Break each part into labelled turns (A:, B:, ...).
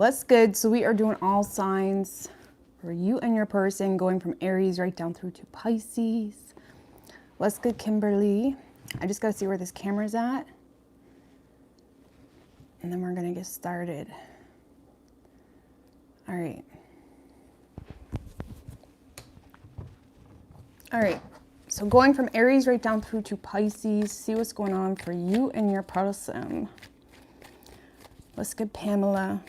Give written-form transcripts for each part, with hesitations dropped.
A: What's good? So we are doing all signs for you and your person, going from Aries right down through to Pisces. What's good, Kimberly? I just gotta see where this camera's at, and then we're gonna get started. All right. All right. So going from Aries right down through to Pisces, see what's going on for you and your person. What's good, Pamela?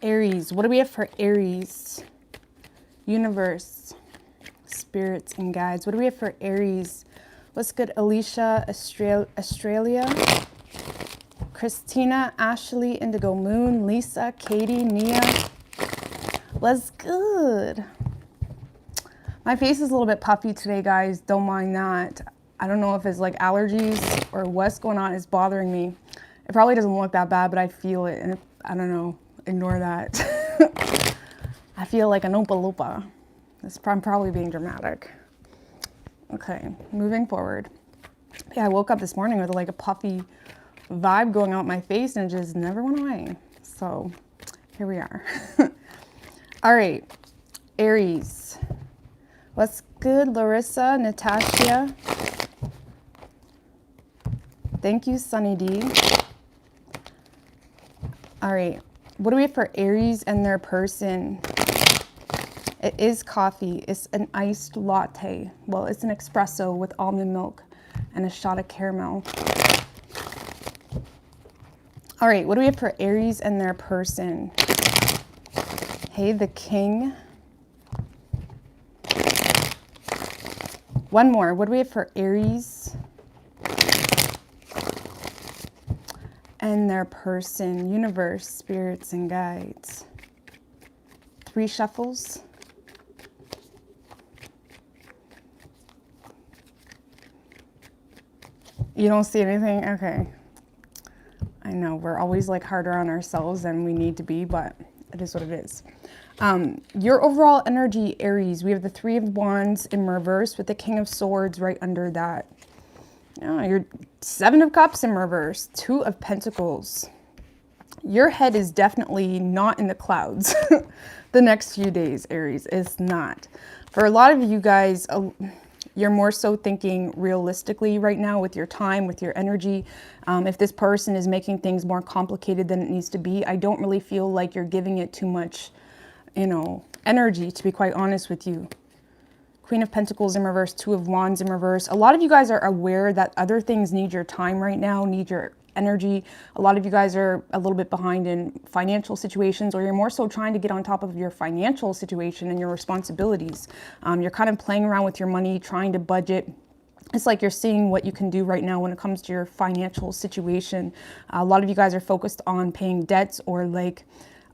A: Aries, what do we have for Aries? Universe, spirits and guides. What do we have for Aries? What's good, Alicia, Australia? Christina, Ashley, Indigo Moon, Lisa, Katie, Nia. What's good? My face is a little bit puffy today, guys. Don't mind that. I don't know if it's like allergies or what's going on is bothering me. It probably doesn't look that bad, but I feel it, and I don't know. Ignore that. I feel like an Oompa Loompa. I'm probably being dramatic. Okay, moving forward. Yeah, I woke up this morning with like a puffy vibe going out my face and it just never went away. So here we are. All right, Aries. What's good, Larissa, Natasha? Thank you, Sunny D. All right. What do we have for Aries and their person? It is coffee. It's an iced latte. Well, it's an espresso with almond milk and a shot of caramel. All right, what do we have for Aries and their person? Hey, the King. One more. What do we have for Aries and their person? Universe, spirits, and guides. 3 shuffles. You don't see anything? Okay. I know, we're always like harder on ourselves than we need to be, but it is what it is. Your overall energy, Aries, we have the 3 of Wands in reverse with the King of Swords right under that. Your 7 of Cups in reverse, 2 of Pentacles. Your head is definitely not in the clouds the next few days, Aries. It's not. For a lot of you guys, you're more so thinking realistically right now with your time, with your energy. If this person is making things more complicated than it needs to be, I don't really feel like you're giving it too much, energy, to be quite honest with you. Queen of Pentacles in reverse, 2 of Wands in reverse. A lot of you guys are aware that other things need your time right now, need your energy. A lot of you guys are a little bit behind in financial situations, or you're more so trying to get on top of your financial situation and your responsibilities. You're kind of playing around with your money, trying to budget. It's like you're seeing what you can do right now when it comes to your financial situation. A lot of you guys are focused on paying debts, or like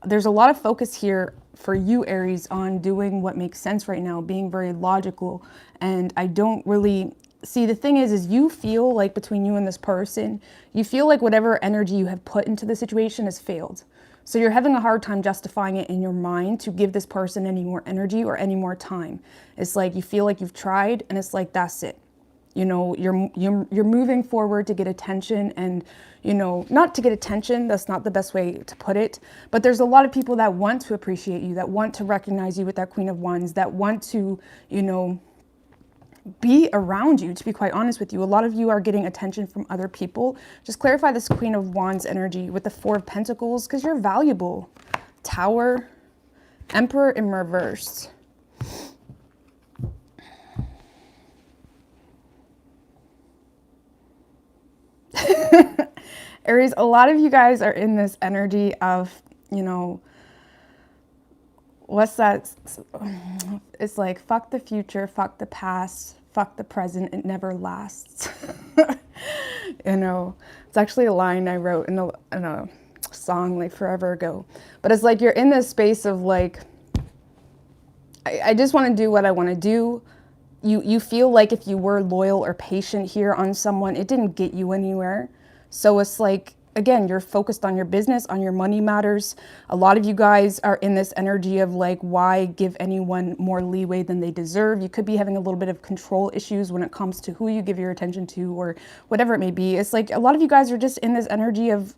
A: there's a lot of focus here for you, Aries, on doing what makes sense right now, being very logical. And I don't really see, the thing is you feel like between you and this person, you feel like whatever energy you have put into the situation has failed. So you're having a hard time justifying it in your mind to give this person any more energy or any more time. It's like you feel like you've tried, and it's like, that's it. You're moving forward to get attention, and not to get attention, that's not the best way to put it, but there's a lot of people that want to appreciate you, that want to recognize you with that Queen of Wands, that want to be around you, to be quite honest with you. A lot of you are getting attention from other people. Just clarify this Queen of Wands energy with the 4 of Pentacles, because you're valuable. Tower, Emperor in reverse. Aries, a lot of you guys are in this energy of, what's that? It's like, fuck the future, fuck the past, fuck the present, it never lasts. It's actually a line I wrote in a song like forever ago. But it's like you're in this space of like, I just want to do what I want to do. You feel like if you were loyal or patient here on someone, it didn't get you anywhere. So it's like again, you're focused on your business, on your money matters. A lot of you guys are in this energy of like, why give anyone more leeway than they deserve? You could be having a little bit of control issues when it comes to who you give your attention to or whatever it may be. It's like a lot of you guys are just in this energy of,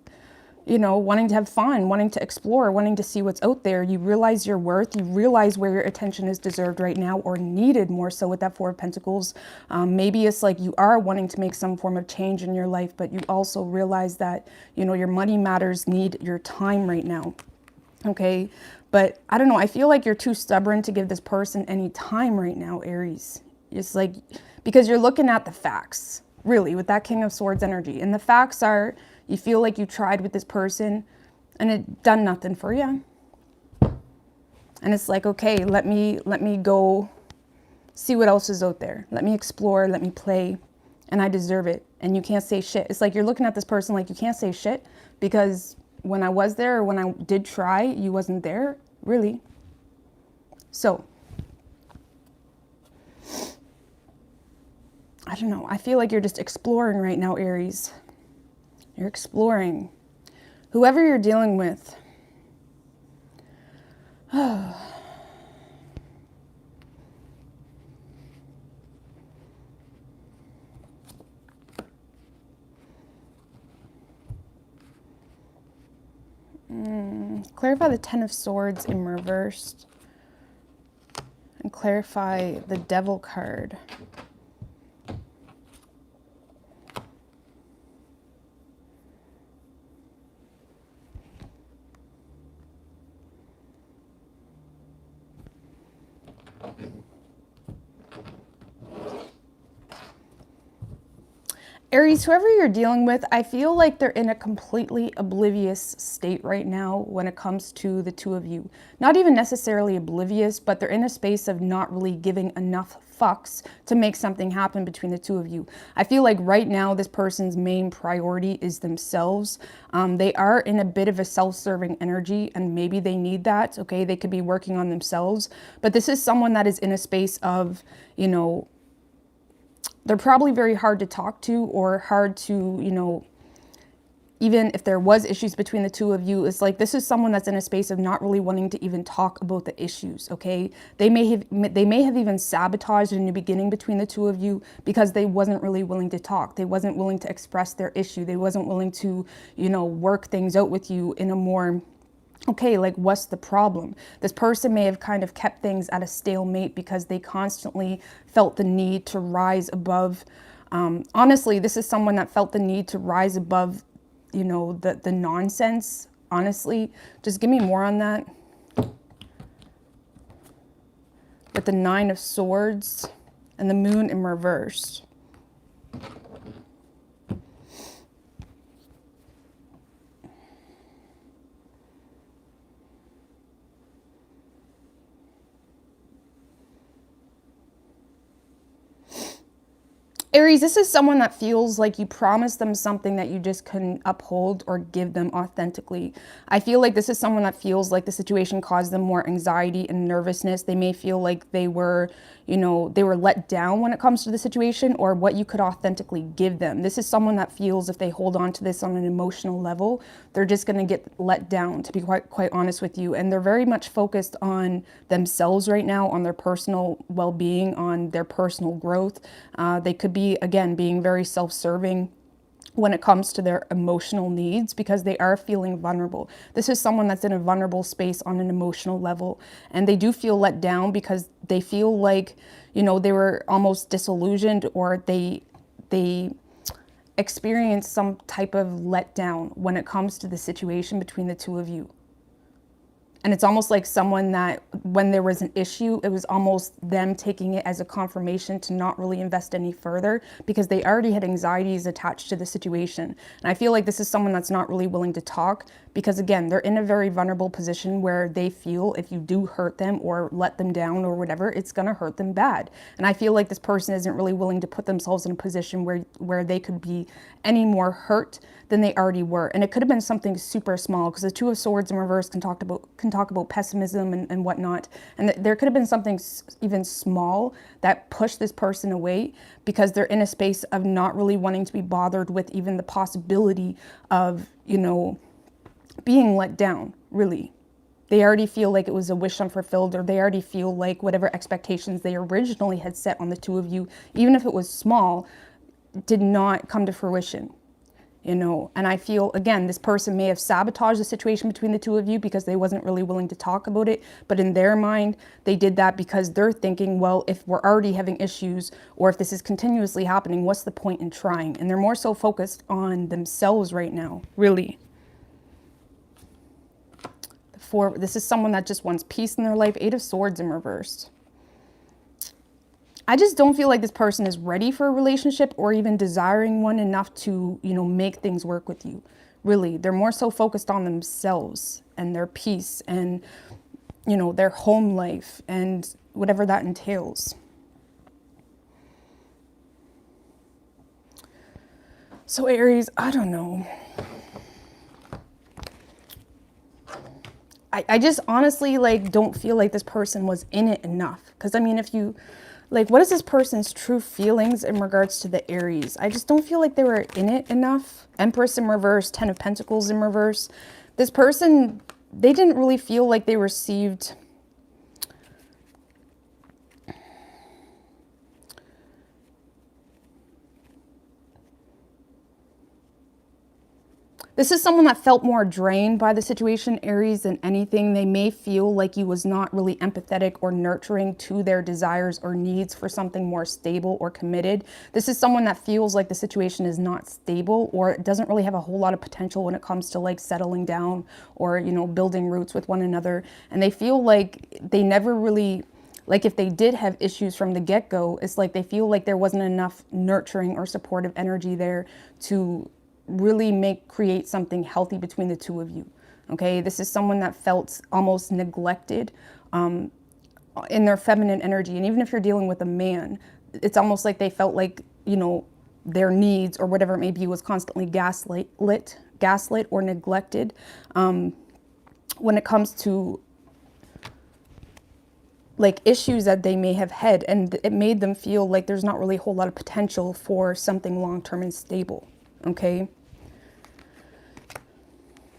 A: you know, wanting to have fun, wanting to explore, wanting to see what's out there. You realize your worth. You realize where your attention is deserved right now or needed more so with that Four of Pentacles. Maybe it's like you are wanting to make some form of change in your life, but you also realize that, you know, your money matters need your time right now. Okay. But I don't know. I feel like you're too stubborn to give this person any time right now, Aries. It's like, because you're looking at the facts, really, with that King of Swords energy. And the facts are, you feel like you tried with this person and it done nothing for you. And it's like, okay, let me go see what else is out there. Let me explore, let me play, and I deserve it. And you can't say shit. It's like you're looking at this person like you can't say shit because when I was there or when I did try, you wasn't there, really. So, I don't know. I feel like you're just exploring right now, Aries. You're exploring. Whoever you're dealing with. Clarify the Ten of Swords in reversed. And clarify the Devil card. Aries, whoever you're dealing with, I feel like they're in a completely oblivious state right now when it comes to the two of you. Not even necessarily oblivious, but they're in a space of not really giving enough fucks to make something happen between the two of you. I feel like right now this person's main priority is themselves. They are in a bit of a self-serving energy and maybe they need that, okay? They could be working on themselves, but this is someone that is in a space of, you know, they're probably very hard to talk to or hard to, you know, even if there was issues between the two of you, it's like this is someone that's in a space of not really wanting to even talk about the issues, okay? They may have even sabotaged a new beginning between the two of you because they wasn't really willing to talk. They wasn't willing to express their issue. They wasn't willing to, you know, work things out with you in a more, okay, like what's the problem? This person may have kind of kept things at a stalemate because they constantly felt the need to rise above. Honestly, this is someone that felt the need to rise above, you know, the nonsense. Honestly, just give me more on that. With the Nine of Swords and the Moon in reverse. Aries, this is someone that feels like you promised them something that you just couldn't uphold or give them authentically. I feel like this is someone that feels like the situation caused them more anxiety and nervousness. They may feel like they were, you know, they were let down when it comes to the situation or what you could authentically give them. This is someone that feels if they hold on to this on an emotional level, they're just going to get let down, to be quite honest with you. And they're very much focused on themselves right now, on their personal well-being, on their personal growth. They could be, again, being very self-serving when it comes to their emotional needs because they are feeling vulnerable. This is someone that's in a vulnerable space on an emotional level, and they do feel let down because they feel like, you know, they were almost disillusioned or they experienced some type of letdown when it comes to the situation between the two of you. And it's almost like someone that when there was an issue, it was almost them taking it as a confirmation to not really invest any further because they already had anxieties attached to the situation. And I feel like this is someone that's not really willing to talk because, again, they're in a very vulnerable position where they feel if you do hurt them or let them down or whatever, it's going to hurt them bad. And I feel like this person isn't really willing to put themselves in a position where they could be any more hurt than they already were. And it could have been something super small because the Two of Swords in reverse can talk can talk about pessimism and whatnot. And there could have been something even small that pushed this person away because they're in a space of not really wanting to be bothered with even the possibility of, you know, being let down, really. They already feel like it was a wish unfulfilled, or they already feel like whatever expectations they originally had set on the two of you, even if it was small, did not come to fruition, you know. And I feel, again, this person may have sabotaged the situation between the two of you because they wasn't really willing to talk about it. But in their mind, they did that because they're thinking, well, if we're already having issues, or if this is continuously happening, what's the point in trying? And they're more so focused on themselves right now, really. This is someone that just wants peace in their life. 8 of Swords in reverse. I just don't feel like this person is ready for a relationship or even desiring one enough to, you know, make things work with you. Really, they're more so focused on themselves and their peace and, you know, their home life and whatever that entails. So Aries, I don't know. I just honestly, like, don't feel like this person was in it enough. Because, I mean, if you, like, what is this person's true feelings in regards to the Aries? I just don't feel like they were in it enough. Empress in reverse, 10 of Pentacles in reverse. This person, they didn't really feel like they received... This is someone that felt more drained by the situation, Aries, than anything. They may feel like you was not really empathetic or nurturing to their desires or needs for something more stable or committed. This is someone that feels like the situation is not stable or doesn't really have a whole lot of potential when it comes to like settling down or, you know, building roots with one another. And they feel like they never really... Like if they did have issues from the get-go, it's like they feel like there wasn't enough nurturing or supportive energy there to really create something healthy between the two of you. Okay, this is someone that felt almost neglected in their feminine energy. And even if you're dealing with a man, it's almost like they felt like, you know, their needs or whatever it may be was constantly gaslit or neglected when it comes to like issues that they may have had, and it made them feel like there's not really a whole lot of potential for something long-term and stable. Okay,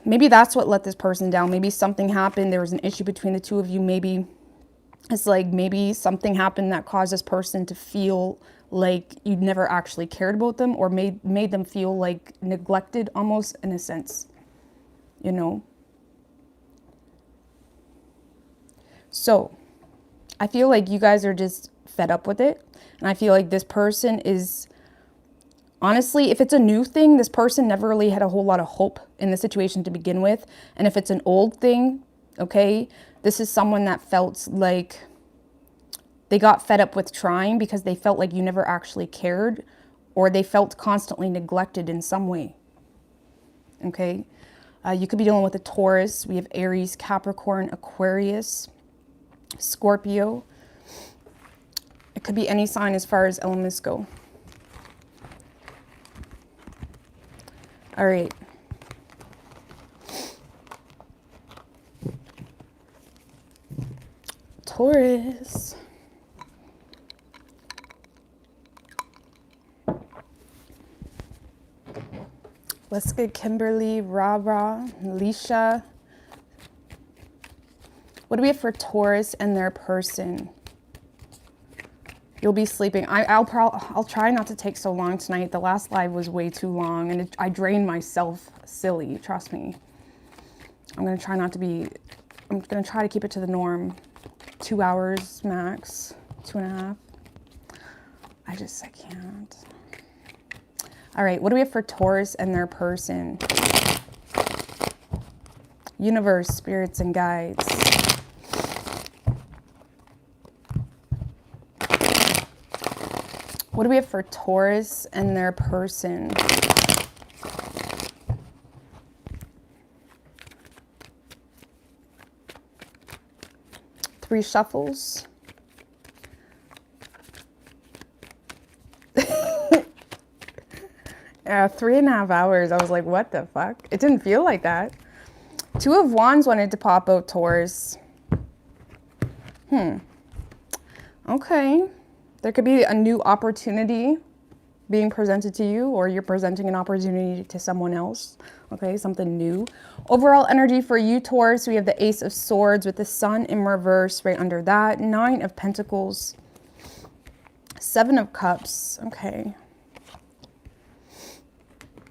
A: maybe that's what let this person down. Maybe something happened, there was an issue between the two of you. Maybe it's like, maybe something happened that caused this person to feel like you never actually cared about them, or made them feel like neglected almost, in a sense, you know. So I feel like you guys are just fed up with it. And I feel like this person is, honestly, if it's a new thing, this person never really had a whole lot of hope in the situation to begin with. And if it's an old thing, okay, this is someone that felt like they got fed up with trying because they felt like you never actually cared, or they felt constantly neglected in some way. Okay, you could be dealing with a Taurus. We have Aries, Capricorn, Aquarius, Scorpio. It could be any sign as far as elements go. All right. Taurus. Let's get Kimberly, Ra, Alicia. What do we have for Taurus and their person? You'll be sleeping. I'll try not to take so long tonight. The last live was way too long, and I drained myself silly. Trust me. I'm gonna try to keep it to the norm. 2 hours max, 2.5. I can't. All right, what do we have for Taurus and their person? Universe, spirits, and guides. What do we have for Taurus and their person? Three shuffles. Yeah, 3.5 hours. I was like, what the fuck? It didn't feel like that. Two of Wands wanted to pop out, Taurus. Okay. There could be a new opportunity being presented to you, or you're presenting an opportunity to someone else. Okay, something new. Overall energy for you, Taurus, we have the Ace of Swords with the Sun in reverse right under that. 9 of Pentacles. 7 of Cups. Okay.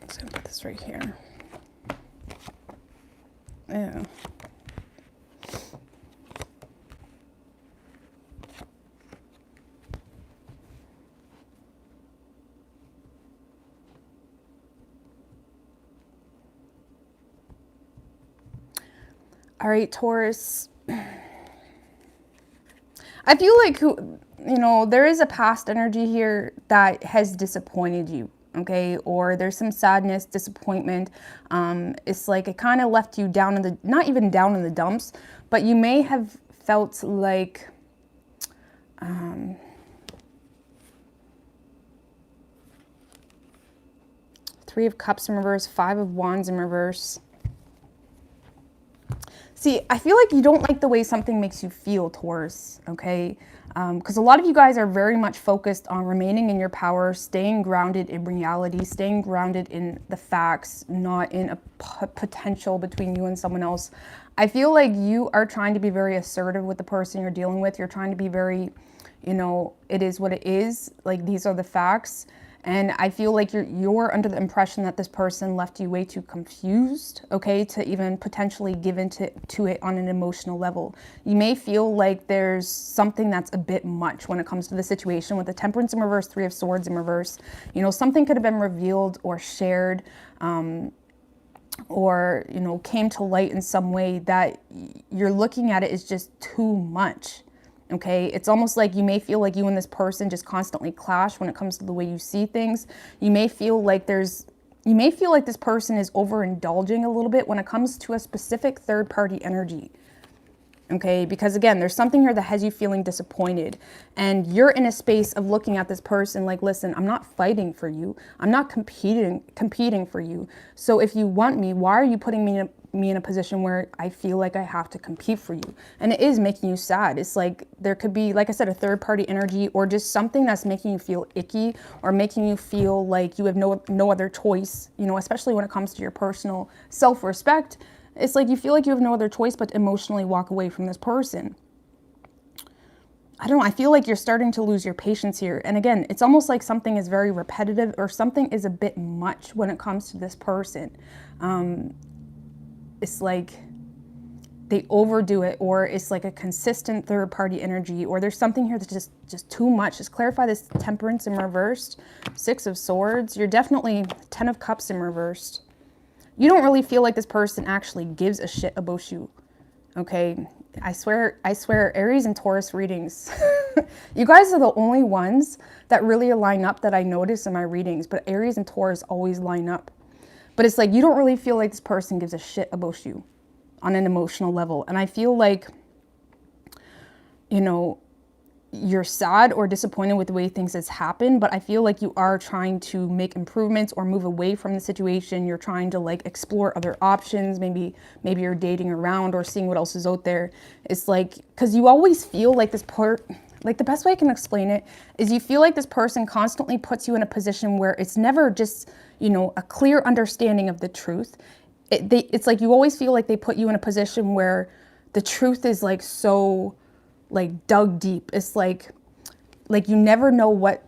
A: I'm just gonna put this right here. Yeah. All right, Taurus. I feel like, there is a past energy here that has disappointed you, okay? Or there's some sadness, disappointment. It's like it kind of left you down in the, not even down in the dumps, but you may have felt like, 3 of Cups in reverse, 5 of Wands in reverse. See, I feel like you don't like the way something makes you feel, Taurus, okay? Because a lot of you guys are very much focused on remaining in your power, staying grounded in reality, staying grounded in the facts, not in a potential between you and someone else. I feel like you are trying to be very assertive with the person you're dealing with. You're trying to be very, it is what it is. Like, these are the facts. And I feel like you're under the impression that this person left you way too confused, okay, to even potentially give into it on an emotional level. You may feel like there's something that's a bit much when it comes to the situation with the Temperance in reverse, 3 of Swords in reverse. Something could have been revealed or shared, or, came to light in some way that you're looking at it is just too much. Okay, it's almost like you may feel like you and this person just constantly clash when it comes to the way you see things. You may feel like this person is overindulging a little bit when it comes to a specific third-party energy. Okay, because again, there's something here that has you feeling disappointed, and you're in a space of looking at this person like, listen, I'm not fighting for you. I'm not competing for you. So if you want me, why are you putting me in a position where I feel like I have to compete for you? And it is making you sad. It's like there could be, like I said, a third party energy, or just something that's making you feel icky, or making you feel like you have no other choice, especially when it comes to your personal self-respect. It's like you feel like you have no other choice but to emotionally walk away from this person. I don't know, I feel like you're starting to lose your patience here. And again, it's almost like something is very repetitive, or something is a bit much when it comes to this person. It's like they overdo it, or it's like a consistent third party energy, or there's something here that's just too much. Just clarify this Temperance in reversed, 6 of Swords. You're definitely 10 of Cups in reversed. You don't really feel like this person actually gives a shit about you. Okay, I swear, Aries and Taurus readings, you guys are the only ones that really line up that I notice in my readings, but Aries and Taurus always line up. But it's like you don't really feel like this person gives a shit about you on an emotional level. And I feel like, you're sad or disappointed with the way things has happened, but I feel like you are trying to make improvements or move away from the situation. You're trying to like explore other options. Maybe you're dating around or seeing what else is out there. It's like, because you always feel like like the best way I can explain it is you feel like this person constantly puts you in a position where it's never just, a clear understanding of the truth. It's like you always feel like they put you in a position where the truth is like so like dug deep. It's like you never know what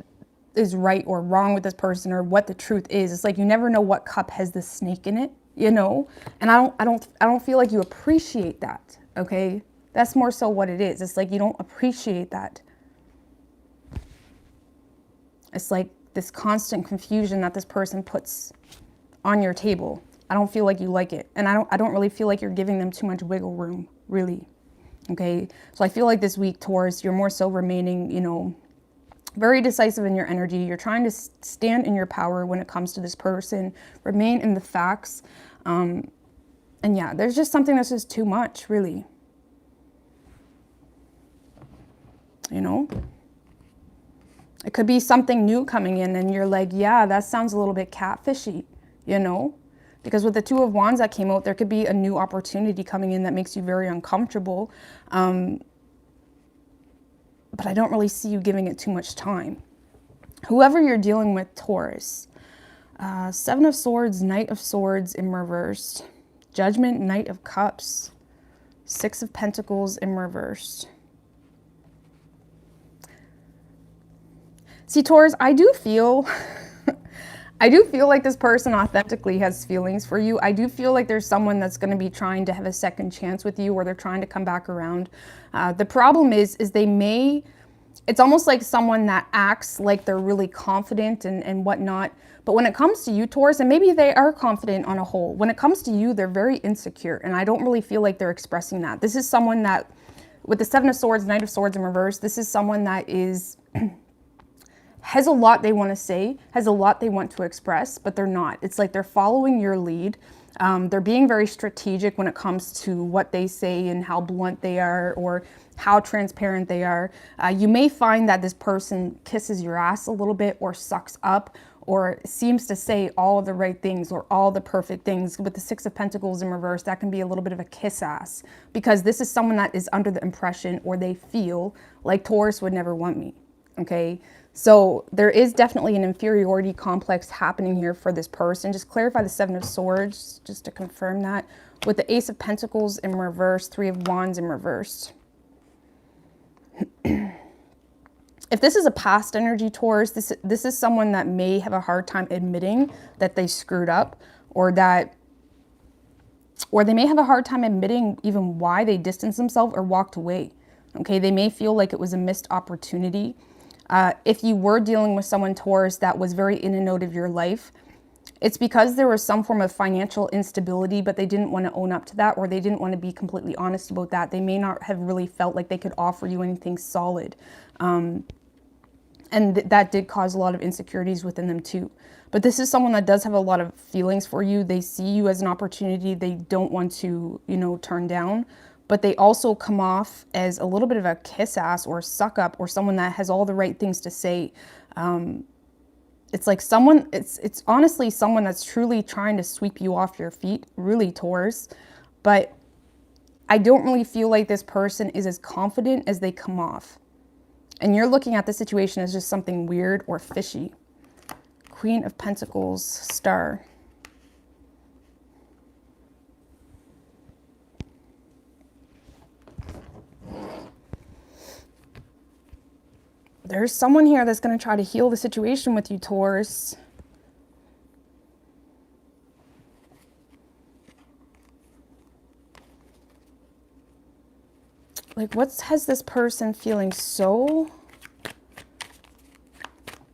A: is right or wrong with this person, or what the truth is. It's like you never know what cup has the snake in it, And I don't feel like you appreciate that. Okay, that's more so what it is. It's like you don't appreciate that. It's like this constant confusion that this person puts on your table. I don't feel like you like it, and I don't really feel like you're giving them too much wiggle room, really. Okay, so I feel like this week, Taurus, you're more so remaining, very decisive in your energy. You're trying to stand in your power when it comes to this person, remain in the facts. And yeah, there's just something that's just too much, really. It could be something new coming in and you're like, yeah, that sounds a little bit catfishy, Because with the Two of Wands that came out, there could be a new opportunity coming in that makes you very uncomfortable. But I don't really see you giving it too much time. Whoever you're dealing with, Taurus. Seven of Swords, Knight of Swords in reversed. Judgment, Knight of Cups. Six of Pentacles in reversed. See, Taurus, I do feel like this person authentically has feelings for you. I do feel like there's someone that's going to be trying to have a second chance with you, or they're trying to come back around. The problem is they may, it's almost like someone that acts like they're really confident and whatnot. But when it comes to you, Taurus, and maybe they are confident on a whole, when it comes to you, they're very insecure. And I don't really feel like they're expressing that. This is someone that, with the Seven of Swords, Knight of Swords in reverse, this is someone that is... has a lot they want to say, has a lot they want to express, but they're not. It's like they're following your lead. They're being very strategic when it comes to what they say and how blunt they are or how transparent they are. You may find that this person kisses your ass a little bit or sucks up or seems to say all of the right things or all the perfect things. With the Six of Pentacles in reverse, that can be a little bit of a kiss ass, because this is someone that is under the impression, or they feel like, Taurus would never want me, okay? So there is definitely an inferiority complex happening here for this person. Just clarify the Seven of Swords, just to confirm that. With the Ace of Pentacles in reverse, Three of Wands in reverse. If this is a past energy, Taurus, this is someone that may have a hard time admitting that they screwed up, or they may have a hard time admitting even why they distanced themselves or walked away. Okay, they may feel like it was a missed opportunity. If you were dealing with someone, Taurus, that was very in and out of your life, it's because there was some form of financial instability, but they didn't want to own up to that, or they didn't want to be completely honest about that. They may not have really felt like they could offer you anything solid. And that did cause a lot of insecurities within them too. But this is someone that does have a lot of feelings for you. They see you as an opportunity they don't want to, turn down. But they also come off as a little bit of a kiss ass or suck up, or someone that has all the right things to say. It's like it's honestly someone that's truly trying to sweep you off your feet, really, Taurus. But I don't really feel like this person is as confident as they come off. And you're looking at the situation as just something weird or fishy. Queen of Pentacles, Star. There's someone here that's going to try to heal the situation with you, Taurus. Like, what has this person feeling so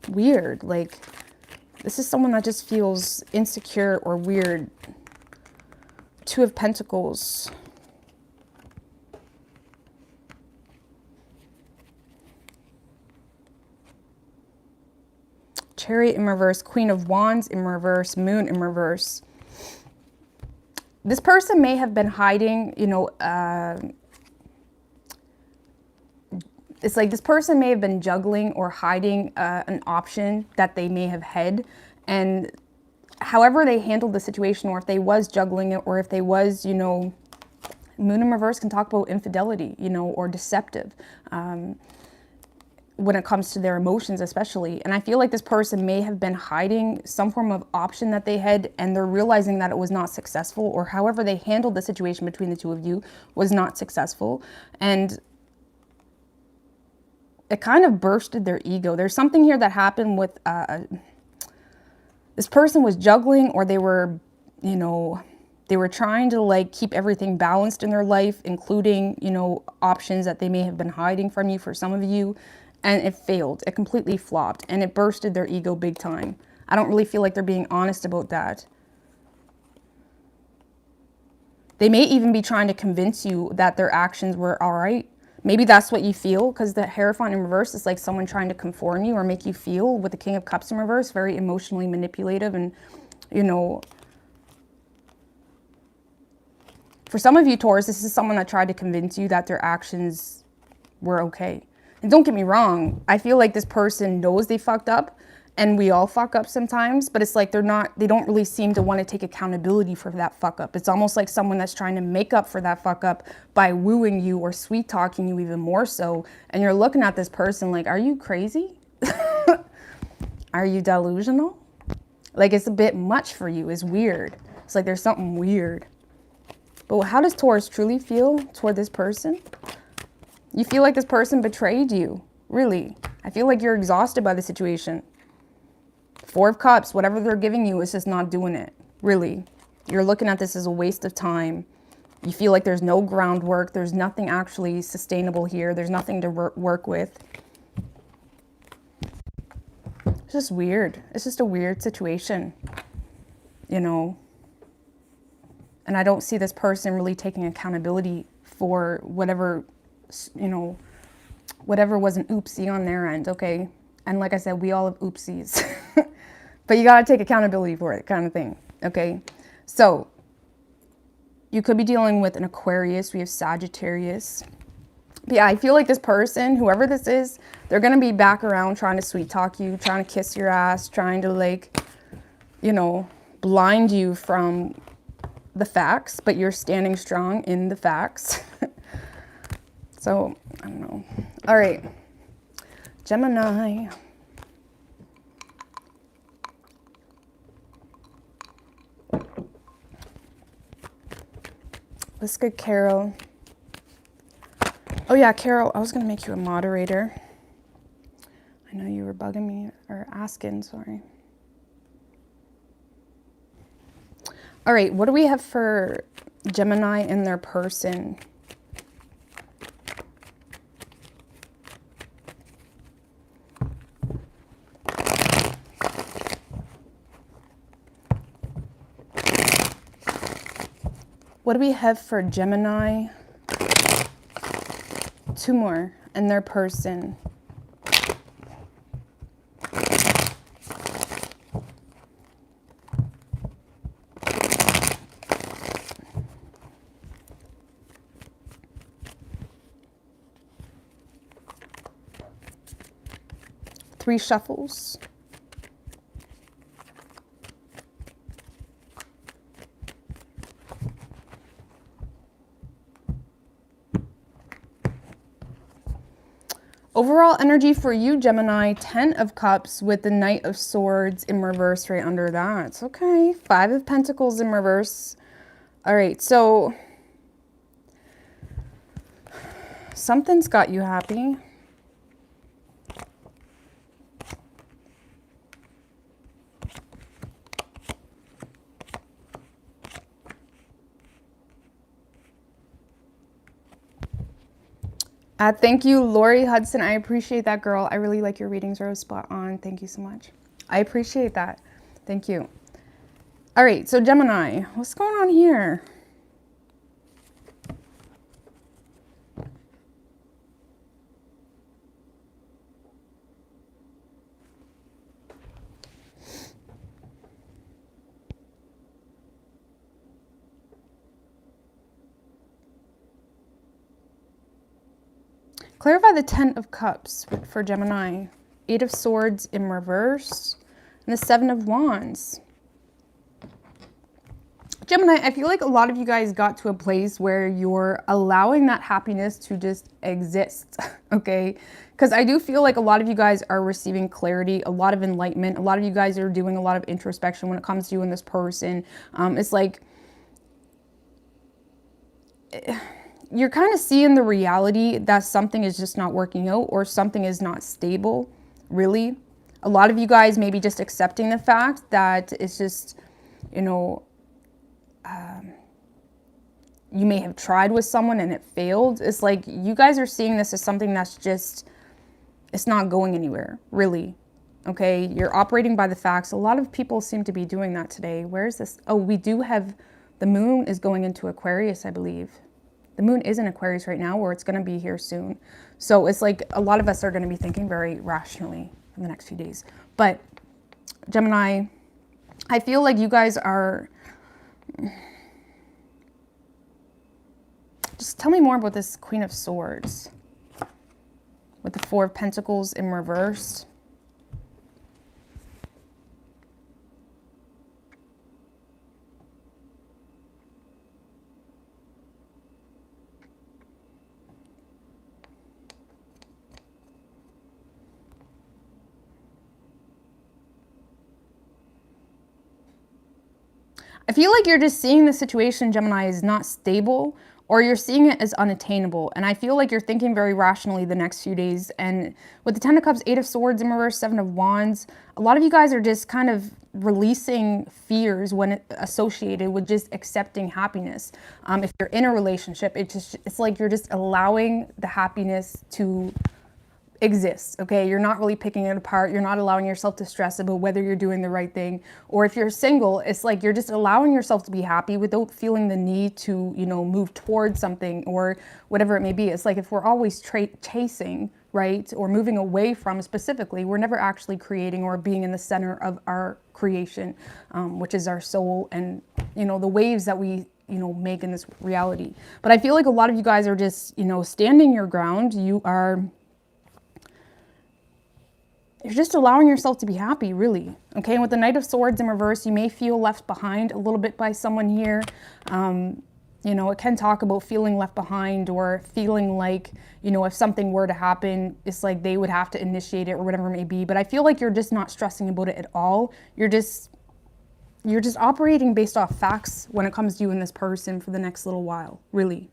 A: weird? Like, this is someone that just feels insecure or weird. Two of Pentacles. Chariot in reverse, Queen of Wands in reverse, Moon in reverse. This person may have been hiding, it's like this person may have been juggling or hiding an option that they may have had. And however they handled the situation, or if they was juggling it, or if they was, Moon in reverse can talk about infidelity, or deceptive. When it comes to their emotions especially. And I feel like this person may have been hiding some form of option that they had, and they're realizing that it was not successful, or however they handled the situation between the two of you was not successful. And it kind of bursted their ego. There's something here that happened with this person was juggling, or they were, they were trying to like keep everything balanced in their life, including, options that they may have been hiding from you for some of you. And it failed. It completely flopped, and it bursted their ego big time. I don't really feel like they're being honest about that. They may even be trying to convince you that their actions were all right. Maybe that's what you feel, because the Hierophant in reverse is like someone trying to conform you or make you feel, with the King of Cups in reverse, very emotionally manipulative. And, for some of you, Taurus, this is someone that tried to convince you that their actions were okay. And don't get me wrong, I feel like this person knows they fucked up, And we all fuck up sometimes, but it's like they don't really seem to want to take accountability for that fuck up. It's almost like someone that's trying to make up for that fuck up by wooing you or sweet talking you even more so. And you're looking at this person like, are you crazy? Are you delusional? Like, it's a bit much for you. It's weird. It's like there's something weird. But how does Taurus truly feel toward this person? You feel like this person betrayed you. Really. I feel like you're exhausted by the situation. 4 of Cups, whatever they're giving you is just not doing it. Really. You're looking at this as a waste of time. You feel like there's no groundwork. There's nothing actually sustainable here. There's nothing to work with. It's just weird. It's just a weird situation, you know. And I don't see this person really taking accountability for whatever, you know, whatever was an oopsie on their end, okay? And like I said, we all have oopsies. But you got to take accountability for it, kind of thing, okay? So you could be dealing with an Aquarius. We have Sagittarius. But yeah, I feel like this person, whoever this is, they're going to be back around trying to sweet talk you, trying to kiss your ass, trying to, like, you know, blind you from the facts, but you're standing strong in the facts. So, I don't know. All right. Gemini. Let's get Carol. Oh yeah, Carol, I was going to make you a moderator. I know you were bugging me, or asking, sorry. All right, what do we have for Gemini and their person? What do we have for Gemini? 2 more, and their person. Three shuffles. Overall energy for you, Gemini, 10 of Cups with the Knight of Swords in reverse right under that. Okay, 5 of Pentacles in reverse. All right, so something's got you happy. Thank you, Lori Hudson. I appreciate that, girl. I really like your readings. Rose, spot on. Thank you so much. I appreciate that. Thank you. All right, so Gemini, what's going on here? Clarify the 10 of Cups for Gemini. 8 of Swords in reverse. And the 7 of Wands. Gemini, I feel like a lot of you guys got to a place where you're allowing that happiness to just exist, okay? Because I do feel like a lot of you guys are receiving clarity, a lot of enlightenment. A lot of you guys are doing a lot of introspection when it comes to you and this person. It's like you're kind of seeing the reality that something is just not working out or something is not stable, really. A lot of you guys may be just accepting the fact that it's just, you know, you may have tried with someone and it failed. It's like you guys are seeing this as something that's just, it's not going anywhere, really. Okay, you're operating by the facts. A lot of people seem to be doing that today. Where is this? Oh, we do have, the moon is going into Aquarius, I believe. The moon is in Aquarius right now, or it's going to be here soon. So it's like a lot of us are going to be thinking very rationally in the next few days. But Gemini, I feel like you guys are... Just tell me more about this Queen of Swords with the 4 of Pentacles in reverse. I feel like you're just seeing the situation, Gemini, is not stable, or you're seeing it as unattainable. And I feel like you're thinking very rationally the next few days. And with the 10 of Cups, 8 of Swords in reverse, 7 of Wands, a lot of you guys are just kind of releasing fears when associated with just accepting happiness. If you're in a relationship, it's like you're just allowing the happiness to exists, okay? You're not really picking it apart. You're not allowing yourself to stress about whether you're doing the right thing. Or if you're single, it's like you're just allowing yourself to be happy without feeling the need to, you know, move towards something or whatever it may be. It's like if we're always chasing, right, or moving away from specifically, we're never actually creating or being in the center of our creation, which is our soul and, you know, the waves that we, you know, make in this reality. But I feel like a lot of you guys are just, you know, standing your ground. You're just allowing yourself to be happy, really. Okay, and with the Knight of Swords in reverse, you may feel left behind a little bit by someone here. You know, it can talk about feeling left behind or feeling like, you know, if something were to happen, it's like they would have to initiate it or whatever it may be. But I feel like you're just not stressing about it at all. You're just operating based off facts when it comes to you and this person for the next little while, really.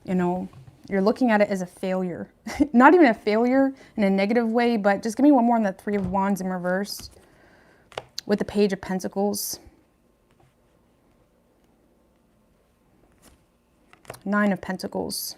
A: You know, you're looking at it as a failure. Not even a failure in a negative way, but just give me one more on the 3 of Wands in reverse with the Page of Pentacles. 9 of Pentacles.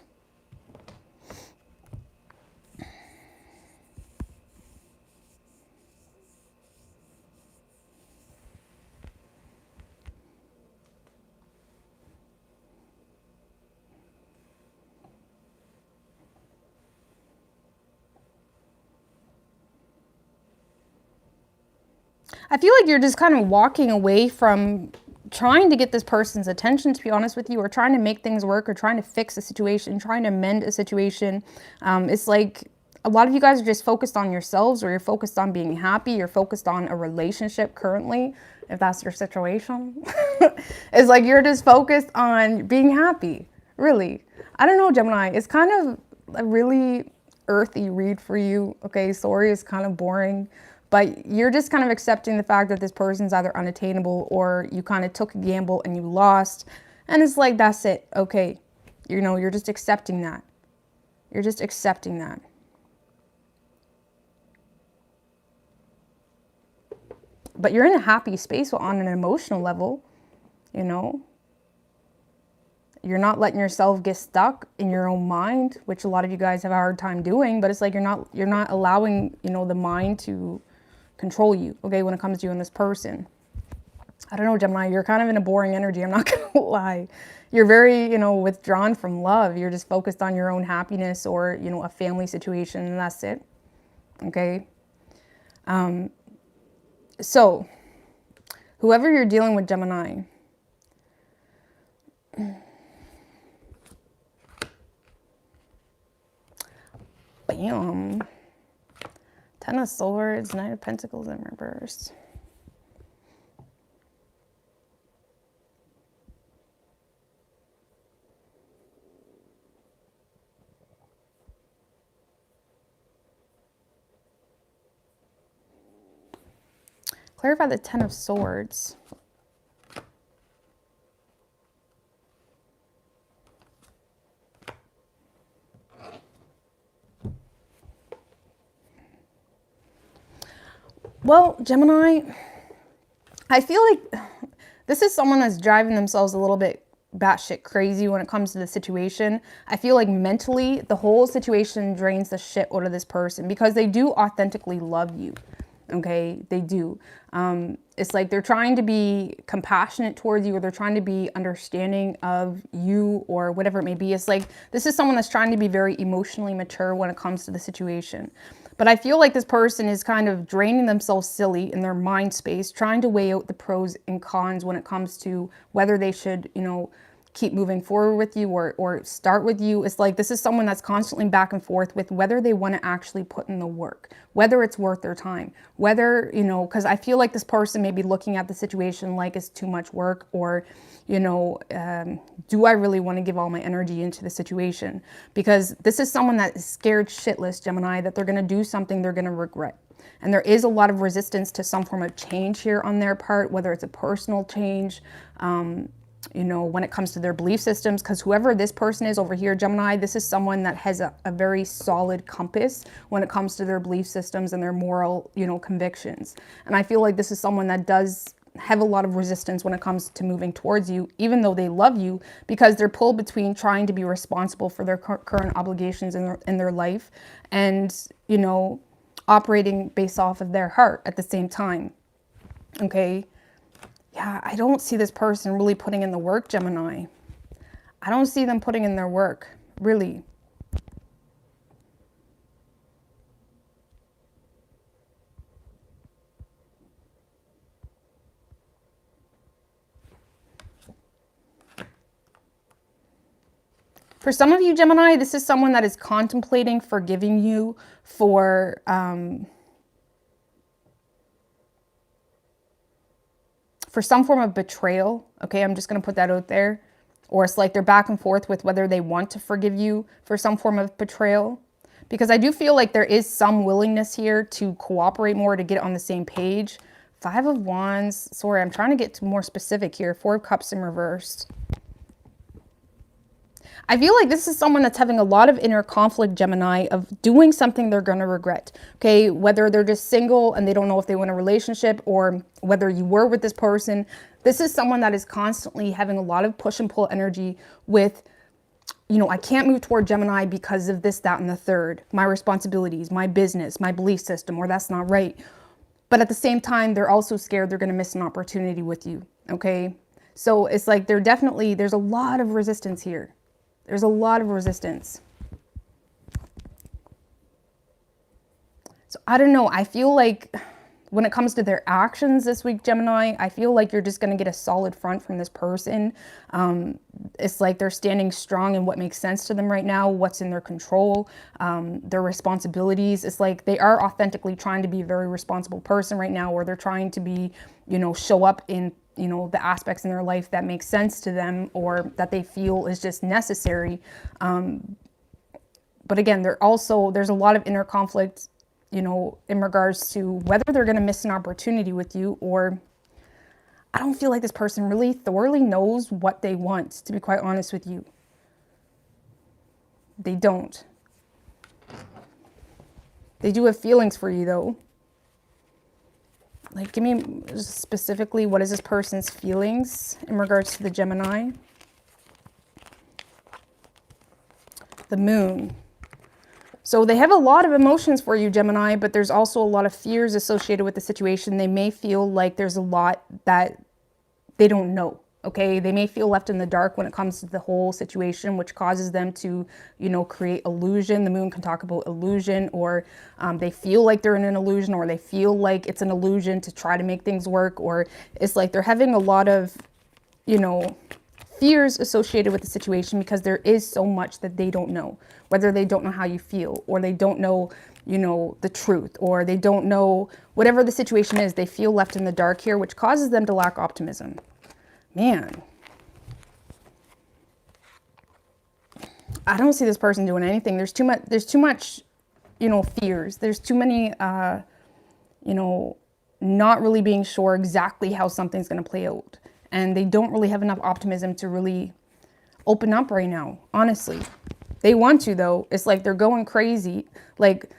A: I feel like you're just kind of walking away from trying to get this person's attention, to be honest with you, or trying to make things work, or trying to fix a situation, trying to mend a situation. It's like a lot of you guys are just focused on yourselves, or you're focused on being happy. You're focused on a relationship currently, if that's your situation. It's like you're just focused on being happy, really. I don't know, Gemini. It's kind of a really earthy read for you. Okay, sorry, it's kind of boring. But you're just kind of accepting the fact that this person's either unattainable or you kind of took a gamble and you lost. And it's like, that's it. Okay. You know, you're just accepting that. You're just accepting that. But you're in a happy space on an emotional level, you know. You're not letting yourself get stuck in your own mind, which a lot of you guys have a hard time doing. But it's like you're not allowing, you know, the mind to control you, okay, when it comes to you and this person. I don't know, Gemini, you're kind of in a boring energy, I'm not gonna lie. You're very, you know, withdrawn from love. You're just focused on your own happiness or, you know, a family situation, and that's it, okay? So, whoever you're dealing with, Gemini, bam. 10 of Swords, 9 of Pentacles in reverse. Clarify the 10 of Swords. Well, Gemini, I feel like this is someone that's driving themselves a little bit batshit crazy when it comes to the situation. I feel like mentally, the whole situation drains the shit out of this person because they do authentically love you. Okay, they do. It's like they're trying to be compassionate towards you, or they're trying to be understanding of you, or whatever it may be. It's like this is someone that's trying to be very emotionally mature when it comes to the situation. But I feel like this person is kind of draining themselves silly in their mind space, trying to weigh out the pros and cons when it comes to whether they should, you know, keep moving forward with you or start with you. It's like this is someone that's constantly back and forth with whether they want to actually put in the work, whether it's worth their time, whether, you know, because I feel like this person may be looking at the situation like it's too much work, or, you know, do I really want to give all my energy into the situation? Because this is someone that is scared shitless, Gemini, that they're going to do something they're going to regret. And there is a lot of resistance to some form of change here on their part, whether it's a personal change, you know, when it comes to their belief systems, because whoever this person is over here, Gemini, this is someone that has a very solid compass when it comes to their belief systems and their moral, you know, convictions. And I feel like this is someone that does have a lot of resistance when it comes to moving towards you, even though they love you, because they're pulled between trying to be responsible for their current obligations in their life and, you know, operating based off of their heart at the same time. Okay. Yeah, I don't see this person really putting in the work, Gemini. I don't see them putting in their work, really. For some of you, Gemini, this is someone that is contemplating forgiving you for some form of betrayal. Okay, I'm just going to put that out there. Or it's like they're back and forth with whether they want to forgive you for some form of betrayal. Because I do feel like there is some willingness here to cooperate more, to get on the same page. 5 of Wands. Sorry, I'm trying to get more specific here. 4 of Cups in reverse. I feel like this is someone that's having a lot of inner conflict, Gemini, of doing something they're going to regret. Okay, whether they're just single and they don't know if they want a relationship, or whether you were with this person. This is someone that is constantly having a lot of push and pull energy with, you know, I can't move toward Gemini because of this, that, and the third. My responsibilities, my business, my belief system, or that's not right. But at the same time, they're also scared they're going to miss an opportunity with you. Okay, so it's like there's a lot of resistance here. There's a lot of resistance. So I don't know. I feel like when it comes to their actions this week, Gemini, I feel like you're just going to get a solid front from this person. It's like they're standing strong in what makes sense to them right now, what's in their control, their responsibilities. It's like they are authentically trying to be a very responsible person right now, or they're trying to be, you know, show up in, you know, the aspects in their life that make sense to them, or that they feel is just necessary. But again, there's a lot of inner conflict, you know, in regards to whether they're going to miss an opportunity with you, or I don't feel like this person really thoroughly knows what they want, to be quite honest with you. They don't. They do have feelings for you, though. Like, give me specifically, what is this person's feelings in regards to the Gemini? The Moon. So they have a lot of emotions for you, Gemini, but there's also a lot of fears associated with the situation. They may feel like there's a lot that they don't know. Okay, they may feel left in the dark when it comes to the whole situation, which causes them to, you know, create illusion. The Moon can talk about illusion, or they feel like they're in an illusion, or they feel like it's an illusion to try to make things work, or it's like they're having a lot of, you know, fears associated with the situation, because there is so much that they don't know. Whether they don't know how you feel, or they don't know, you know, the truth, or they don't know whatever the situation is, they feel left in the dark here, which causes them to lack optimism. Man, I don't see this person doing anything. There's too much, you know, fears. There's too many, you know, not really being sure exactly how something's going to play out. And they don't really have enough optimism to really open up right now, honestly. They want to, though. It's like they're going crazy. Like,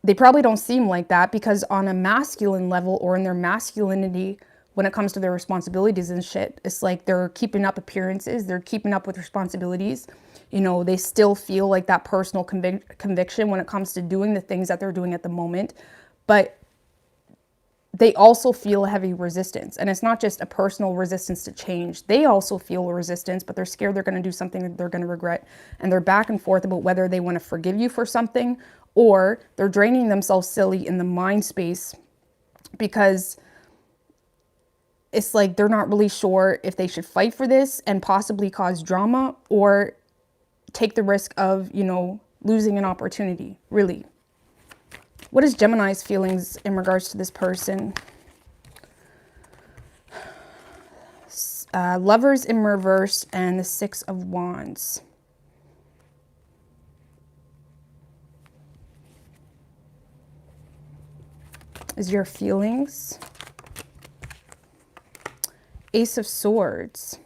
A: they probably don't seem like that, because on a masculine level, or in their masculinity, when it comes to their responsibilities and shit, it's like they're keeping up appearances, they're keeping up with responsibilities. You know, they still feel like that personal conviction when it comes to doing the things that they're doing at the moment. But they also feel a heavy resistance. And it's not just a personal resistance to change. They also feel a resistance, but they're scared they're going to do something that they're going to regret. And they're back and forth about whether they want to forgive you for something, or they're draining themselves silly in the mind space, because it's like they're not really sure if they should fight for this and possibly cause drama, or take the risk of, you know, losing an opportunity, really. What is Gemini's feelings in regards to this person? Lovers in reverse and the 6 of Wands. is your feelings. Ace of Swords.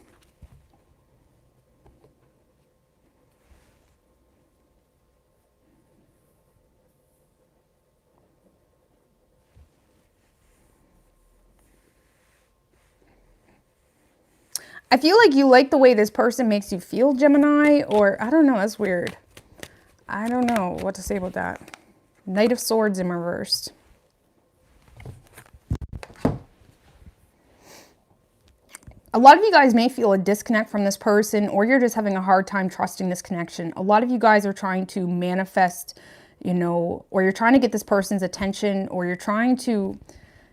A: I feel like you like the way this person makes you feel, Gemini, or I don't know, that's weird. I don't know what to say about that. Knight of Swords in reverse. A lot of you guys may feel a disconnect from this person, or you're just having a hard time trusting this connection. A lot of you guys are trying to manifest, you know, or you're trying to get this person's attention, or you're trying to,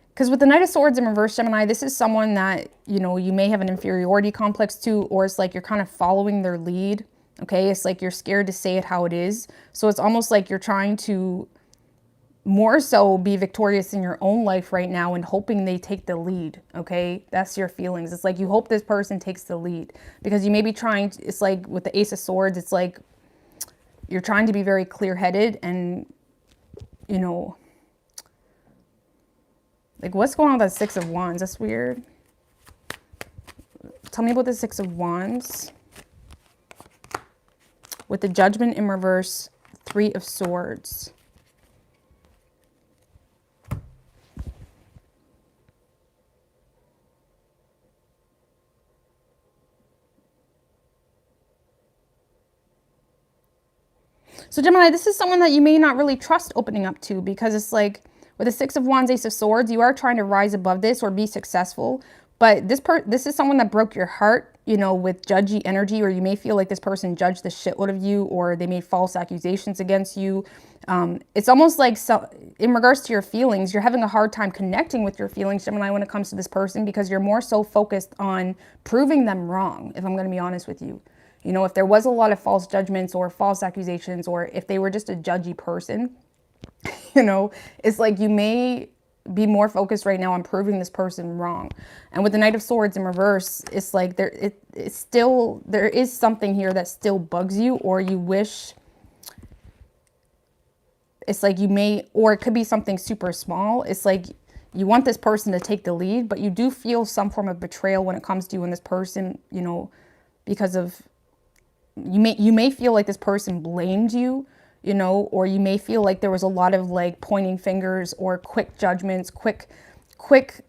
A: because with the Knight of Swords in reverse, Gemini, this is someone that, you know, you may have an inferiority complex to, or it's like you're kind of following their lead, okay? It's like you're scared to say it how it is. So it's almost like you're trying to more so be victorious in your own life right now and hoping they take the lead, okay? That's your feelings. It's like you hope this person takes the lead because you may be trying to, it's like with the Ace of Swords, it's like you're trying to be very clear-headed and, you know, like what's going on with that Six of Wands? That's weird. Tell me about the Six of Wands. With the Judgment in reverse, Three of Swords. So Gemini, this is someone that you may not really trust opening up to, because it's like with the Six of Wands, Ace of Swords, you are trying to rise above this or be successful. But this is someone that broke your heart, you know, with judgy energy, or you may feel like this person judged the shit out of you, or they made false accusations against you. It's almost like, so, in regards to your feelings, you're having a hard time connecting with your feelings, Gemini, when it comes to this person, because you're more so focused on proving them wrong, if I'm going to be honest with you. You know, if there was a lot of false judgments or false accusations, or if they were just a judgy person, you know, it's like you may be more focused right now on proving this person wrong. And with the Knight of Swords in reverse, it's like there is something here that still bugs you, or you wish, it's like you may, or it could be something super small. It's like you want this person to take the lead, but you do feel some form of betrayal when it comes to you and this person, you know, because of, you may feel like this person blamed you, you know, or you may feel like there was a lot of like pointing fingers or quick judgments, quick,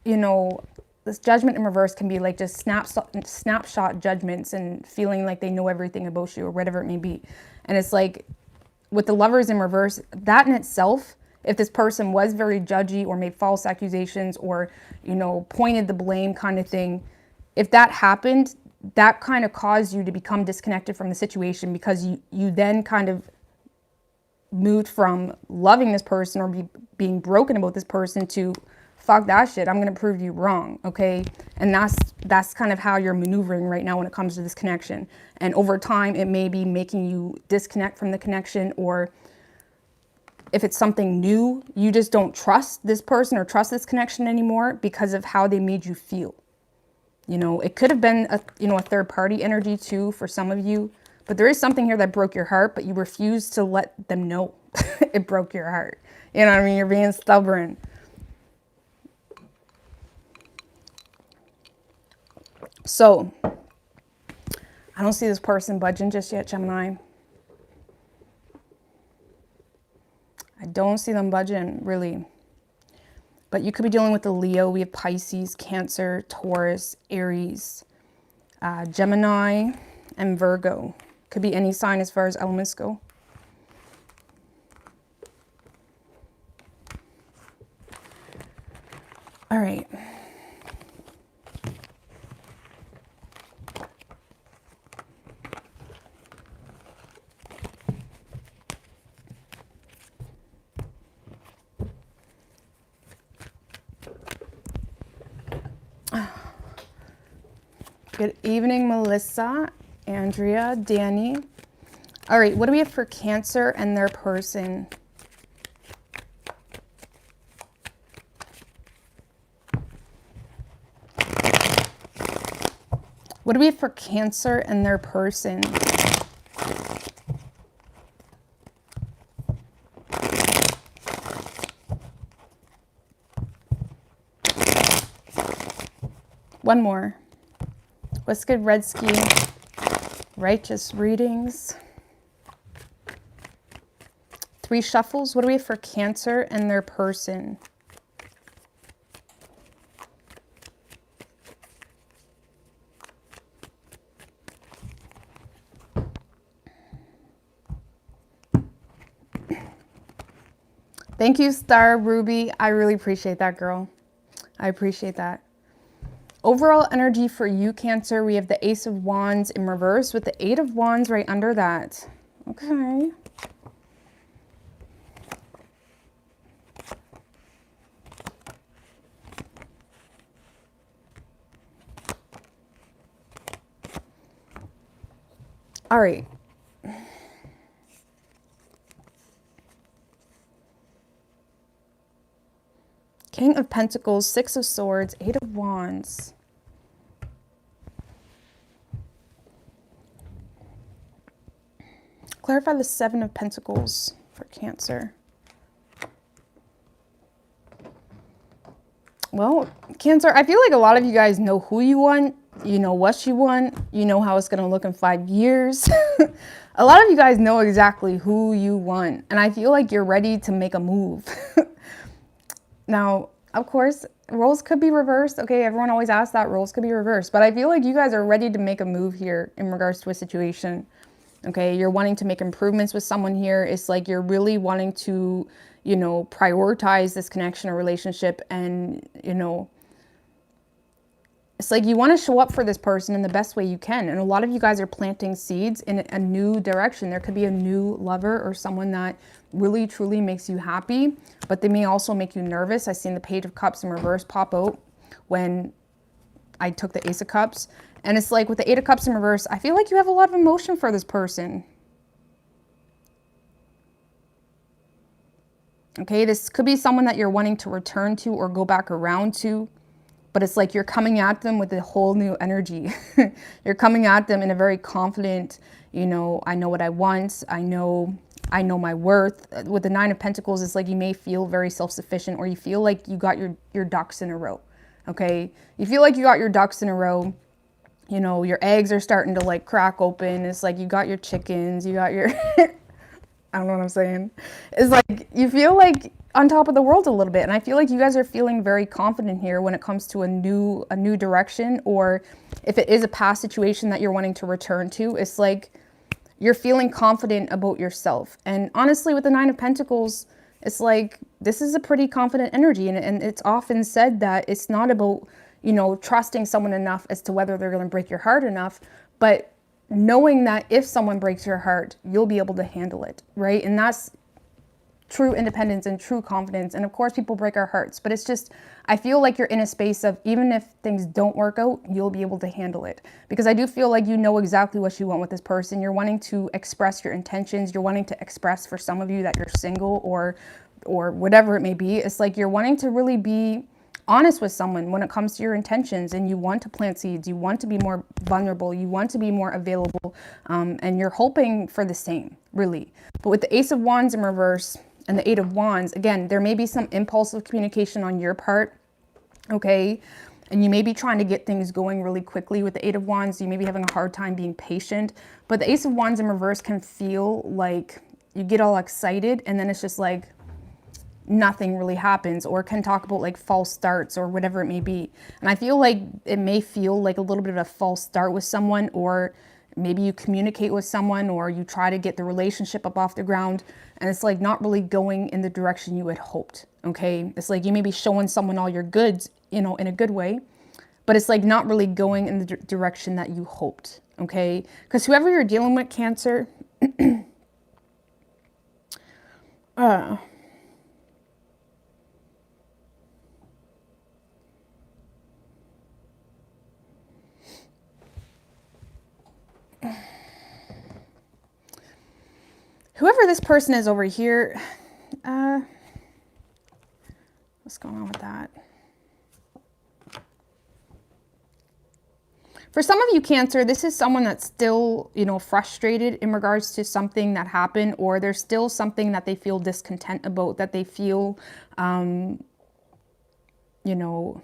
A: you know, this Judgment in reverse can be like just snapshot judgments and feeling like they know everything about you or whatever it may be. And it's like with the Lovers in reverse, that in itself, if this person was very judgy or made false accusations or, you know, pointed the blame kind of thing, if that happened, that kind of caused you to become disconnected from the situation, because you then kind of moved from loving this person or being broken about this person to fuck that shit, I'm going to prove you wrong, okay? And that's kind of how you're maneuvering right now when it comes to this connection. And over time, it may be making you disconnect from the connection, or if it's something new, you just don't trust this person or trust this connection anymore because of how they made you feel. You know, it could have been a third party energy too for some of you, but there is something here that broke your heart, but you refuse to let them know it broke your heart. You know what I mean? You're being stubborn. So I don't see this person budging just yet, Gemini. I don't see them budging, really. But you could be dealing with the Leo. We have Pisces, Cancer, Taurus, Aries, Gemini, and Virgo. Could be any sign as far as elements go. All right. Good evening, Melissa, Andrea, Danny. All right, what do we have for Cancer and their person? What do we have for Cancer and their person? One more. What's good, Red Ski? Righteous readings. 3 shuffles. What do we have for Cancer and their person? Thank you, Star Ruby. I really appreciate that, girl. I appreciate that. Overall energy for you, Cancer, we have the Ace of Wands in reverse with the 8 of Wands right under that. Okay. All right. King of Pentacles, 6 of Swords, 8 of Wands. Clarify the 7 of Pentacles for Cancer. Well, Cancer, I feel like a lot of you guys know who you want. You know what you want. You know how it's going to look in 5 years. A lot of you guys know exactly who you want. And I feel like you're ready to make a move. Now, of course, roles could be reversed. Okay, everyone always asks that. Roles could be reversed. But I feel like you guys are ready to make a move here in regards to a situation. Okay, you're wanting to make improvements with someone here. It's like you're really wanting to, you know, prioritize this connection or relationship. And, you know, it's like you want to show up for this person in the best way you can. And a lot of you guys are planting seeds in a new direction. There could be a new lover or someone that really, truly makes you happy, but they may also make you nervous. I seen the Page of Cups in reverse pop out when I took the Ace of Cups. And it's like with the 8 of Cups in reverse, I feel like you have a lot of emotion for this person. Okay, this could be someone that you're wanting to return to or go back around to. But it's like you're coming at them with a whole new energy. You're coming at them in a very confident, you know, I know what I want. I know my worth. With the 9 of Pentacles, it's like you may feel very self-sufficient, or you feel like you got your ducks in a row. Okay, you feel like you got your ducks in a row. You know, your eggs are starting to like crack open. It's like you got your chickens, you got your, I don't know what I'm saying. It's like you feel like on top of the world a little bit. And I feel like you guys are feeling very confident here when it comes to a new direction, or if it is a past situation that you're wanting to return to. It's like you're feeling confident about yourself. And honestly, with the 9 of Pentacles, it's like this is a pretty confident energy. And it's often said that it's not about, you know, trusting someone enough as to whether they're going to break your heart enough, but knowing that if someone breaks your heart, you'll be able to handle it, right? And that's true independence and true confidence. And of course, people break our hearts, but it's just, I feel like you're in a space of, even if things don't work out, you'll be able to handle it. Because I do feel like you know exactly what you want with this person. You're wanting to express your intentions. You're wanting to express, for some of you, that you're single or whatever it may be. It's like you're wanting to really be honest with someone when it comes to your intentions, and you want to plant seeds. You want to be more vulnerable. You want to be more available. And you're hoping for the same, really. But with the Ace of Wands in reverse and the 8 of Wands, again, there may be some impulsive communication on your part, okay? And you may be trying to get things going really quickly with the 8 of Wands. You may be having a hard time being patient. But the Ace of Wands in reverse can feel like you get all excited, and then it's just like nothing really happens, or can talk about like false starts or whatever it may be. And I feel like it may feel like a little bit of a false start with someone, or maybe you communicate with someone, or you try to get the relationship up off the ground, and it's like not really going in the direction you had hoped, okay? It's like you may be showing someone all your goods, you know, in a good way, but it's like not really going in the direction that you hoped, okay? Because whoever you're dealing with, Cancer, whoever this person is over here, what's going on with that? For some of you, Cancer, this is someone that's still, you know, frustrated in regards to something that happened, or there's still something that they feel discontent about, that they feel, you know,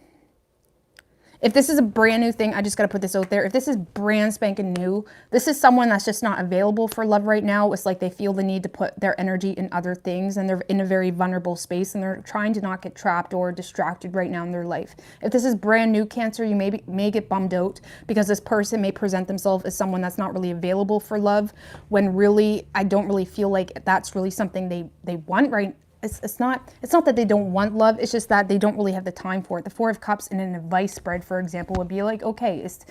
A: If this is a brand new thing, I just got to put this out there. If this is brand spanking new, this is someone that's just not available for love right now. It's like they feel the need to put their energy in other things, and they're in a very vulnerable space, and they're trying to not get trapped or distracted right now in their life. If this is brand new, Cancer, you may get bummed out because this person may present themselves as someone that's not really available for love, when really, I don't really feel like that's really something they want right. It's not that they don't want love, it's just that they don't really have the time for it. The Four of Cups in an advice spread, for example, would be like, okay, it's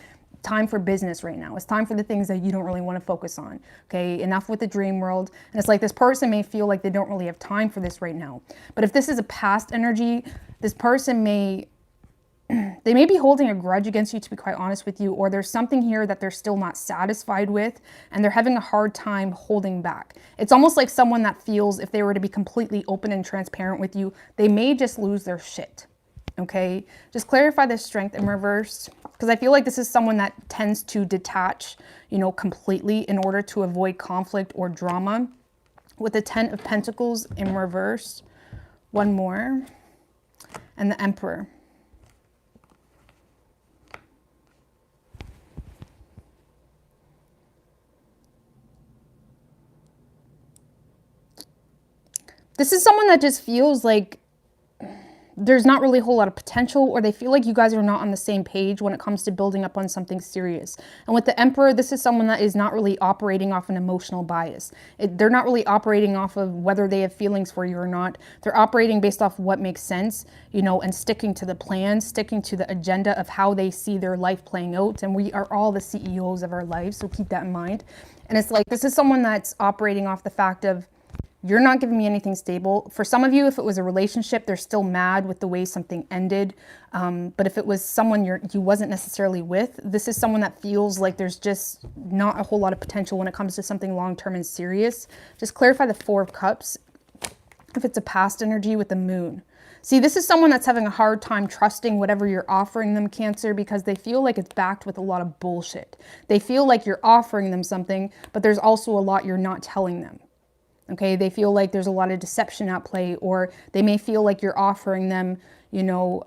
A: time for business right now. It's time for the things that you don't really want to focus on. Okay, enough with the dream world. And it's like this person may feel like they don't really have time for this right now. But if this is a past energy, this person may be holding a grudge against you, to be quite honest with you, or there's something here that they're still not satisfied with, and they're having a hard time holding back. It's almost like someone that feels if they were to be completely open and transparent with you, they may just lose their shit. Okay, just clarify this strength in reverse, because I feel like this is someone that tends to detach, you know, completely in order to avoid conflict or drama. With the Ten of Pentacles in reverse, one more, and the Emperor. This is someone that just feels like there's not really a whole lot of potential, or they feel like you guys are not on the same page when it comes to building up on something serious. And with the Emperor, this is someone that is not really operating off an emotional bias. They're not really operating off of whether they have feelings for you or not. They're operating based off what makes sense, you know, and sticking to the plan, sticking to the agenda of how they see their life playing out. And we are all the CEOs of our lives, so keep that in mind. And it's like, this is someone that's operating off the fact of, you're not giving me anything stable. For some of you, if it was a relationship, they're still mad with the way something ended. But if it was someone you wasn't necessarily with, this is someone that feels like there's just not a whole lot of potential when it comes to something long-term and serious. Just clarify the Four of Cups. If it's a past energy with the Moon. See, this is someone that's having a hard time trusting whatever you're offering them, Cancer, because they feel like it's backed with a lot of bullshit. They feel like you're offering them something, but there's also a lot you're not telling them. Okay, they feel like there's a lot of deception at play, or they may feel like you're offering them, you know,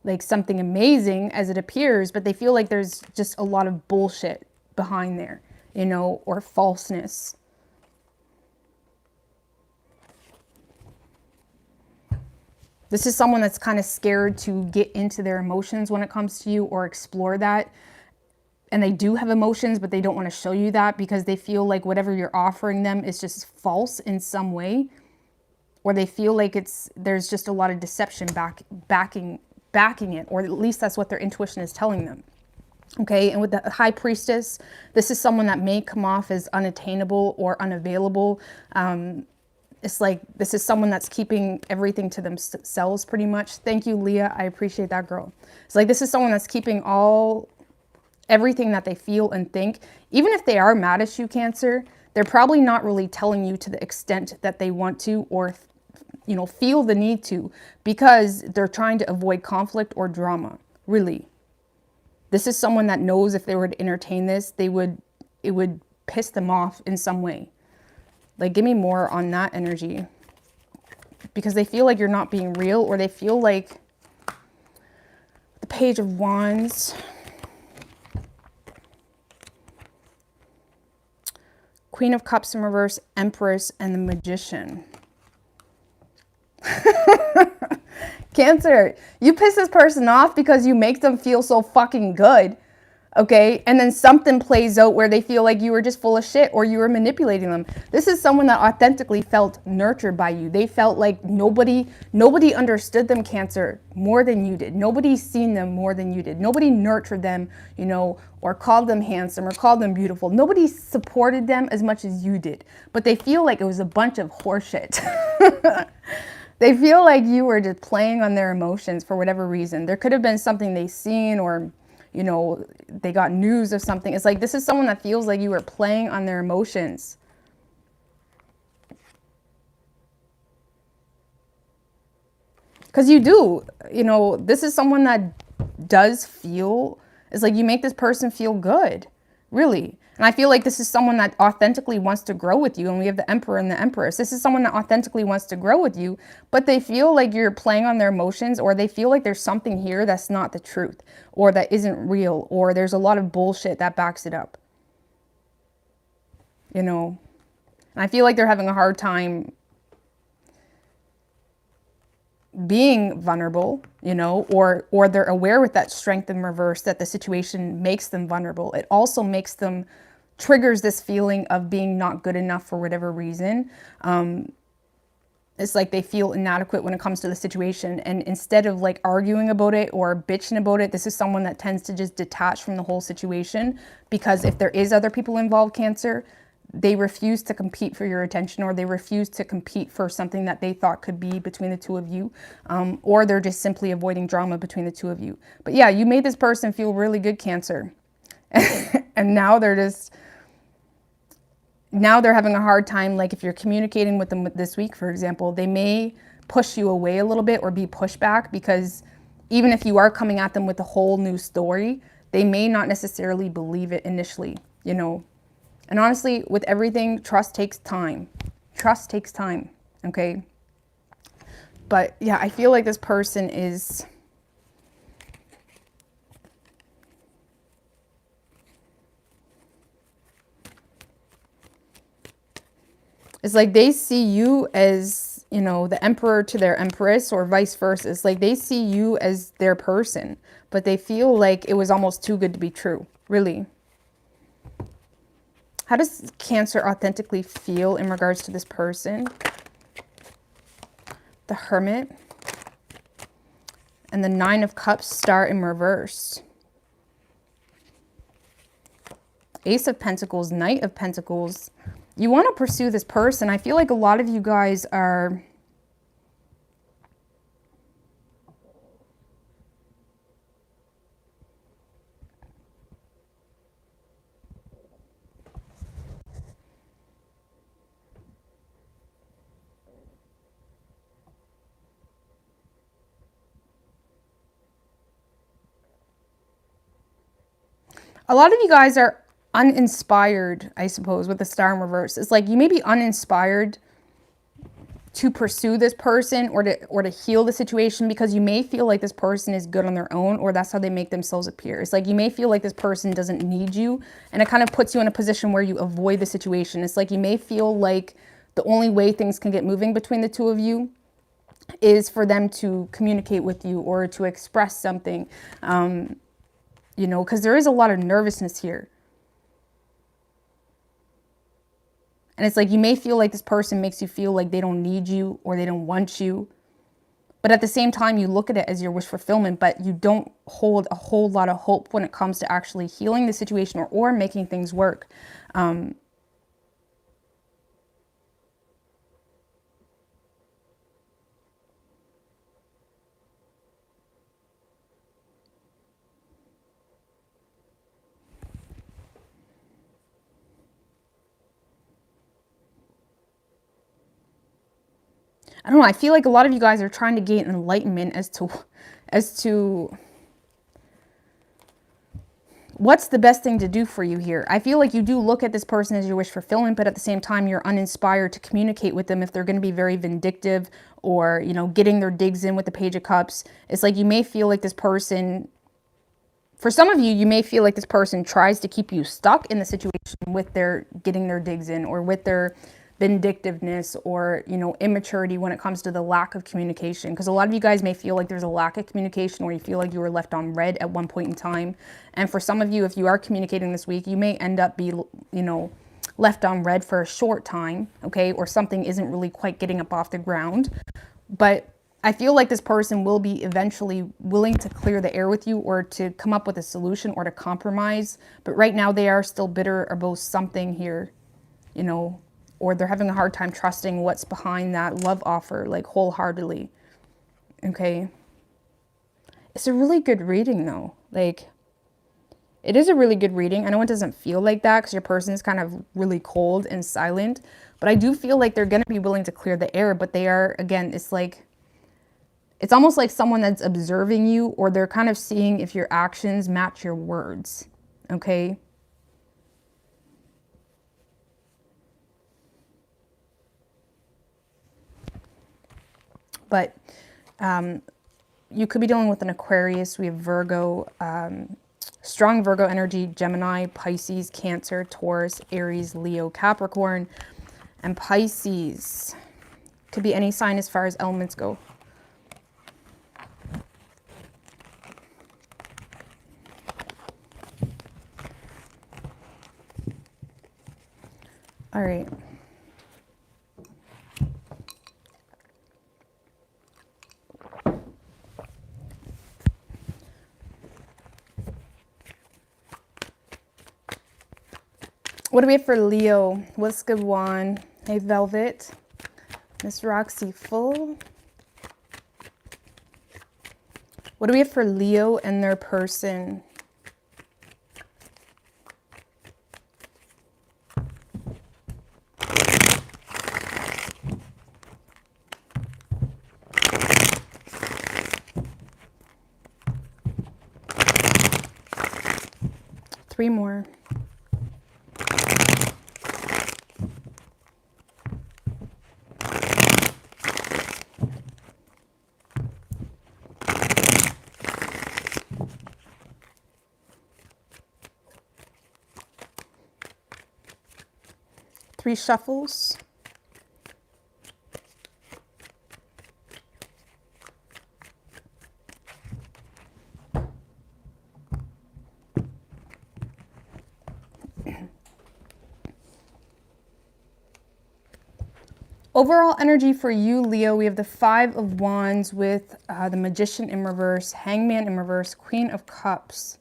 A: like something amazing as it appears, but they feel like there's just a lot of bullshit behind there, you know, or falseness. This is someone that's kind of scared to get into their emotions when it comes to you, or explore that. And they do have emotions, but they don't want to show you that because they feel like whatever you're offering them is just false in some way. Or they feel like there's just a lot of deception backing it, or at least that's what their intuition is telling them. Okay, and with the High Priestess, this is someone that may come off as unattainable or unavailable. It's like this is someone that's keeping everything to themselves pretty much. Thank you, Leah. I appreciate that, girl. It's like this is someone that's keeping everything that they feel and think. Even if they are mad at you, Cancer, they're probably not really telling you to the extent that they want to, or, you know, feel the need to, because they're trying to avoid conflict or drama. Really. This is someone that knows if they were to entertain this, it would piss them off in some way. Like, give me more on that energy. Because they feel like you're not being real, or they feel like the Page of Wands, Queen of Cups in reverse, Empress, and the Magician. Cancer, you piss this person off because you make them feel so fucking good. Okay, and then something plays out where they feel like you were just full of shit, or you were manipulating them. This is someone that authentically felt nurtured by you. They felt like nobody understood them, Cancer, more than you did. Nobody's seen them more than you did. Nobody nurtured them, you know, or called them handsome or called them beautiful. Nobody supported them as much as you did. But they feel like it was a bunch of horseshit. They feel like you were just playing on their emotions for whatever reason. There could have been something they seen, or, you know, they got news of something. It's like this is someone that feels like you were playing on their emotions. Because you do, you know, this is someone that does feel, it's like you make this person feel good, really. And I feel like this is someone that authentically wants to grow with you. And we have the Emperor and the Empress. This is someone that authentically wants to grow with you, but they feel like you're playing on their emotions, or they feel like there's something here that's not the truth, or that isn't real, or there's a lot of bullshit that backs it up. You know, and I feel like they're having a hard time being vulnerable, you know, or they're aware with that strength in reverse that the situation makes them vulnerable. It also makes them, triggers this feeling of being not good enough for whatever reason. It's like they feel inadequate when it comes to the situation. And instead of like arguing about it or bitching about it, this is someone that tends to just detach from the whole situation, because if there is other people involved, Cancer, they refuse to compete for your attention, or they refuse to compete for something that they thought could be between the two of you, or they're just simply avoiding drama between the two of you. But yeah, you made this person feel really good, Cancer. And now they're having a hard time. Like if you're communicating with them this week, for example, they may push you away a little bit or be pushed back, because even if you are coming at them with a whole new story, they may not necessarily believe it initially, you know. And honestly, with everything, trust takes time. Trust takes time, okay? But yeah, I feel like this person is... It's like they see you as, you know, the Emperor to their Empress, or vice versa. It's like they see you as their person, but they feel like it was almost too good to be true, really. How does Cancer authentically feel in regards to this person? The Hermit. And the Nine of Cups, Star in reverse. Ace of Pentacles, Knight of Pentacles. You want to pursue this person. I feel like a lot of you guys are... A lot of you guys are uninspired, I suppose, with the Star in reverse. It's like you may be uninspired to pursue this person, or to heal the situation, because you may feel like this person is good on their own, or that's how they make themselves appear. It's like you may feel like this person doesn't need you, and it kind of puts you in a position where you avoid the situation. It's like you may feel like the only way things can get moving between the two of you is for them to communicate with you or to express something, you know, because there is a lot of nervousness here. And it's like you may feel like this person makes you feel like they don't need you or they don't want you. But at the same time, you look at it as your wish fulfillment, but you don't hold a whole lot of hope when it comes to actually healing the situation, or making things work. I don't know. I feel like a lot of you guys are trying to gain enlightenment as to what's the best thing to do for you here. I feel like you do look at this person as your wish fulfillment, but at the same time, you're uninspired to communicate with them if they're going to be very vindictive, or, you know, getting their digs in with the Page of Cups. It's like you may feel like this person, for some of you, you may feel like this person tries to keep you stuck in the situation with their getting their digs in, or with their vindictiveness, or, you know, immaturity when it comes to the lack of communication. Because a lot of you guys may feel like there's a lack of communication, where you feel like you were left on red at one point in time. And for some of you, if you are communicating this week, you may end up you know, left on red for a short time, okay? Or something isn't really quite getting up off the ground. But I feel like this person will be eventually willing to clear the air with you, or to come up with a solution, or to compromise. But right now they are still bitter about something here, you know, or they're having a hard time trusting what's behind that love offer, like wholeheartedly, okay? It's a really good reading though. Like, it is a really good reading. I know it doesn't feel like that because your person is kind of really cold and silent, but I do feel like they're going to be willing to clear the air, but they are, again, it's like, it's almost like someone that's observing you, or they're kind of seeing if your actions match your words, okay? but you could be dealing with an Aquarius. We have Virgo, strong Virgo energy, Gemini, Pisces, Cancer, Taurus, Aries, Leo, Capricorn, and Pisces. Could be any sign as far as elements go. All right. What do we have for Leo? What's good one? Hey, Velvet. Miss Roxy Full. What do we have for Leo and their person? Three more. Three shuffles. Overall energy for you, Leo, we have the Five of Wands with the Magician in reverse, Hangman in reverse, Queen of Cups.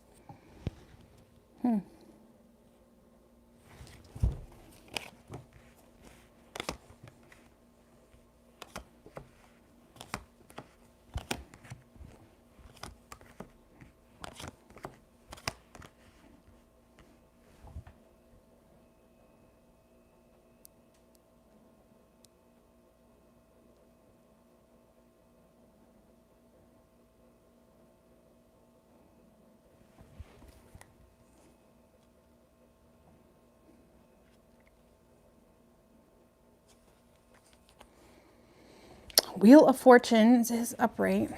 A: Wheel of Fortune is upright.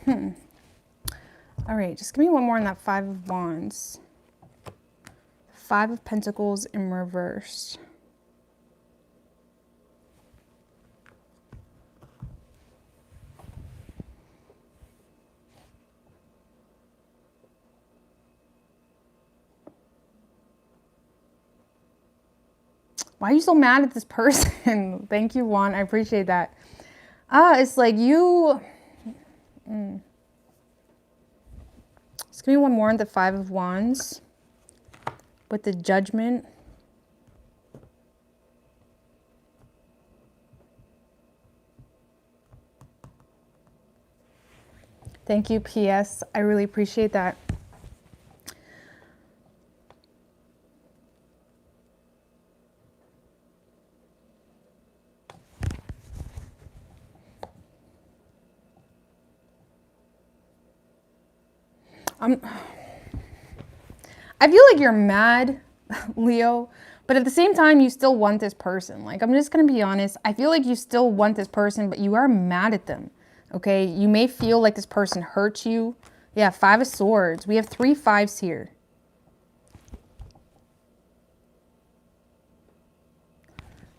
A: All right, just give me one more on that Five of Wands. Five of Pentacles in reverse. Why are you so mad at this person? Thank you, Juan. I appreciate that. It's like you... Just give me one more on the Five of Wands with the Judgment. Thank you, PS. I really appreciate that. I feel like you're mad, Leo, but at the same time, you still want this person. Like, I'm just going to be honest. I feel like you still want this person, but you are mad at them, okay? You may feel like this person hurt you. Yeah, Five of Swords. We have 3 5s here.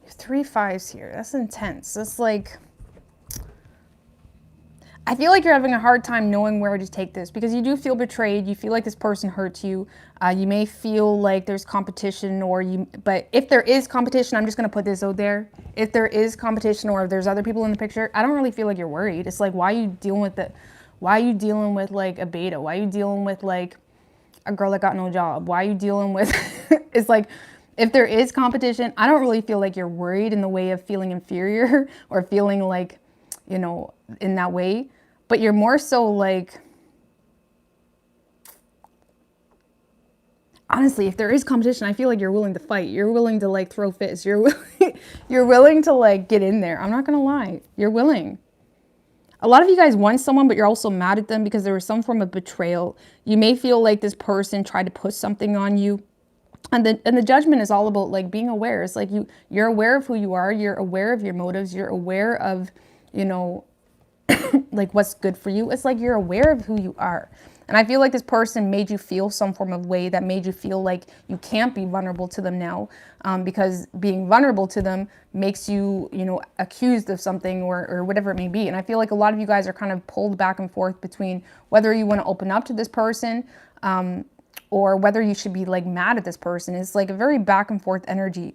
A: You have 3 5s here. That's intense. That's like... I feel like you're having a hard time knowing where to take this because you do feel betrayed. You feel like this person hurts you. You may feel like there's competition but if there is competition, I'm just going to put this out there. If there is competition or if there's other people in the picture, I don't really feel like you're worried. It's like, why are you dealing with it? Why are you dealing with like a beta? Why are you dealing with like a girl that got no job? Why are you dealing with, it's like, if there is competition, I don't really feel like you're worried in the way of feeling inferior or feeling like, you know, in that way. But you're more so like, honestly, if there is competition, I feel like you're willing to fight. You're willing to like throw fists. You're willing to like get in there. I'm not going to lie. You're willing. A lot of you guys want someone, but you're also mad at them because there was some form of betrayal. You may feel like this person tried to push something on you. And the Judgment is all about like being aware. It's like you're aware of who you are. You're aware of your motives. You're aware of, you know, like what's good for you. It's like you're aware of who you are. And I feel like this person made you feel some form of way that made you feel like you can't be vulnerable to them now, because being vulnerable to them makes you, you know, accused of something or whatever it may be. And I feel like a lot of you guys are kind of pulled back and forth between whether you want to open up to this person, or whether you should be like mad at this person. It's like a very back and forth energy.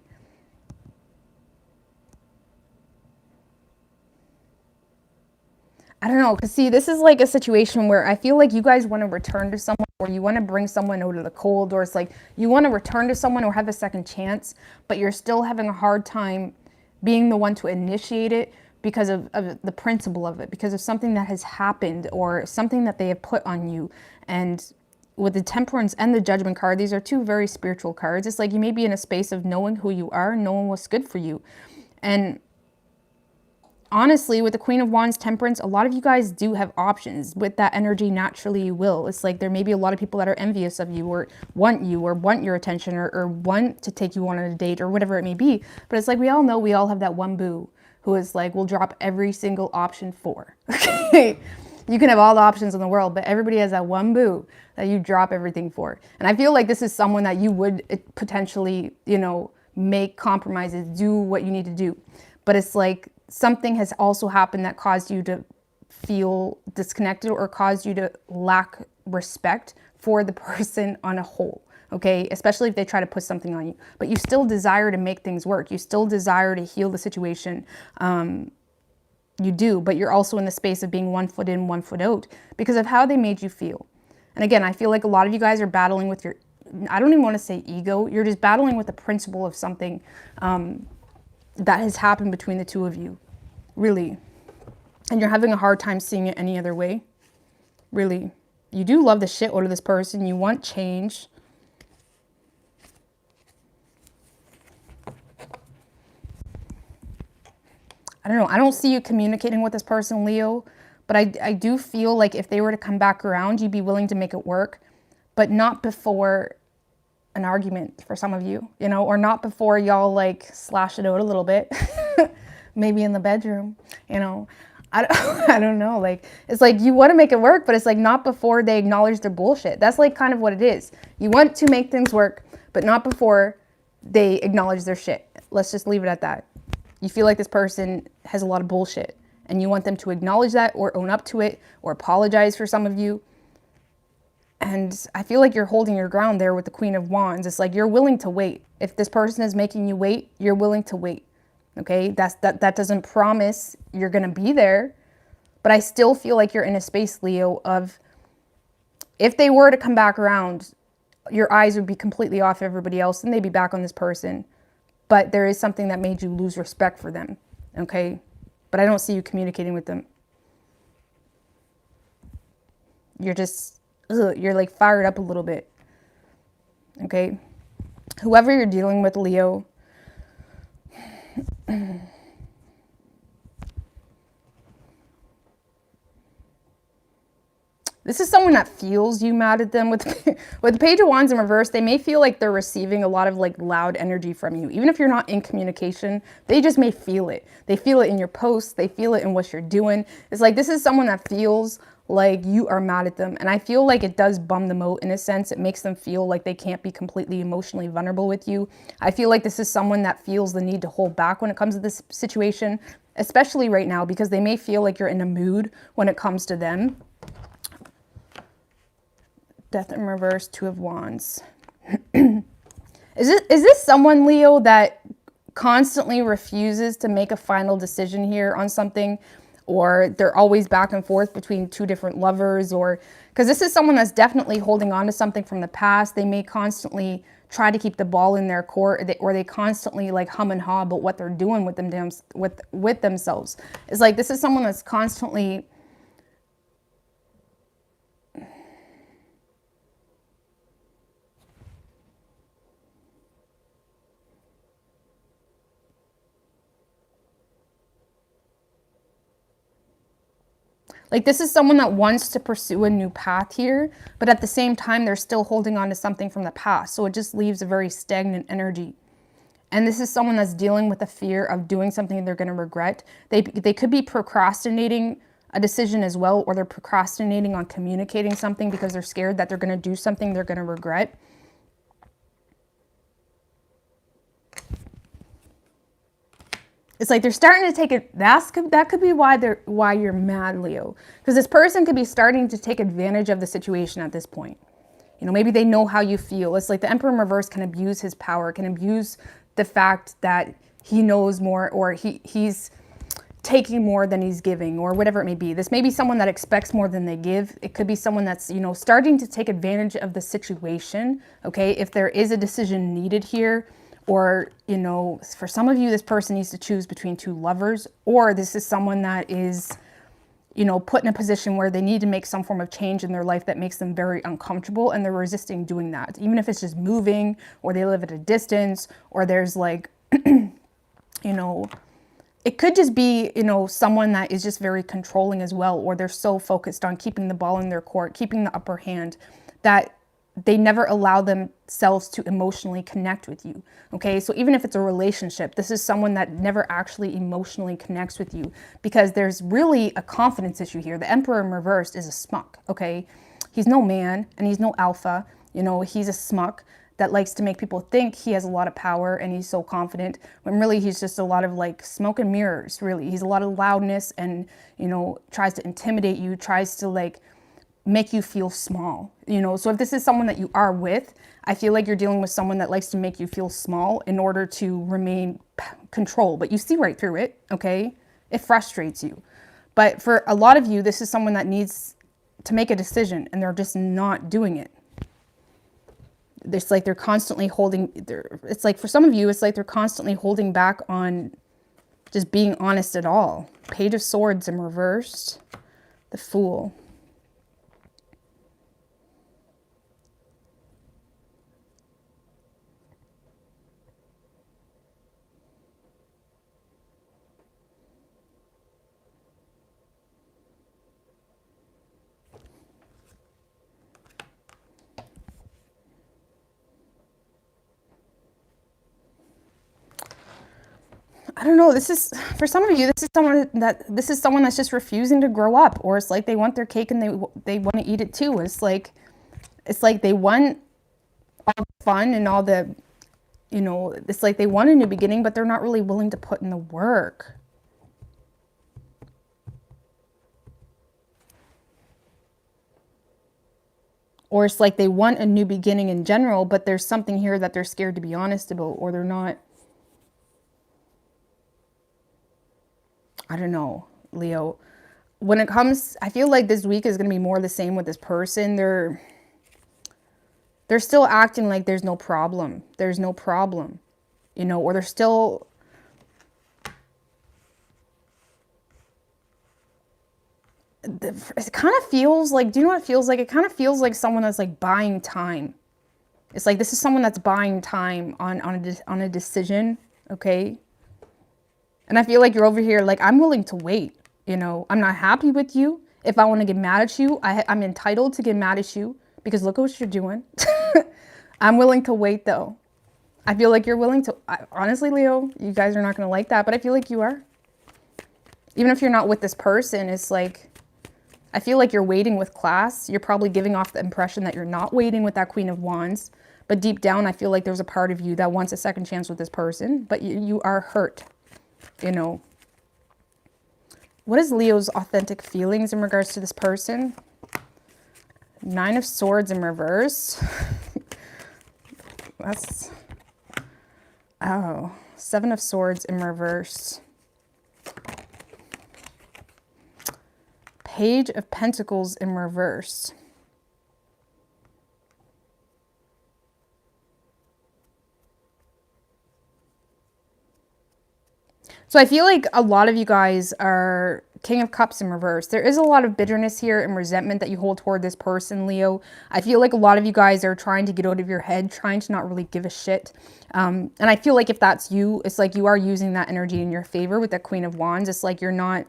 A: I don't know, because see, this is like a situation where I feel like you guys want to return to someone, or you want to bring someone out of the cold, or it's like you want to return to someone or have a second chance, but you're still having a hard time being the one to initiate it because of the principle of it, because of something that has happened or something that they have put on you. And with the Temperance and the Judgment card, these are two very spiritual cards. It's like you may be in a space of knowing who you are, knowing what's good for you. And honestly, with the Queen of Wands, Temperance, a lot of you guys do have options. With that energy, naturally you will. It's like there may be a lot of people that are envious of you or want your attention, or want to take you on a date or whatever it may be. But it's like we all know we all have that one boo who is like, we'll drop every single option for. Okay? You can have all the options in the world, but everybody has that one boo that you drop everything for. And I feel like this is someone that you would potentially, you know, make compromises, do what you need to do. But it's like something has also happened that caused you to feel disconnected or caused you to lack respect for the person on a whole. Okay, especially if they try to put something on you, but you still desire to make things work. You still desire to heal the situation. You do, but you're also in the space of being 1 foot in, 1 foot out because of how they made you feel. And again, I feel like a lot of you guys are battling with your, I don't even want to say ego. You're just battling with the principle of something that has happened between the two of you, really. And you're having a hard time seeing it any other way, really. You do love the shit out of this person. You want change. I don't know. I don't see you communicating with this person, Leo, but I do feel like if they were to come back around, you'd be willing to make it work, but not before an argument for some of you, you know, or not before y'all like slash it out a little bit, maybe in the bedroom, you know. I don't know. Like, it's like you want to make it work, but it's like not before they acknowledge their bullshit. That's like kind of what it is. You want to make things work, but not before they acknowledge their shit. Let's just leave it at that. You feel like this person has a lot of bullshit and you want them to acknowledge that or own up to it or apologize for some of you. And I feel like you're holding your ground there with the Queen of Wands. It's like you're willing to wait. If this person is making you wait, you're willing to wait. Okay? That doesn't promise you're going to be there. But I still feel like you're in a space, Leo, of if they were to come back around, your eyes would be completely off everybody else and they'd be back on this person. But there is something that made you lose respect for them, okay? But I don't see you communicating with them. You're just, you're like fired up a little bit, okay? Whoever you're dealing with, Leo, this is someone that feels you mad at them. With the Page of Wands in reverse, they may feel like they're receiving a lot of like loud energy from you. Even if you're not in communication, they just may feel it. They feel it in your posts. They feel it in what you're doing. It's like this is someone that feels like you are mad at them. And I feel like it does bum them out in a sense. It makes them feel like they can't be completely emotionally vulnerable with you. I feel like this is someone that feels the need to hold back when it comes to this situation, especially right now, because they may feel like you're in a mood when it comes to them. Death in reverse, Two of Wands. Is this someone, Leo, that constantly refuses to make a final decision here on something, or they're always back and forth between two different lovers, or because this is someone that's definitely holding on to something from the past. They may constantly try to keep the ball in their court, or they constantly like hum and haw about what they're doing with them with themselves. It's like this is someone that's constantly like, this is someone that wants to pursue a new path here, but at the same time, they're still holding on to something from the past. So it just leaves a very stagnant energy. And this is someone that's dealing with the fear of doing something they're going to regret. They could be procrastinating a decision as well, or they're procrastinating on communicating something because they're scared that they're going to do something they're going to regret. It's like they're starting to take it. That could be why you're mad, Leo. Because this person could be starting to take advantage of the situation at this point. You know, maybe they know how you feel. It's like the Emperor in reverse can abuse his power, can abuse the fact that he knows more, or he's taking more than he's giving, or whatever it may be. This may be someone that expects more than they give. It could be someone that's, you know, starting to take advantage of the situation. Okay, if there is a decision needed here, or, you know, for some of you, this person needs to choose between two lovers, or this is someone that is, you know, put in a position where they need to make some form of change in their life that makes them very uncomfortable, and they're resisting doing that. Even if it's just moving, or they live at a distance, or there's like, you know, it could just be, you know, someone that is just very controlling as well, or they're so focused on keeping the ball in their court, keeping the upper hand, that they never allow themselves to emotionally connect with you. Okay, so even if it's a relationship, this is someone that never actually emotionally connects with you, because there's really a confidence issue here. The Emperor in reverse is a smuck. Okay, he's no man and he's no alpha. You know, he's a smuck that likes to make people think he has a lot of power and he's so confident, when really he's just a lot of like smoke and mirrors. Really, he's a lot of loudness, and, you know, tries to intimidate you, tries to like make you feel small, you know. So if this is someone that you are with, I feel like you're dealing with someone that likes to make you feel small in order to remain control, but you see right through it. Okay, it frustrates you. But for a lot of you, this is someone that needs to make a decision and they're just not doing it. It's like they're constantly holding, it's like for some of you, it's like they're constantly holding back on just being honest at all. Page of Swords in reversed, the Fool. I don't know, this is, for some of you, this is someone that's just refusing to grow up, or it's like they want their cake and they want to eat it too. It's like they want all the fun and all the, you know, it's like they want a new beginning, but they're not really willing to put in the work. Or it's like they want a new beginning in general, but there's something here that they're scared to be honest about, or they're not. I don't know, Leo. When it comes, I feel like this week is going to be more the same with this person. They're still acting like there's no problem. There's no problem, you know, or they're still, it kind of feels like, do you know what it feels like? It kind of feels like someone that's like buying time. It's like this is someone that's buying time on a decision, okay? And I feel like you're over here like, I'm willing to wait, you know. I'm not happy with you. If I want to get mad at you, I'm entitled to get mad at you, because look at what you're doing. I'm willing to wait though. I feel like you're willing to, honestly, Leo, you guys are not going to like that, but I feel like you are. Even if you're not with this person, it's like, I feel like you're waiting with class. You're probably giving off the impression that you're not waiting with that Queen of Wands. But deep down, I feel like there's a part of you that wants a second chance with this person, but you are hurt. You know, what is Leo's authentic feelings in regards to this person? 9 of Swords in reverse. That's, oh, 7 of Swords in reverse. Page of Pentacles in reverse. So I feel like a lot of you guys are King of Cups in reverse. There is a lot of bitterness here and resentment that you hold toward this person, Leo. I feel like a lot of you guys are trying to get out of your head, trying to not really give a shit. And I feel like if that's you, it's like you are using that energy in your favor with the Queen of Wands. It's like you're not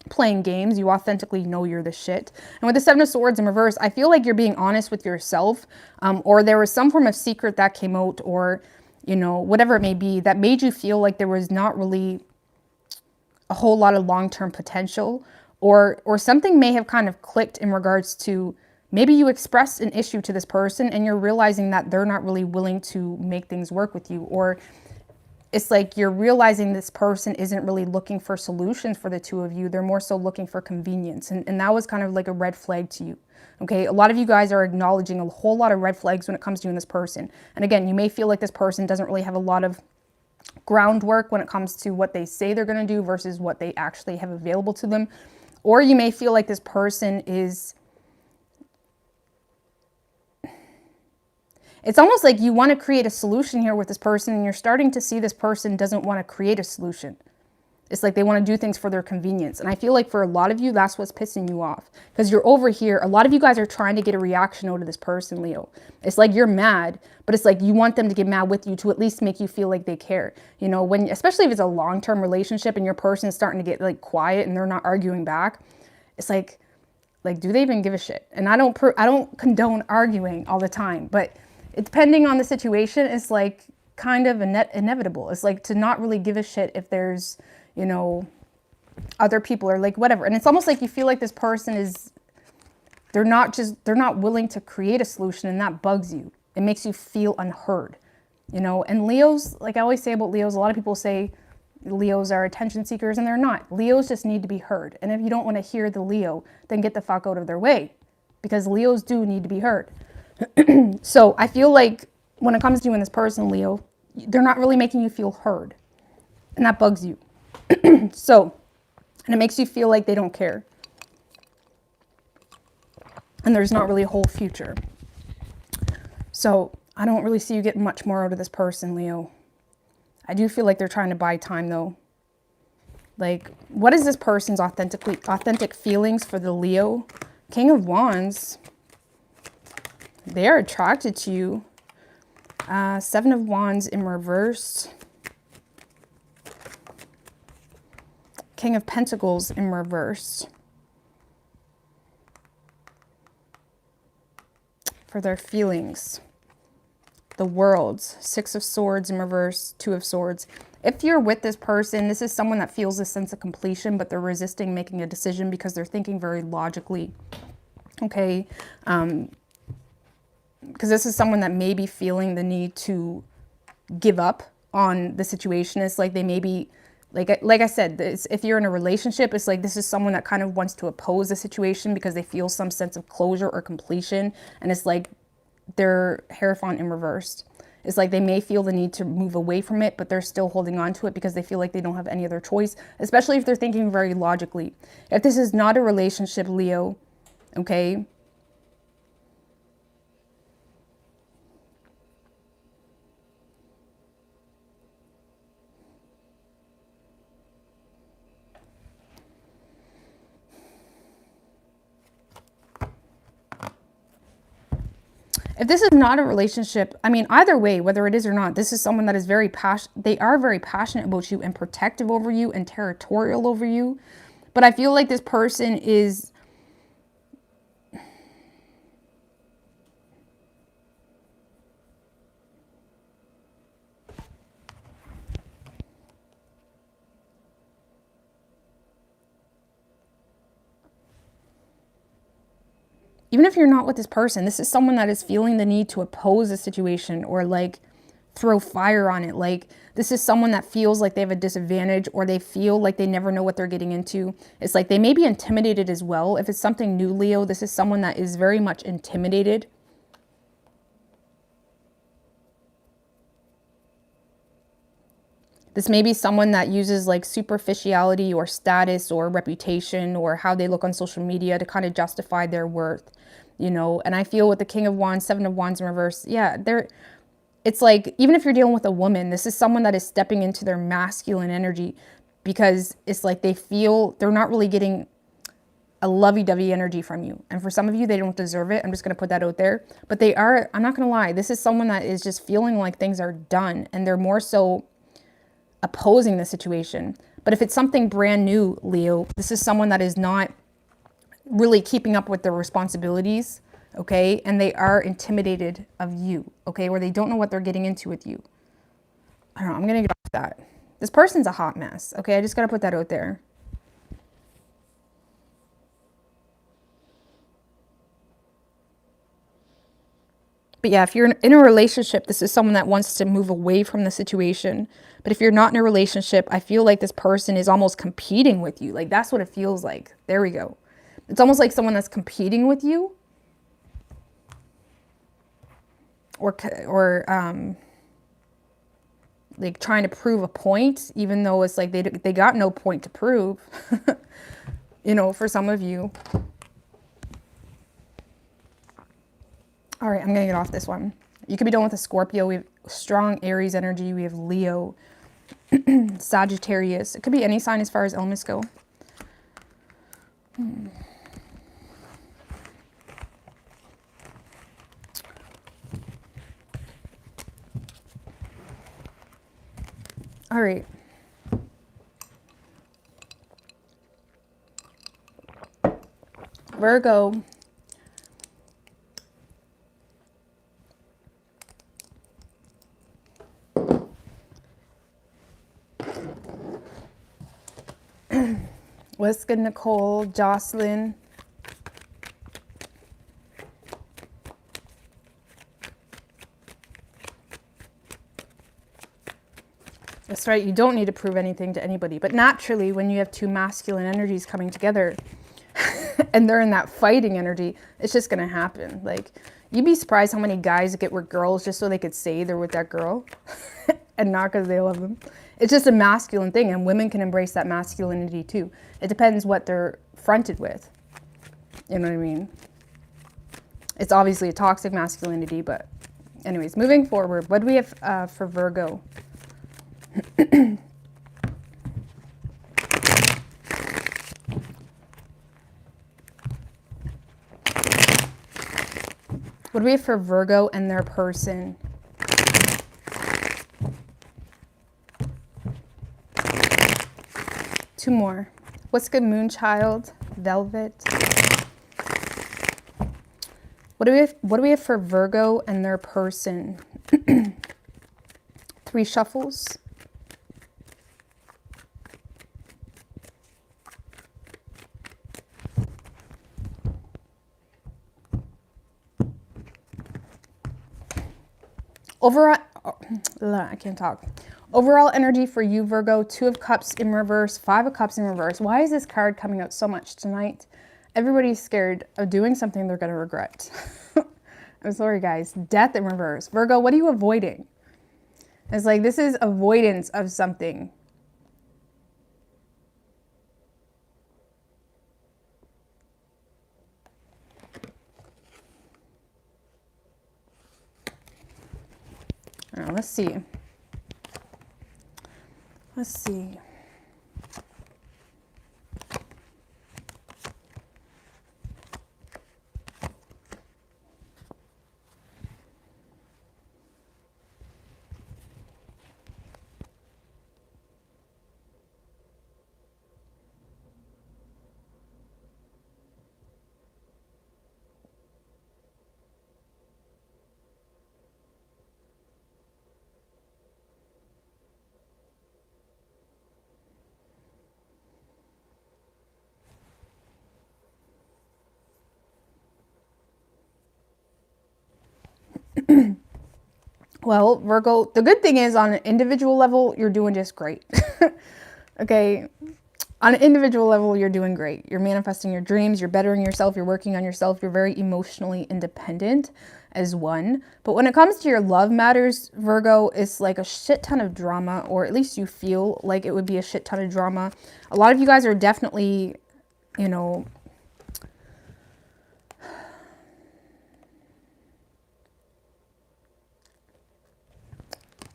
A: playing games. You authentically know you're the shit. And with the 7 of Swords in reverse, I feel like you're being honest with yourself, or there was some form of secret that came out, or, you know, whatever it may be, that made you feel like there was not really a whole lot of long-term potential, or something may have kind of clicked in regards to maybe you expressed an issue to this person and you're realizing that they're not really willing to make things work with you, or it's like you're realizing this person isn't really looking for solutions for the two of you. They're more so looking for convenience. And that was kind of like a red flag to you. Okay, a lot of you guys are acknowledging a whole lot of red flags when it comes to you and this person. And again, you may feel like this person doesn't really have a lot of groundwork when it comes to what they say they're going to do versus what they actually have available to them. Or you may feel like this person is, it's almost like you want to create a solution here with this person, and you're starting to see this person doesn't want to create a solution. It's like they want to do things for their convenience. And I feel like for a lot of you, that's what's pissing you off. Because you're over here, a lot of you guys are trying to get a reaction out of this person, Leo. It's like you're mad, but it's like you want them to get mad with you to at least make you feel like they care. You know, when, especially if it's a long-term relationship and your person is starting to get like quiet and they're not arguing back, it's like do they even give a shit? And I don't condone arguing all the time, but depending on the situation, it's like kind of inevitable. It's like to not really give a shit if there's, you know, other people or like whatever. And it's almost like you feel like this person is, they're not willing to create a solution, and that bugs you. It makes you feel unheard, you know. And Leos, like I always say about Leos, a lot of people say Leos are attention seekers, and they're not. Leos just need to be heard. And if you don't want to hear the Leo, then get the fuck out of their way, because Leos do need to be heard. So I feel like when it comes to you and this person, Leo, they're not really making you feel heard, and that bugs you. So, and it makes you feel like they don't care, and there's not really a whole future. So I don't really see you getting much more out of this person, Leo. I do feel like they're trying to buy time though. Like, what is this person's authentic feelings for the Leo? King of Wands. They are attracted to you. Seven of Wands in reverse. King of Pentacles in reverse. For their feelings. The World. Six of Swords in reverse. Two of Swords. If you're with this person, this is someone that feels a sense of completion, but they're resisting making a decision because they're thinking very logically. Okay. Because this is someone that may be feeling the need to give up on the situation. It's like they may be, like I said, if you're in a relationship, it's like this is someone that kind of wants to oppose the situation because they feel some sense of closure or completion. And it's like they're Hierophant in reverse. It's like they may feel the need to move away from it, but they're still holding on to it because they feel like they don't have any other choice, especially if they're thinking very logically. If this is not a relationship, Leo, okay, if this is not a relationship, I mean, either way, whether it is or not, this is someone that is very passionate. They are very passionate about you and protective over you and territorial over you. But I feel like this person is, even if you're not with this person, this is someone that is feeling the need to oppose a situation or like throw fire on it. Like this is someone that feels like they have a disadvantage, or they feel like they never know what they're getting into. It's like they may be intimidated as well. If it's something new, Leo, this is someone that is very much intimidated. This may be someone that uses like superficiality or status or reputation or how they look on social media to kind of justify their worth, you know. And I feel with the King of Wands, Seven of Wands in reverse, yeah, it's like, even if you're dealing with a woman, this is someone that is stepping into their masculine energy, because it's like they feel they're not really getting a lovey-dovey energy from you. And for some of you, they don't deserve it. I'm just going to put that out there. But they are, I'm not going to lie, this is someone that is just feeling like things are done, and they're more so opposing the situation. But if it's something brand new, Leo, this is someone that is not really keeping up with their responsibilities, okay? And they are intimidated of you, okay? Where they don't know what they're getting into with you. I don't know, I'm gonna get off that. This person's a hot mess, okay? I just gotta put that out there. But yeah, if you're in a relationship, this is someone that wants to move away from the situation. But if you're not in a relationship, I feel like this person is almost competing with you. Like, that's what it feels like. There we go. It's almost like someone that's competing with you. Or like trying to prove a point, even though it's like they got no point to prove, you know, for some of you. All right, I'm going to get off this one. You could be done with a Scorpio. We have strong Aries energy. We have Leo, Sagittarius. It could be any sign as far as elements go. All right. Virgo. What's good, Nicole, Jocelyn? That's right, you don't need to prove anything to anybody. But naturally, when you have two masculine energies coming together and they're in that fighting energy, it's just going to happen. Like, you'd be surprised how many guys get with girls just so they could say they're with that girl and not because they love them. It's just a masculine thing, and women can embrace that masculinity too. It depends what they're fronted with. You know what I mean? It's obviously a toxic masculinity, but anyways, moving forward, what do we have for Virgo? What do we have for Virgo and their person? Two more. What's good, Moonchild? Velvet. What do we have for Virgo and their person? Three shuffles. Overall, I can't talk. Overall energy for you, Virgo, Two of Cups in reverse, Five of Cups in reverse. Why is this card coming out so much tonight? Everybody's scared of doing something they're going to regret. I'm sorry, guys. Death in reverse. Virgo, what are you avoiding? It's like this is avoidance of something. Let's see. Let's see. Well, Virgo, the good thing is on an individual level, you're doing just great. Okay. On an individual level, you're doing great. You're manifesting your dreams. You're bettering yourself. You're working on yourself. You're very emotionally independent as one. But when it comes to your love matters, Virgo, it's like a shit ton of drama, or at least you feel like it would be a shit ton of drama. A lot of you guys are definitely, you know,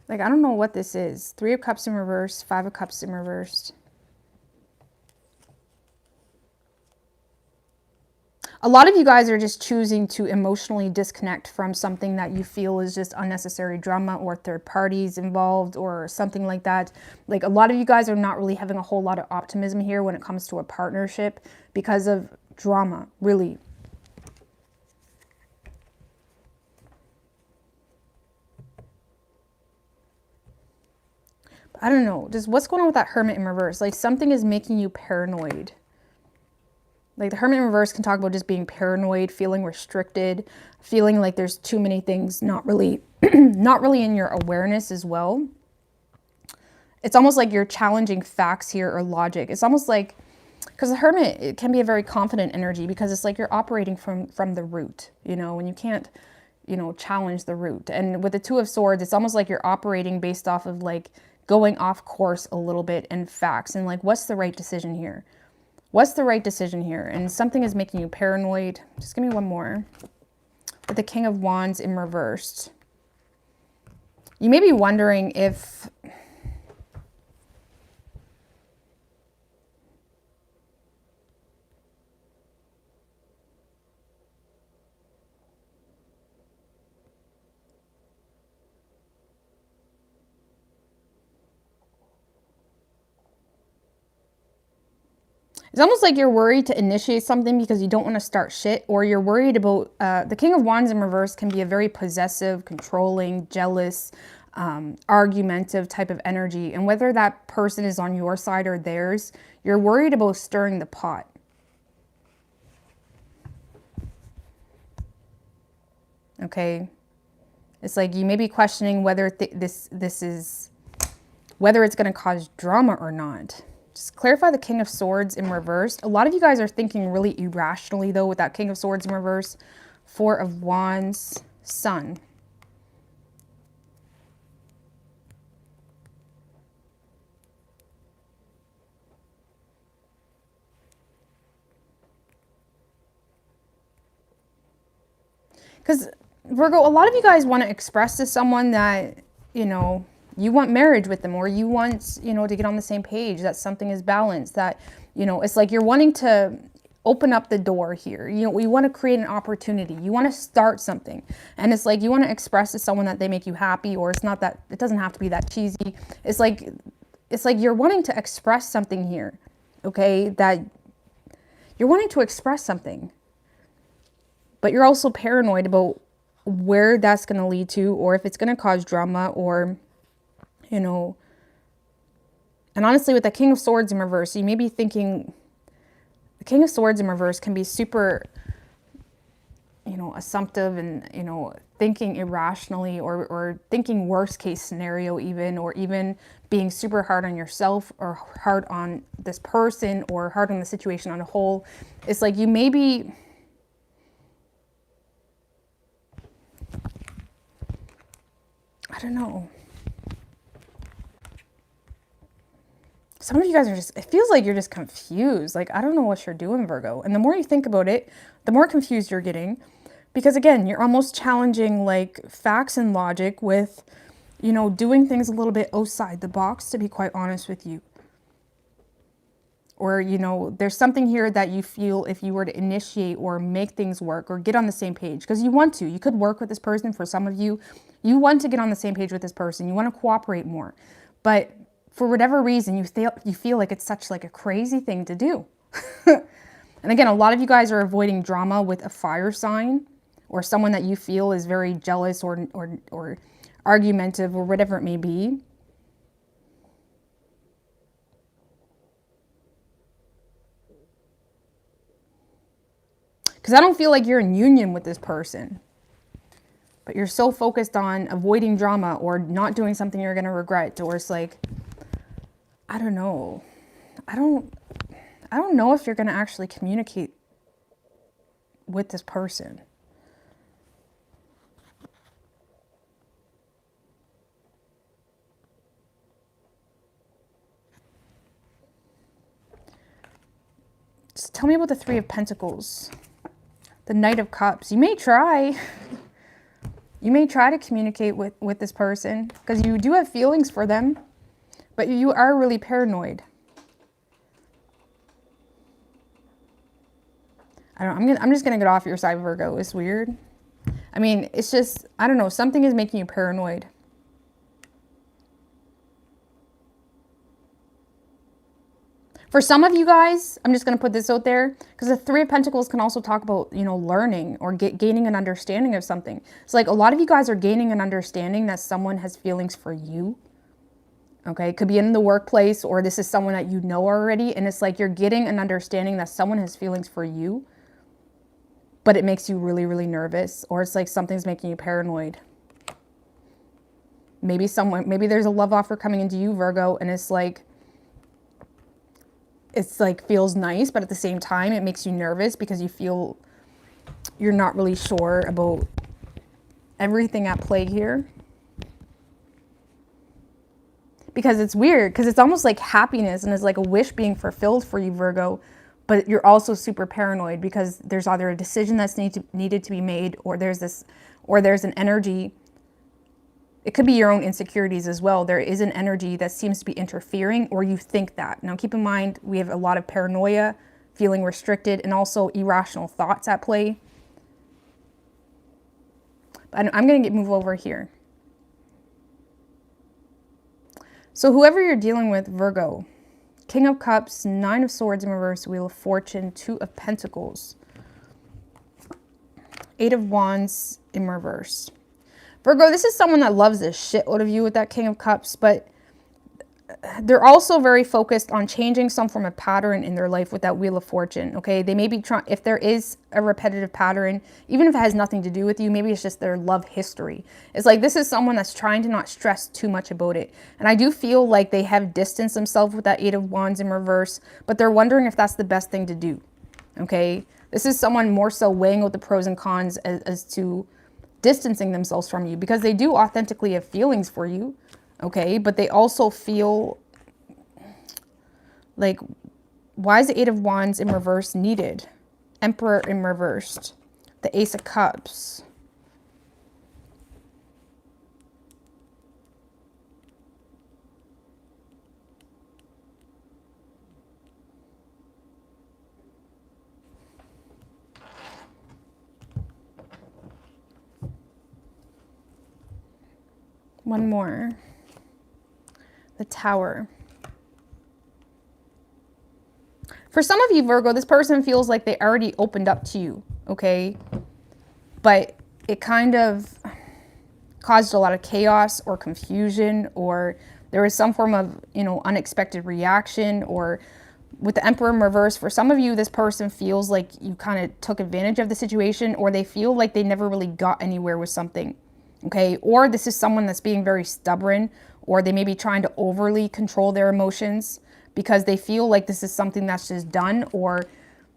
A: like, I don't know what this is. Three of Cups in reverse, Five of Cups in reverse. A lot of you guys are just choosing to emotionally disconnect from something that you feel is just unnecessary drama or third parties involved or something like that. Like, a lot of you guys are not really having a whole lot of optimism here when it comes to a partnership because of drama, really. I don't know, just what's going on with that Hermit in reverse? Like, something is making you paranoid. Like the Hermit in reverse can talk about just being paranoid, feeling restricted, feeling like there's too many things not really, not really in your awareness as well. It's almost like you're challenging facts here or logic. It's almost like, because the Hermit, it can be a very confident energy because it's like you're operating from the root, you know, and you can't, you know, challenge the root. And with the Two of Swords, it's almost like you're operating based off of like going off course a little bit and facts and like, what's the right decision here? What's the right decision here? And something is making you paranoid. Just give me one more. With the King of Wands in reversed. You may be wondering if... It's almost like you're worried to initiate something because you don't want to start shit, or you're worried about, the King of Wands in reverse can be a very possessive, controlling, jealous, argumentative type of energy. And whether that person is on your side or theirs, you're worried about stirring the pot. Okay? It's like you may be questioning whether whether it's going to cause drama or not. Just clarify the King of Swords in reverse. A lot of you guys are thinking really irrationally, though, with that King of Swords in reverse. Four of Wands, Sun. Because, Virgo, a lot of you guys want to express to someone that, you know, you want marriage with them, or you want, you know, to get on the same page, that something is balanced, that, you know, it's like you're wanting to open up the door here. You know, you want to create an opportunity. You want to start something. And it's like you want to express to someone that they make you happy, or it's not that, it doesn't have to be that cheesy. It's like you're wanting to express something here, okay? That you're wanting to express something, but you're also paranoid about where that's going to lead to, or if it's going to cause drama, or... you know, and honestly, with the King of Swords in reverse, you may be thinking the King of Swords in reverse can be super, you know, assumptive and, you know, thinking irrationally, or thinking worst case scenario even, or even being super hard on yourself, or hard on this person, or hard on the situation on a whole. It's like you may be... I don't know. Some of you guys are just, it feels like you're just confused. Like, I don't know what you're doing, Virgo. And the more you think about it, the more confused you're getting. Because again, you're almost challenging like facts and logic with, you know, doing things a little bit outside the box, to be quite honest with you. Or, you know, there's something here that you feel if you were to initiate or make things work or get on the same page, because you want to. You could work with this person. For some of you, you want to get on the same page with this person. You want to cooperate more. But for whatever reason, you feel like it's such like a crazy thing to do. And again, a lot of you guys are avoiding drama with a fire sign, or someone that you feel is very jealous or argumentative, or whatever it may be. Because I don't feel like you're in union with this person, but you're so focused on avoiding drama or not doing something you're going to regret. Or it's like, I don't know. I don't know if you're going to actually communicate with this person. Just tell me about the Three of Pentacles. The Knight of Cups. You may try. You may try to communicate with this person, because you do have feelings for them, but you are really paranoid. I don't know. I'm just going to get off your side, Virgo. It's weird. I mean, it's just, I don't know. Something is making you paranoid. For some of you guys, I'm just going to put this out there, because the Three of Pentacles can also talk about, you know, learning or gaining an understanding of something. It's like a lot of you guys are gaining an understanding that someone has feelings for you. Okay, it could be in the workplace, or this is someone that you know already, and it's like you're getting an understanding that someone has feelings for you, but it makes you really, really nervous, or it's like something's making you paranoid. Maybe there's a love offer coming into you, Virgo, and it's like feels nice, but at the same time, it makes you nervous because you feel you're not really sure about everything at play here. Because it's weird, because it's almost like happiness and it's like a wish being fulfilled for you, Virgo, but you're also super paranoid because there's either a decision that's needed to be made, or there's an energy. It could be your own insecurities as well. There is an energy that seems to be interfering, or you think that. Now keep in mind, we have a lot of paranoia, feeling restricted, and also irrational thoughts at play. But I'm going to move over here. So whoever you're dealing with, Virgo, King of Cups, Nine of Swords in reverse, Wheel of Fortune, Two of Pentacles, Eight of Wands in reverse. Virgo, this is someone that loves the shit out of you with that King of Cups, but they're also very focused on changing some form of pattern in their life with that Wheel of Fortune, okay? They may be trying, if there is a repetitive pattern, even if it has nothing to do with you, maybe it's just their love history. It's like this is someone that's trying to not stress too much about it. And I do feel like they have distanced themselves with that Eight of Wands in reverse, but they're wondering if that's the best thing to do, okay? This is someone more so weighing out the pros and cons as to distancing themselves from you, because they do authentically have feelings for you. Okay, but they also feel like, why is the Eight of Wands in reverse needed? Emperor in reversed. The Ace of Cups. One more. The Tower. For some of you, Virgo, this person feels like they already opened up to you, okay? But it kind of caused a lot of chaos or confusion, or there was some form of, unexpected reaction, or with the Emperor in reverse, for some of you, this person feels like you kind of took advantage of the situation, or they feel like they never really got anywhere with something, okay? Or this is someone that's being very stubborn, or they may be trying to overly control their emotions because they feel like this is something that's just done, or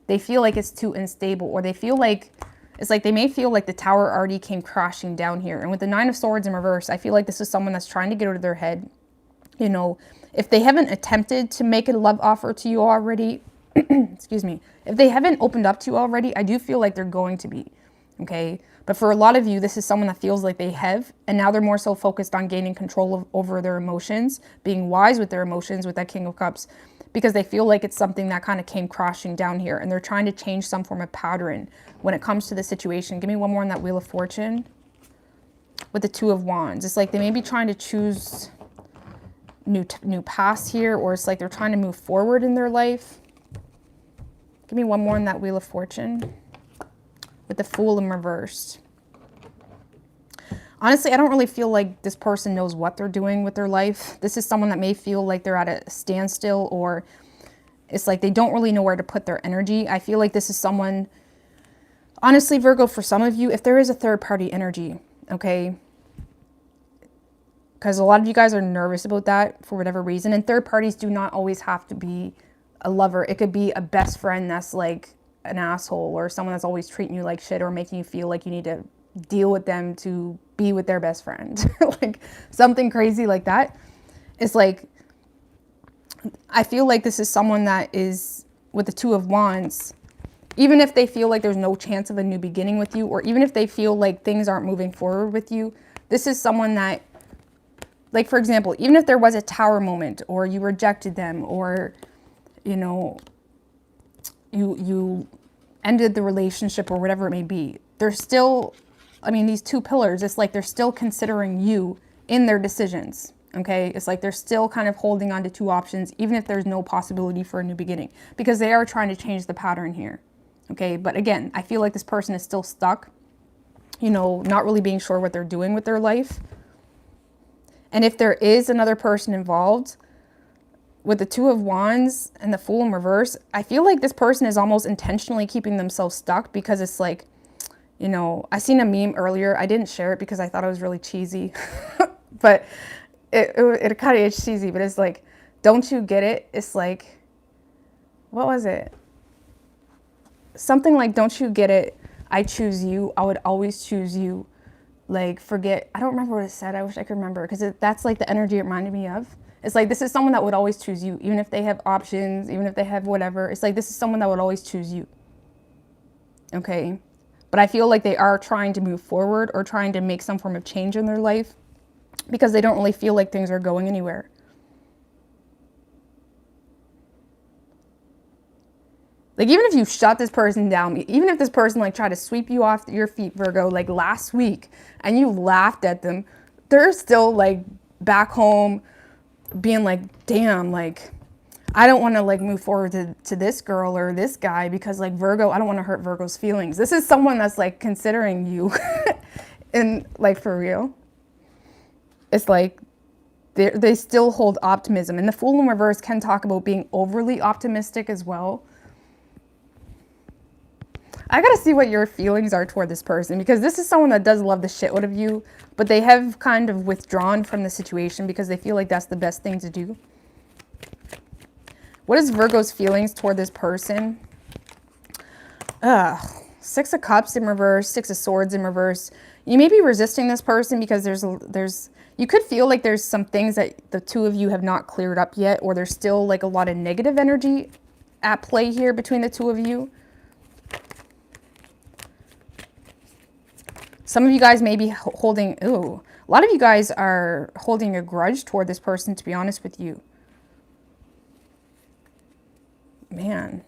A: they feel like it's too unstable, or they feel like, it's like they may feel like the Tower already came crashing down here. And with the Nine of Swords in reverse, I feel like this is someone that's trying to get out of their head. If they haven't attempted to make a love offer to you already, excuse me, if they haven't opened up to you already, I do feel like they're going to be, okay? But for a lot of you, this is someone that feels like they have, and now they're more so focused on gaining control over their emotions, being wise with their emotions with that King of Cups, because they feel like it's something that kind of came crashing down here, and they're trying to change some form of pattern when it comes to the situation. Give me one more on that Wheel of Fortune with the Two of Wands. It's like they may be trying to choose new paths here, or it's like they're trying to move forward in their life. Give me one more on that Wheel of Fortune with the Fool in reversed. Honestly, I don't really feel like this person knows what they're doing with their life. This is someone that may feel like they're at a standstill, or it's like they don't really know where to put their energy. I feel like this is someone, honestly, Virgo, for some of you, if there is a third party energy, okay, because a lot of you guys are nervous about that for whatever reason. And third parties do not always have to be a lover. It could be a best friend that's like an asshole, or someone that's always treating you like shit, or making you feel like you need to deal with them to be with their best friend. Like something crazy like that. It's like, I feel like this is someone that is with the Two of Wands, even if they feel like there's no chance of a new beginning with you, or even if they feel like things aren't moving forward with you, this is someone that, like, for example, even if there was a Tower moment, or you rejected them, or, you ended the relationship, or whatever it may be, they're still, these two pillars, it's like they're still considering you in their decisions, okay? It's like they're still kind of holding on to two options, even if there's no possibility for a new beginning, because they are trying to change the pattern here, okay? But again, I feel like this person is still stuck, not really being sure what they're doing with their life. And if there is another person involved, with the Two of Wands and the Fool in reverse, I feel like this person is almost intentionally keeping themselves stuck because it's like, you know, I seen a meme earlier. I didn't share it because I thought it was really cheesy, but it kind of is cheesy, but it's like, don't you get it? It's like, what was it? Something like, don't you get it? I choose you. I would always choose you. Like, forget, I don't remember what it said. I wish I could remember because that's like the energy it reminded me of. It's like, this is someone that would always choose you, even if they have options, even if they have whatever. It's like, this is someone that would always choose you. Okay. But I feel like they are trying to move forward or trying to make some form of change in their life because they don't really feel like things are going anywhere. Like, even if you shut this person down, even if this person like tried to sweep you off your feet, Virgo, like last week, and you laughed at them, they're still like back home being like, damn, like, I don't want to like move forward to this girl or this guy because like Virgo, I don't want to hurt Virgo's feelings. This is someone that's like considering you and like for real. It's like they still hold optimism. And the Fool in reverse can talk about being overly optimistic as well. I gotta see what your feelings are toward this person because this is someone that does love the shit out of you, but they have kind of withdrawn from the situation because they feel like that's the best thing to do. What is Virgo's feelings toward this person? Six of Cups in reverse, Six of Swords in reverse. You may be resisting this person because you could feel like there's some things that the two of you have not cleared up yet, or there's still like a lot of negative energy at play here between the two of you. Some of you guys may be holding, a lot of you guys are holding a grudge toward this person, to be honest with you. Man.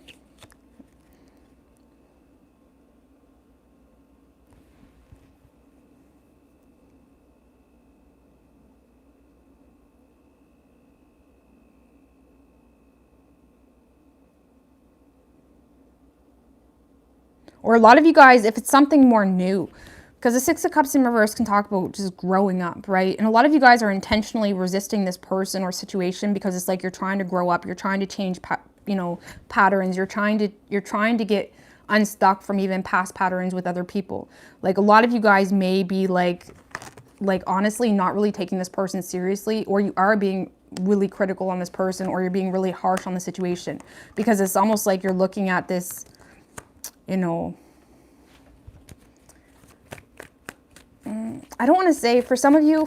A: Or a lot of you guys, if it's something more new, because the Six of Cups in reverse can talk about just growing up, right? And a lot of you guys are intentionally resisting this person or situation because it's like you're trying to grow up, you're trying to change, patterns, you're trying to get unstuck from even past patterns with other people. Like a lot of you guys may be like honestly not really taking this person seriously, or you are being really critical on this person, or you're being really harsh on the situation because it's almost like you're looking at this, I don't want to say for some of you,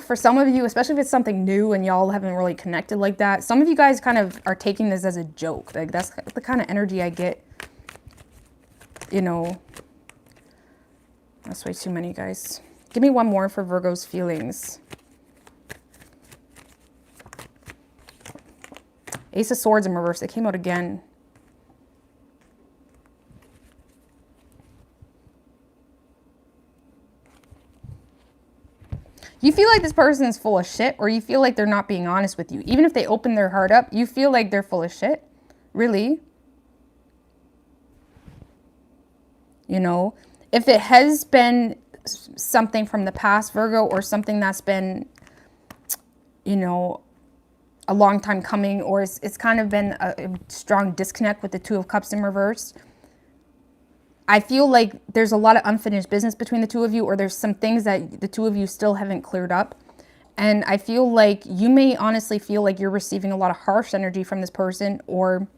A: especially if it's something new and y'all haven't really connected like that, some of you guys kind of are taking this as a joke. Like that's the kind of energy I get, That's way too many, guys. Give me one more for Virgo's feelings. Ace of Swords in reverse. It came out again. You feel like this person is full of shit, or you feel like they're not being honest with you. Even if they open their heart up, you feel like they're full of shit. Really? If it has been something from the past, Virgo, or something that's been, a long time coming, or it's kind of been a strong disconnect with the Two of Cups in reverse, I feel like there's a lot of unfinished business between the two of you, or there's some things that the two of you still haven't cleared up. And I feel like you may honestly feel like you're receiving a lot of harsh energy from this person, or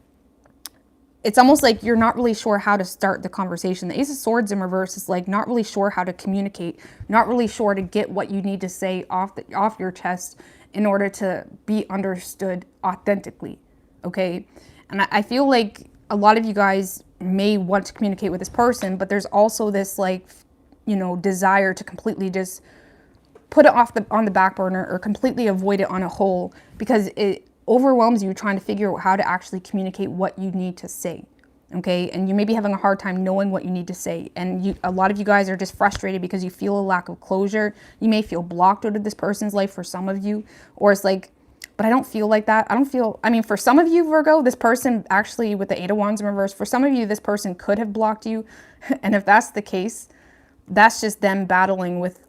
A: it's almost like you're not really sure how to start the conversation. The Ace of Swords in reverse is like not really sure how to communicate, not really sure to get what you need to say off your chest in order to be understood authentically, okay? And I feel like a lot of you guys may want to communicate with this person, but there's also this desire to completely just put it on the back burner, or completely avoid it on a whole, because it overwhelms you trying to figure out how to actually communicate what you need to say, okay? And you may be having a hard time knowing what you need to say, and a lot of you guys are just frustrated because you feel a lack of closure. You may feel blocked out of this person's life for some of you, or it's like, but I don't feel like that. For some of you, Virgo, this person actually, with the Eight of Wands in reverse, for some of you, this person could have blocked you. And if that's the case, that's just them battling with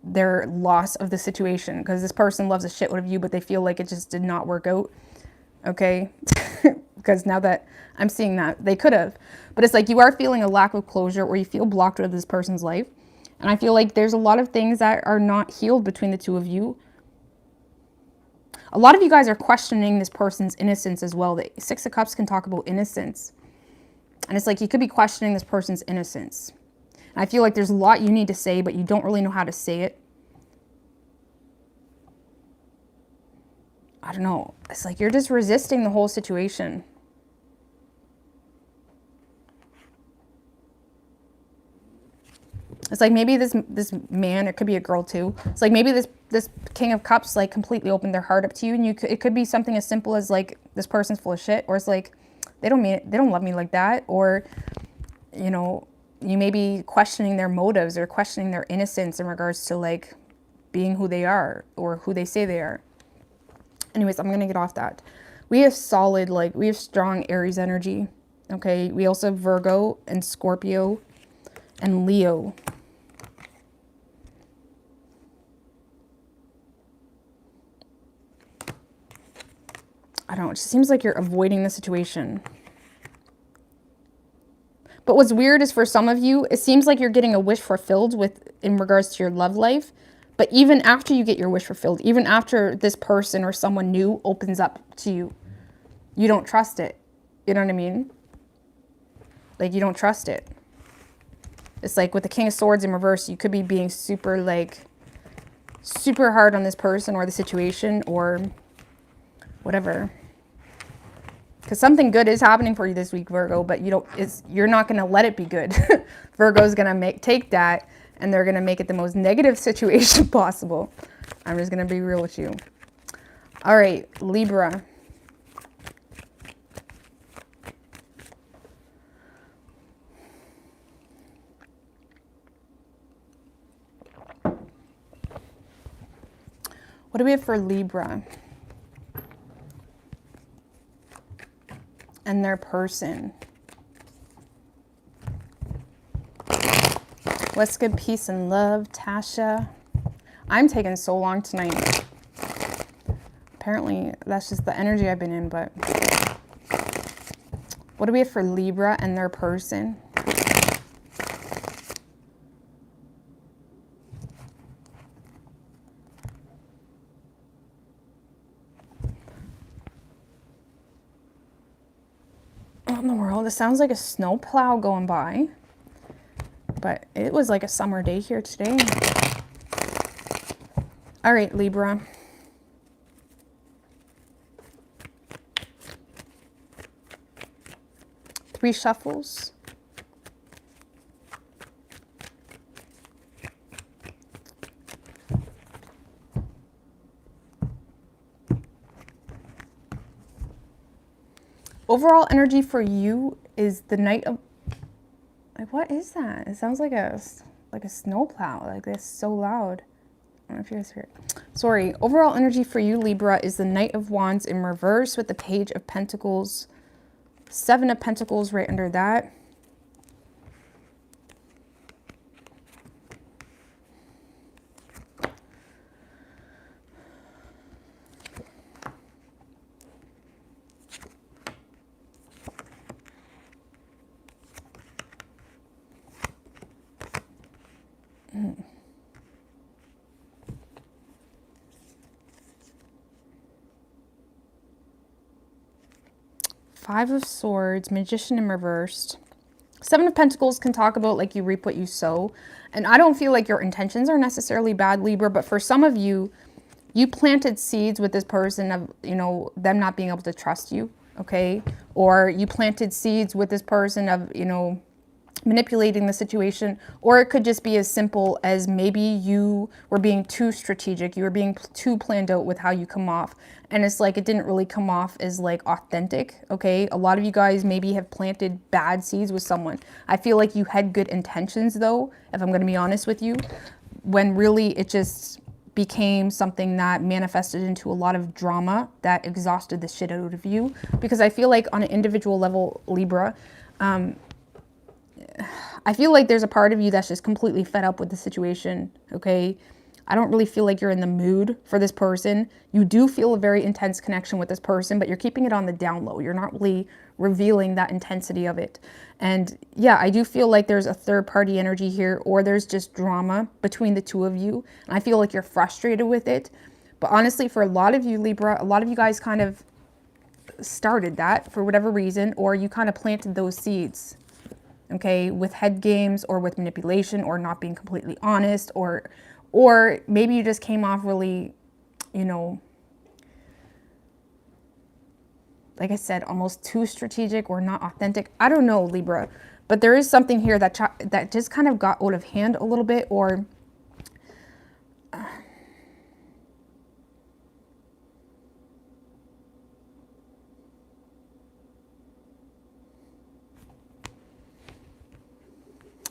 A: their loss of the situation, because this person loves a shitload of you, but they feel like it just did not work out. Okay. Because now that I'm seeing that, they could have, but it's like you are feeling a lack of closure, or you feel blocked out of this person's life. And I feel like there's a lot of things that are not healed between the two of you. A lot of you guys are questioning this person's innocence as well. The Six of Cups can talk about innocence. And it's like you could be questioning this person's innocence. And I feel like there's a lot you need to say, but you don't really know how to say it. I don't know. It's like you're just resisting the whole situation. It's like maybe this man, it could be a girl too. It's like maybe this King of Cups like completely opened their heart up to you, and it could be something as simple as like this person's full of shit, or it's like they don't mean it, they don't love me like that, or you know, you may be questioning their motives or questioning their innocence in regards to like being who they are or who they say they are. Anyways, I'm gonna get off that. We have solid, like we have strong Aries energy. Okay, we also have Virgo and Scorpio and Leo. I don't know, it just seems like you're avoiding the situation. But what's weird is for some of you, it seems like you're getting a wish fulfilled in regards to your love life. But even after you get your wish fulfilled, even after this person or someone new opens up to you, you don't trust it. You know what I mean? Like you don't trust it. It's like with the King of Swords in reverse, you could be being super hard on this person or the situation or whatever. Because something good is happening for you this week, Virgo, but you're not going to let it be good. Virgo's going to take that and they're going to make it the most negative situation possible. I'm just going to be real with you. All right, Libra. What do we have for Libra and their person? What's good, peace and love, Tasha? I'm taking so long tonight. Apparently, that's just the energy I've been in, but what do we have for Libra and their person? What in the world? It sounds like a snowplow going by. But it was like a summer day here today. All right, Libra. Three shuffles. Overall energy for you is the Knight of... Like, what is that? It sounds like a snowplow. Like, it's so loud. I don't know if you guys hear it. Sorry. Overall energy for you, Libra, is the Knight of Wands in reverse with the Page of Pentacles. Seven of Pentacles right under that. Five of Swords, Magician in reversed. Seven of Pentacles can talk about like you reap what you sow. And I don't feel like your intentions are necessarily bad, Libra, but for some of you, you planted seeds with this person of, you know, them not being able to trust you, okay? Or you planted seeds with this person of, you know, manipulating the situation, or it could just be as simple as maybe you were being too strategic, you were being too planned out with how you come off, and it's like it didn't really come off as like authentic. Okay, a lot of you guys maybe have planted bad seeds with someone. I feel like you had good intentions though, if I'm going to be honest with you, when really it just became something that manifested into a lot of drama that exhausted the shit out of you. Because I feel like on an individual level, Libra, I feel like there's a part of you that's just completely fed up with the situation, okay? I don't really feel like you're in the mood for this person. You do feel a very intense connection with this person, but you're keeping it on the down low. You're not really revealing that intensity of it. And yeah, I do feel like there's a third party energy here, or there's just drama between the two of you. And I feel like you're frustrated with it. But honestly, for a lot of you, Libra, a lot of you guys kind of started that for whatever reason, or you kind of planted those seeds, okay, with head games or with manipulation or not being completely honest, or maybe you just came off really, you know, like I said, almost too strategic or not authentic. I don't know, Libra, but there is something here that just kind of got out of hand a little bit, or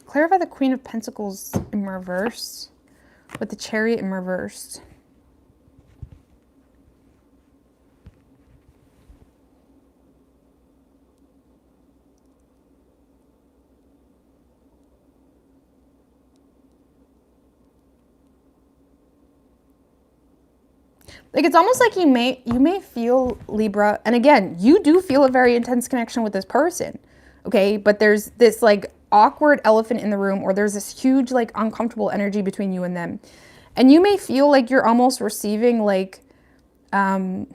A: clarify the Queen of Pentacles in reverse with the Chariot in reverse. Like, it's almost like you may feel, Libra, and again, you do feel a very intense connection with this person, okay? But there's this like awkward elephant in the room, or there's this huge like uncomfortable energy between you and them. And you may feel like you're almost receiving like, it's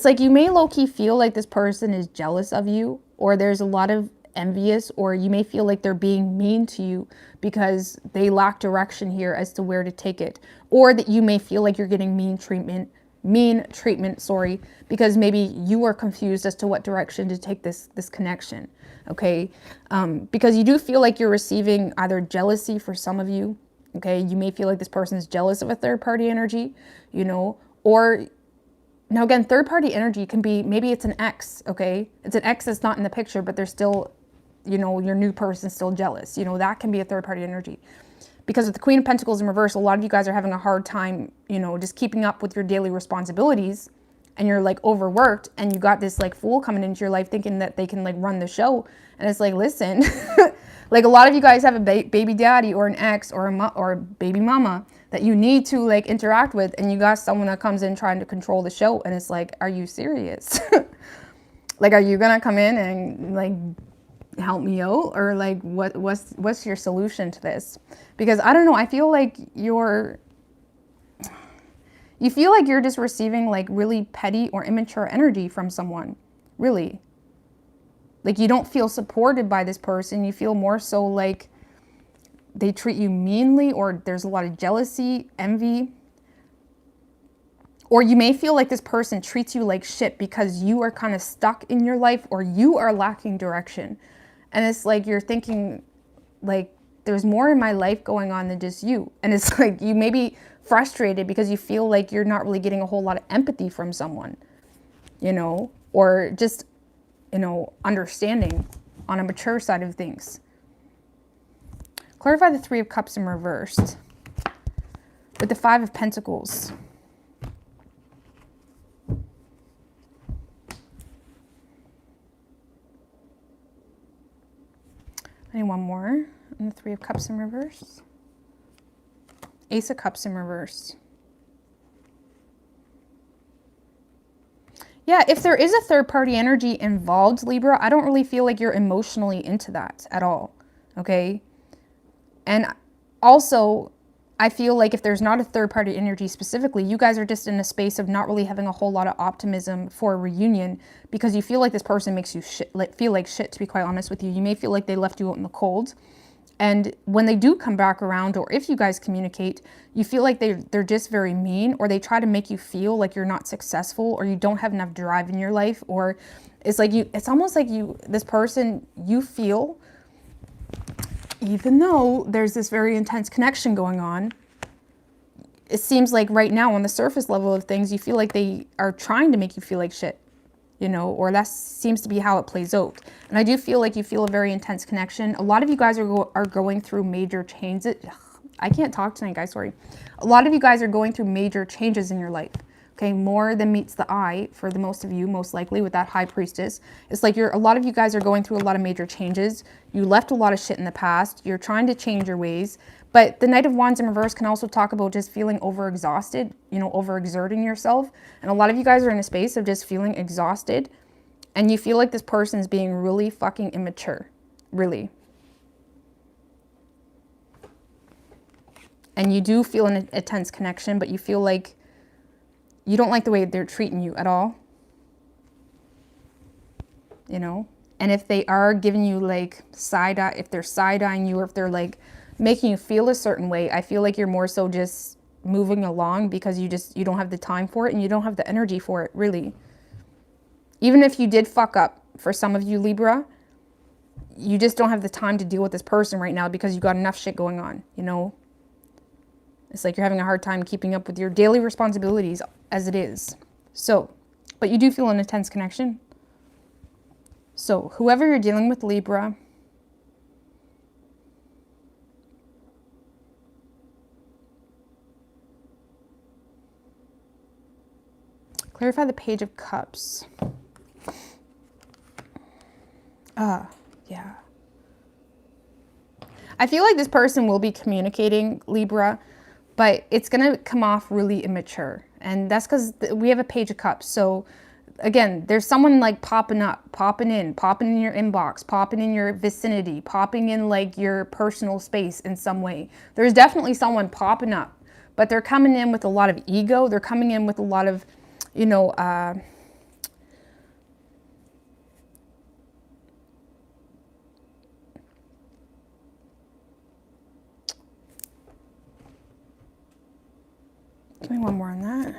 A: like you may low-key feel like this person is jealous of you, or there's a lot of envious, or you may feel like they're being mean to you because they lack direction here as to where to take it, or that you may feel like you're getting mean treatment, because maybe you are confused as to what direction to take this connection, okay? Because you do feel like you're receiving either jealousy for some of you, okay? You may feel like this person is jealous of a third party energy, you know, or now again, third party energy can be, maybe it's an ex, okay? It's an ex that's not in the picture, but they're still, you know, your new person's still jealous. You know, that can be a third party energy. Because with the Queen of Pentacles in reverse, a lot of you guys are having a hard time, you know, just keeping up with your daily responsibilities, and you're like overworked, and you got this like fool coming into your life thinking that they can like run the show. And it's like, listen, like a lot of you guys have a baby daddy or an ex or a baby mama that you need to like interact with, and you got someone that comes in trying to control the show, and it's like, are you serious? Like, are you gonna come in and like help me out, or like what's your solution to this? Because I don't know, I feel like you feel like you're just receiving like really petty or immature energy from someone, really. Like, you don't feel supported by this person. You feel more so like they treat you meanly, or there's a lot of jealousy, envy. Or you may feel like this person treats you like shit because you are kind of stuck in your life, or you are lacking direction. And it's like you're thinking like, there's more in my life going on than just you. And it's like you may be frustrated because you feel like you're not really getting a whole lot of empathy from someone, you know, or just, you know, understanding on a mature side of things. Clarify the Three of Cups in reverse with the Five of Pentacles. I need one more. And the Three of Cups in reverse. Ace of Cups in reverse. Yeah, if there is a third party energy involved, Libra, I don't really feel like you're emotionally into that at all, okay? And also, I feel like if there's not a third party energy specifically, you guys are just in a space of not really having a whole lot of optimism for a reunion, because you feel like this person makes you feel like shit, to be quite honest with you. You may feel like they left you out in the cold. And when they do come back around, or if you guys communicate, you feel like they're just very mean, or they try to make you feel like you're not successful, or you don't have enough drive in your life, or it's like it's almost like this person, you feel, even though there's this very intense connection going on, it seems like right now on the surface level of things, you feel like they are trying to make you feel like shit, you know, or that seems to be how it plays out. And I do feel like you feel a very intense connection. A lot of you guys are going through major changes. I can't talk tonight, guys, sorry. A lot of you guys are going through major changes in your life, Okay, more than meets the eye for the most of you, most likely with that High Priestess. It's like a lot of you guys are going through a lot of major changes. You left a lot of shit in the past. You're trying to change your ways. But the Knight of Wands in reverse can also talk about just feeling overexhausted, you know, overexerting yourself. And a lot of you guys are in a space of just feeling exhausted. And you feel like this person is being really fucking immature. Really. And you do feel a tense connection, but you feel like you don't like the way they're treating you at all. You know? And if they are giving you like side eye, if they're side eyeing you, or if they're like making you feel a certain way, I feel like you're more so just moving along because you don't have the time for it and you don't have the energy for it, really. Even if you did fuck up, for some of you Libra, you just don't have the time to deal with this person right now because you got enough shit going on, you know? It's like you're having a hard time keeping up with your daily responsibilities as it is. So, but you do feel an intense connection. So, whoever you're dealing with, Libra, clarify the Page of Cups. Yeah. I feel like this person will be communicating, Libra, but it's going to come off really immature. And that's because we have a Page of Cups. So again, there's someone like popping up, popping in your inbox, popping in your vicinity, popping in like your personal space in some way. There's definitely someone popping up, but they're coming in with a lot of ego. They're coming in with a lot of, you know, give me one more on that.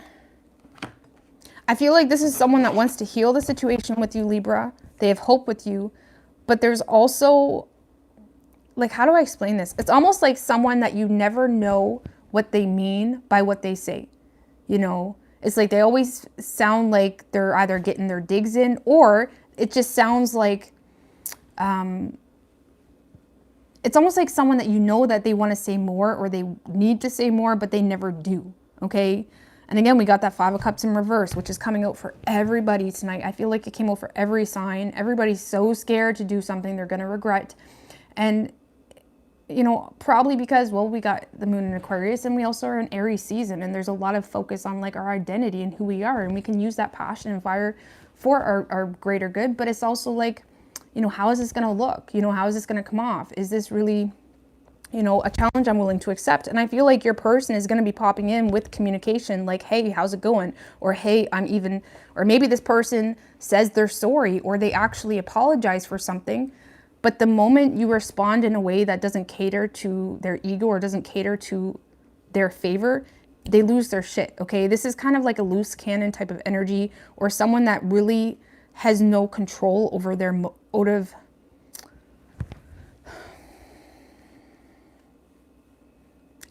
A: I feel like this is someone that wants to heal the situation with you, Libra. They have hope with you. But there's also, like, how do I explain this? It's almost like someone that you never know what they mean by what they say. You know, it's like they always sound like they're either getting their digs in, or it just sounds like, it's almost like someone that you know that they want to say more or they need to say more, but they never do. Okay. And again, we got that Five of Cups in reverse, which is coming out for everybody tonight. I feel like it came out for every sign. Everybody's so scared to do something they're going to regret. And, you know, probably because, well, we got the moon in Aquarius and we also are in Aries season. And there's a lot of focus on like our identity and who we are. And we can use that passion and fire for our greater good. But it's also like, you know, how is this going to look? You know, how is this going to come off? Is this really, you know, a challenge I'm willing to accept? And I feel like your person is going to be popping in with communication like, hey, how's it going? Or, hey, or maybe this person says they're sorry or they actually apologize for something. But the moment you respond in a way that doesn't cater to their ego or doesn't cater to their favor, they lose their shit, okay? This is kind of like a loose cannon type of energy, or someone that really has no control over their motive.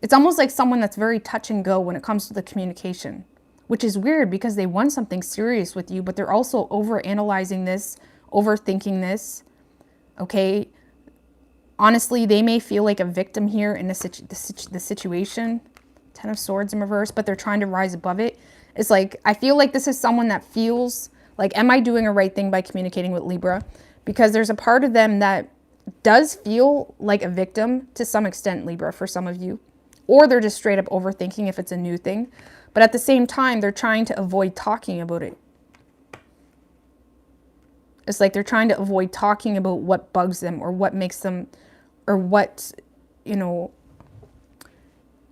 A: It's almost like someone that's very touch and go when it comes to the communication, which is weird because they want something serious with you, but they're also over-analyzing this, overthinking this, okay? Honestly, they may feel like a victim here in the situation. Ten of Swords in reverse, but they're trying to rise above it. It's like, I feel like this is someone that feels like, am I doing a right thing by communicating with Libra? Because there's a part of them that does feel like a victim to some extent, Libra, for some of you. Or they're just straight up overthinking if it's a new thing. But at the same time, they're trying to avoid talking about it. It's like they're trying to avoid talking about what bugs them or what makes them, or what, you know,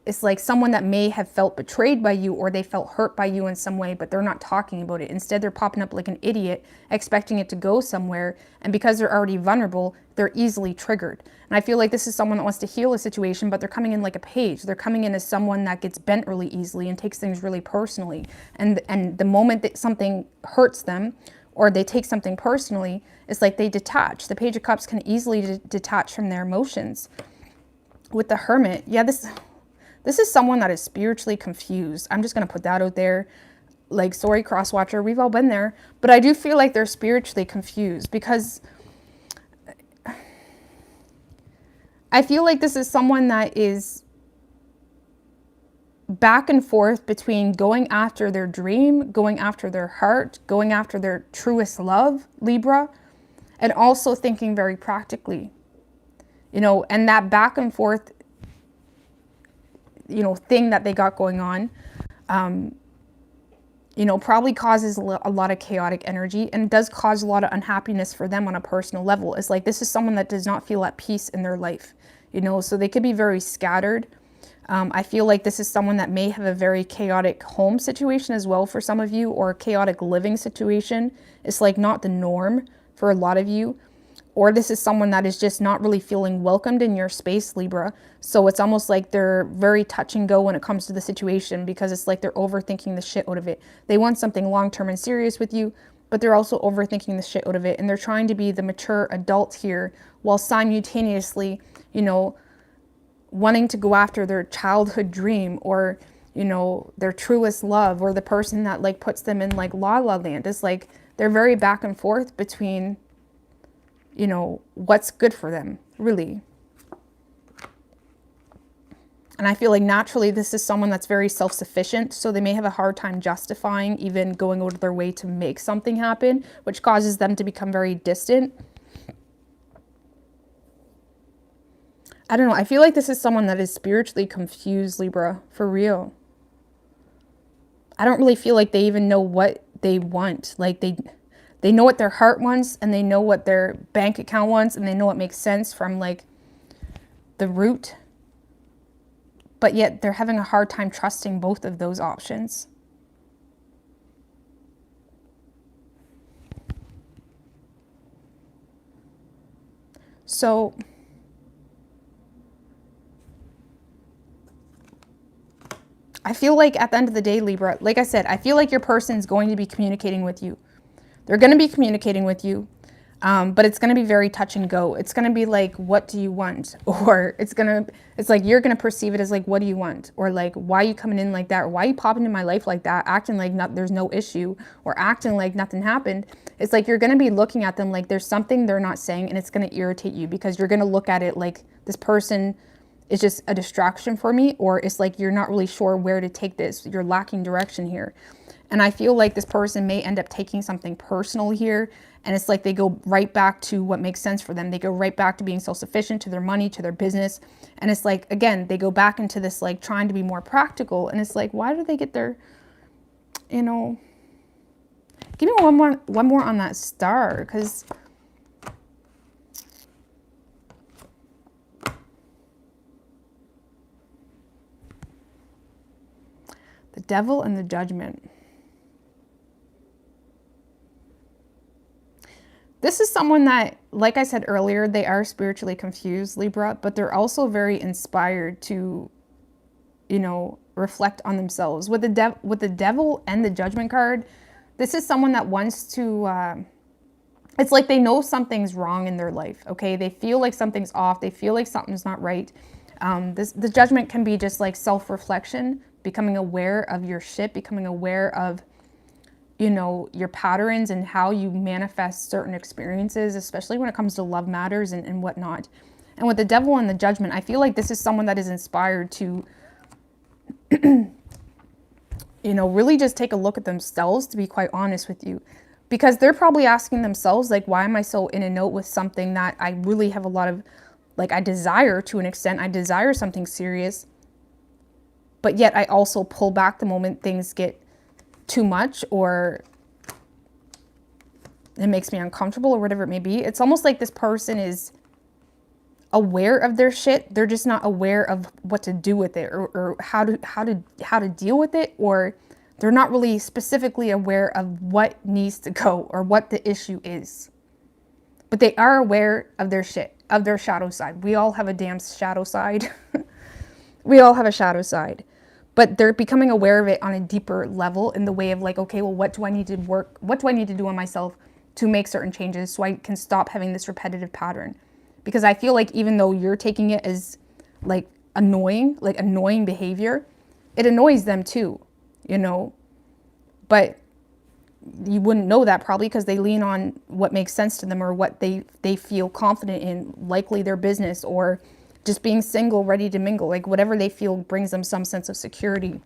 A: it's like someone that may have felt betrayed by you or they felt hurt by you in some way, but they're not talking about it. Instead, they're popping up like an idiot, expecting it to go somewhere. And because they're already vulnerable, they're easily triggered. And I feel like this is someone that wants to heal a situation, but they're coming in like a page. They're coming in as someone that gets bent really easily and takes things really personally. And the moment that something hurts them or they take something personally, it's like they detach. The Page of Cups can easily detach from their emotions. With the Hermit, yeah, this is someone that is spiritually confused. I'm just going to put that out there. Like, sorry, crosswatcher, we've all been there. But I do feel like they're spiritually confused because I feel like this is someone that is back and forth between going after their dream, going after their heart, going after their truest love, Libra, and also thinking very practically, you know, and that back and forth, you know, thing that they got going on, you know, probably causes a lot of chaotic energy, and does cause a lot of unhappiness for them on a personal level. It's like, this is someone that does not feel at peace in their life, you know, so they could be very scattered. I feel like this is someone that may have a very chaotic home situation as well for some of you, or a chaotic living situation. It's like not the norm for a lot of you. Or this is someone that is just not really feeling welcomed in your space, Libra. So it's almost like they're very touch and go when it comes to the situation, because it's like they're overthinking the shit out of it. They want something long-term and serious with you, but they're also overthinking the shit out of it. And they're trying to be the mature adult here, while simultaneously, you know, wanting to go after their childhood dream, or, you know, their truest love, or the person that like puts them in like la la land. It's like they're very back and forth between, you know, what's good for them, really. And I feel like naturally this is someone that's very self-sufficient, so they may have a hard time justifying even going out of their way to make something happen, which causes them to become very distant. I don't know. I feel like this is someone that is spiritually confused, Libra, for real. I don't really feel like they even know what they want. Like they know what their heart wants, and they know what their bank account wants, and they know what makes sense from like the root. But yet they're having a hard time trusting both of those options. So I feel like at the end of the day, Libra, like I said, I feel like your person's going to be communicating with you. They're going to be communicating with you, but it's going to be very touch and go. It's going to be like, what do you want? Or it's like, you're going to perceive it as like, what do you want? Or like, why are you coming in like that? Or why are you popping in my life like that? Acting like there's no issue, or acting like nothing happened. It's like, you're going to be looking at them like there's something they're not saying, and it's going to irritate you, because you're going to look at it like this person is just a distraction for me, or it's like you're not really sure where to take this. You're lacking direction here. And I feel like this person may end up taking something personal here, and it's like they go right back to what makes sense for them. They go right back to being self-sufficient, to their money, to their business. And it's like, again, they go back into this like trying to be more practical. And it's like, why do they get their, you know, give me one more on that star, because the Devil and the Judgment. This is someone that, like I said earlier, they are spiritually confused, Libra, but they're also very inspired to, you know, reflect on themselves. With the Devil and the Judgment card, this is someone that wants to, it's like they know something's wrong in their life, okay? They feel like something's off. They feel like something's not right. The Judgment can be just like self-reflection, becoming aware of your shit, becoming aware of, you know, your patterns and how you manifest certain experiences, especially when it comes to love matters and whatnot. And with the Devil and the Judgment, I feel like this is someone that is inspired to, you know, really just take a look at themselves, to be quite honest with you. Because they're probably asking themselves, like, why am I so in and out with something that I really have a lot of, like, I desire to an extent. I desire something serious. But yet I also pull back the moment things get too much, or it makes me uncomfortable, or whatever it may be. It's almost like this person is aware of their shit. They're just not aware of what to do with it, or how to deal with it, or they're not really specifically aware of what needs to go or what the issue is. But they are aware of their shit, of their shadow side. We all have a damn shadow side. We all have a shadow side. But they're becoming aware of it on a deeper level, in the way of like, okay, well, what do I need to do on myself to make certain changes so I can stop having this repetitive pattern? Because I feel like even though you're taking it as like annoying behavior, it annoys them too, you know? But you wouldn't know that probably, because they lean on what makes sense to them, or what they feel confident in, likely their business, or just being single, ready to mingle, like whatever they feel brings them some sense of security.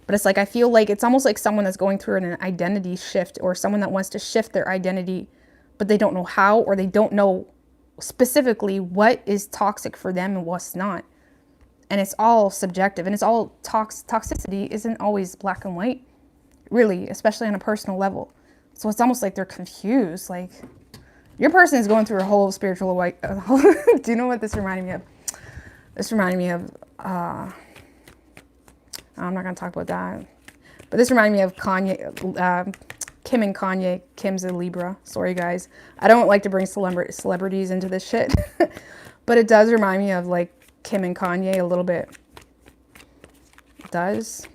A: But it's like, I feel like it's almost like someone that's going through an identity shift, or someone that wants to shift their identity, but they don't know how, or they don't know specifically what is toxic for them and what's not. And it's all subjective, and it's all toxicity isn't always black and white, really, especially on a personal level. So it's almost like they're confused. Like, your person is going through a whole spiritual do you know what this reminded me of? This reminded me of, I'm not going to talk about that. But this reminded me of Kanye, Kim and Kanye. Kim's a Libra. Sorry, guys. I don't like to bring celebrities into this shit. But it does remind me of, like, Kim and Kanye a little bit. It does.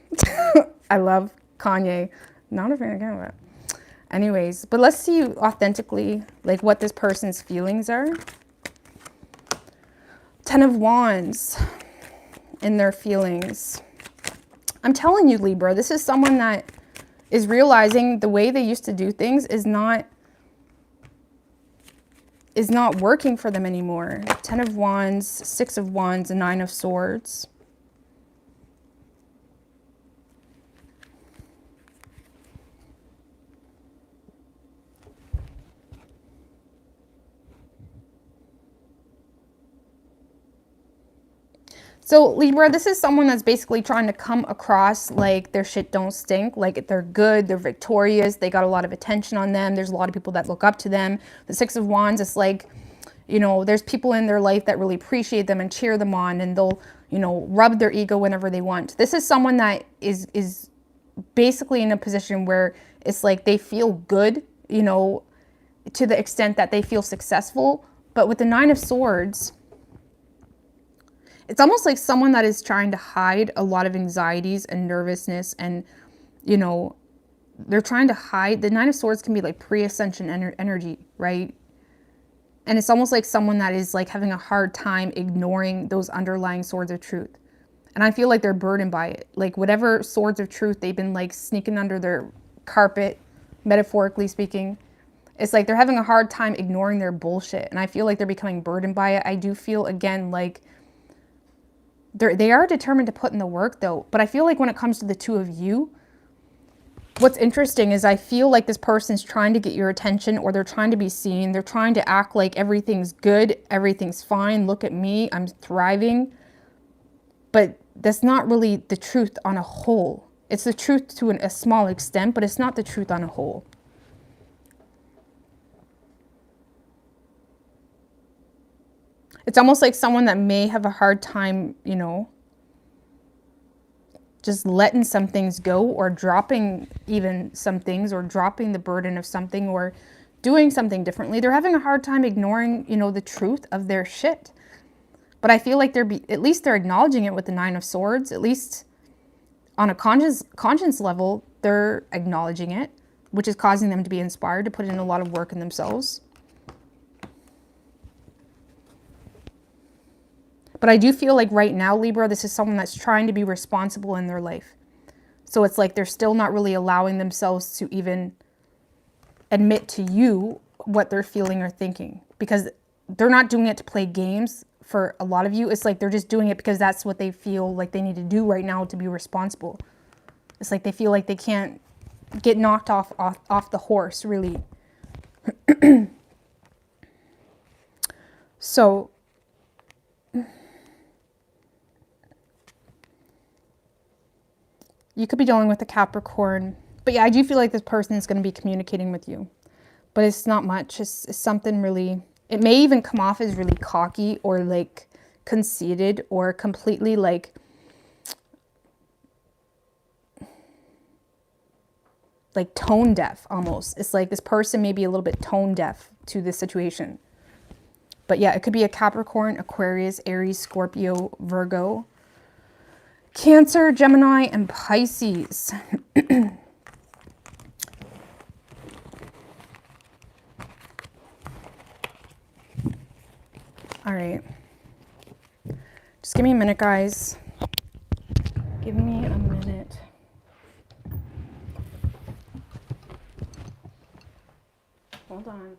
A: I love Kanye. Not a fan of Kanye, but anyways. But let's see authentically, like, what this person's feelings are. 10 of Wands in their feelings. I'm telling you, Libra, this is someone that is realizing the way they used to do things is not working for them anymore. 10 of Wands, 6 of Wands, and 9 of Swords. So Libra, this is someone that's basically trying to come across like their shit don't stink, like they're good, they're victorious, they got a lot of attention on them, there's a lot of people that look up to them. The 6 of Wands, it's like, you know, there's people in their life that really appreciate them and cheer them on, and they'll, you know, rub their ego whenever they want. This is someone that is basically in a position where it's like they feel good, you know, to the extent that they feel successful. But with the 9 of Swords, it's almost like someone that is trying to hide a lot of anxieties and nervousness, and, you know, they're trying to hide. The 9 of Swords can be like pre-ascension energy, right? And it's almost like someone that is like having a hard time ignoring those underlying swords of truth. And I feel like they're burdened by it. Like whatever swords of truth they've been like sneaking under their carpet, metaphorically speaking, it's like they're having a hard time ignoring their bullshit. And I feel like they're becoming burdened by it. I do feel, again, like they are determined to put in the work, though. But I feel like when it comes to the two of you, what's interesting is I feel like this person's trying to get your attention, or they're trying to be seen. They're trying to act like everything's good, everything's fine. Look at me, I'm thriving. But that's not really the truth on a whole. It's the truth to a small extent, but it's not the truth on a whole. It's almost like someone that may have a hard time, you know, just letting some things go, or dropping even some things, or dropping the burden of something, or doing something differently. They're having a hard time ignoring, you know, the truth of their shit. But I feel like at least they're acknowledging it with the 9 of Swords. At least on a conscience level, they're acknowledging it, which is causing them to be inspired to put in a lot of work in themselves. But I do feel like right now, Libra, this is someone that's trying to be responsible in their life. So it's like they're still not really allowing themselves to even admit to you what they're feeling or thinking, because they're not doing it to play games. For a lot of you, it's like they're just doing it because that's what they feel like they need to do right now to be responsible. It's like they feel like they can't get knocked off the horse, really. So you could be dealing with a Capricorn. But yeah, I do feel like this person is going to be communicating with you. But it's not much. It's something really... It may even come off as really cocky, or like conceited, or completely like tone deaf almost. It's like this person may be a little bit tone deaf to this situation. But yeah, it could be a Capricorn, Aquarius, Aries, Scorpio, Virgo, Cancer, Gemini, and Pisces. All right. Just give me a minute, guys. Give me a minute. Hold on.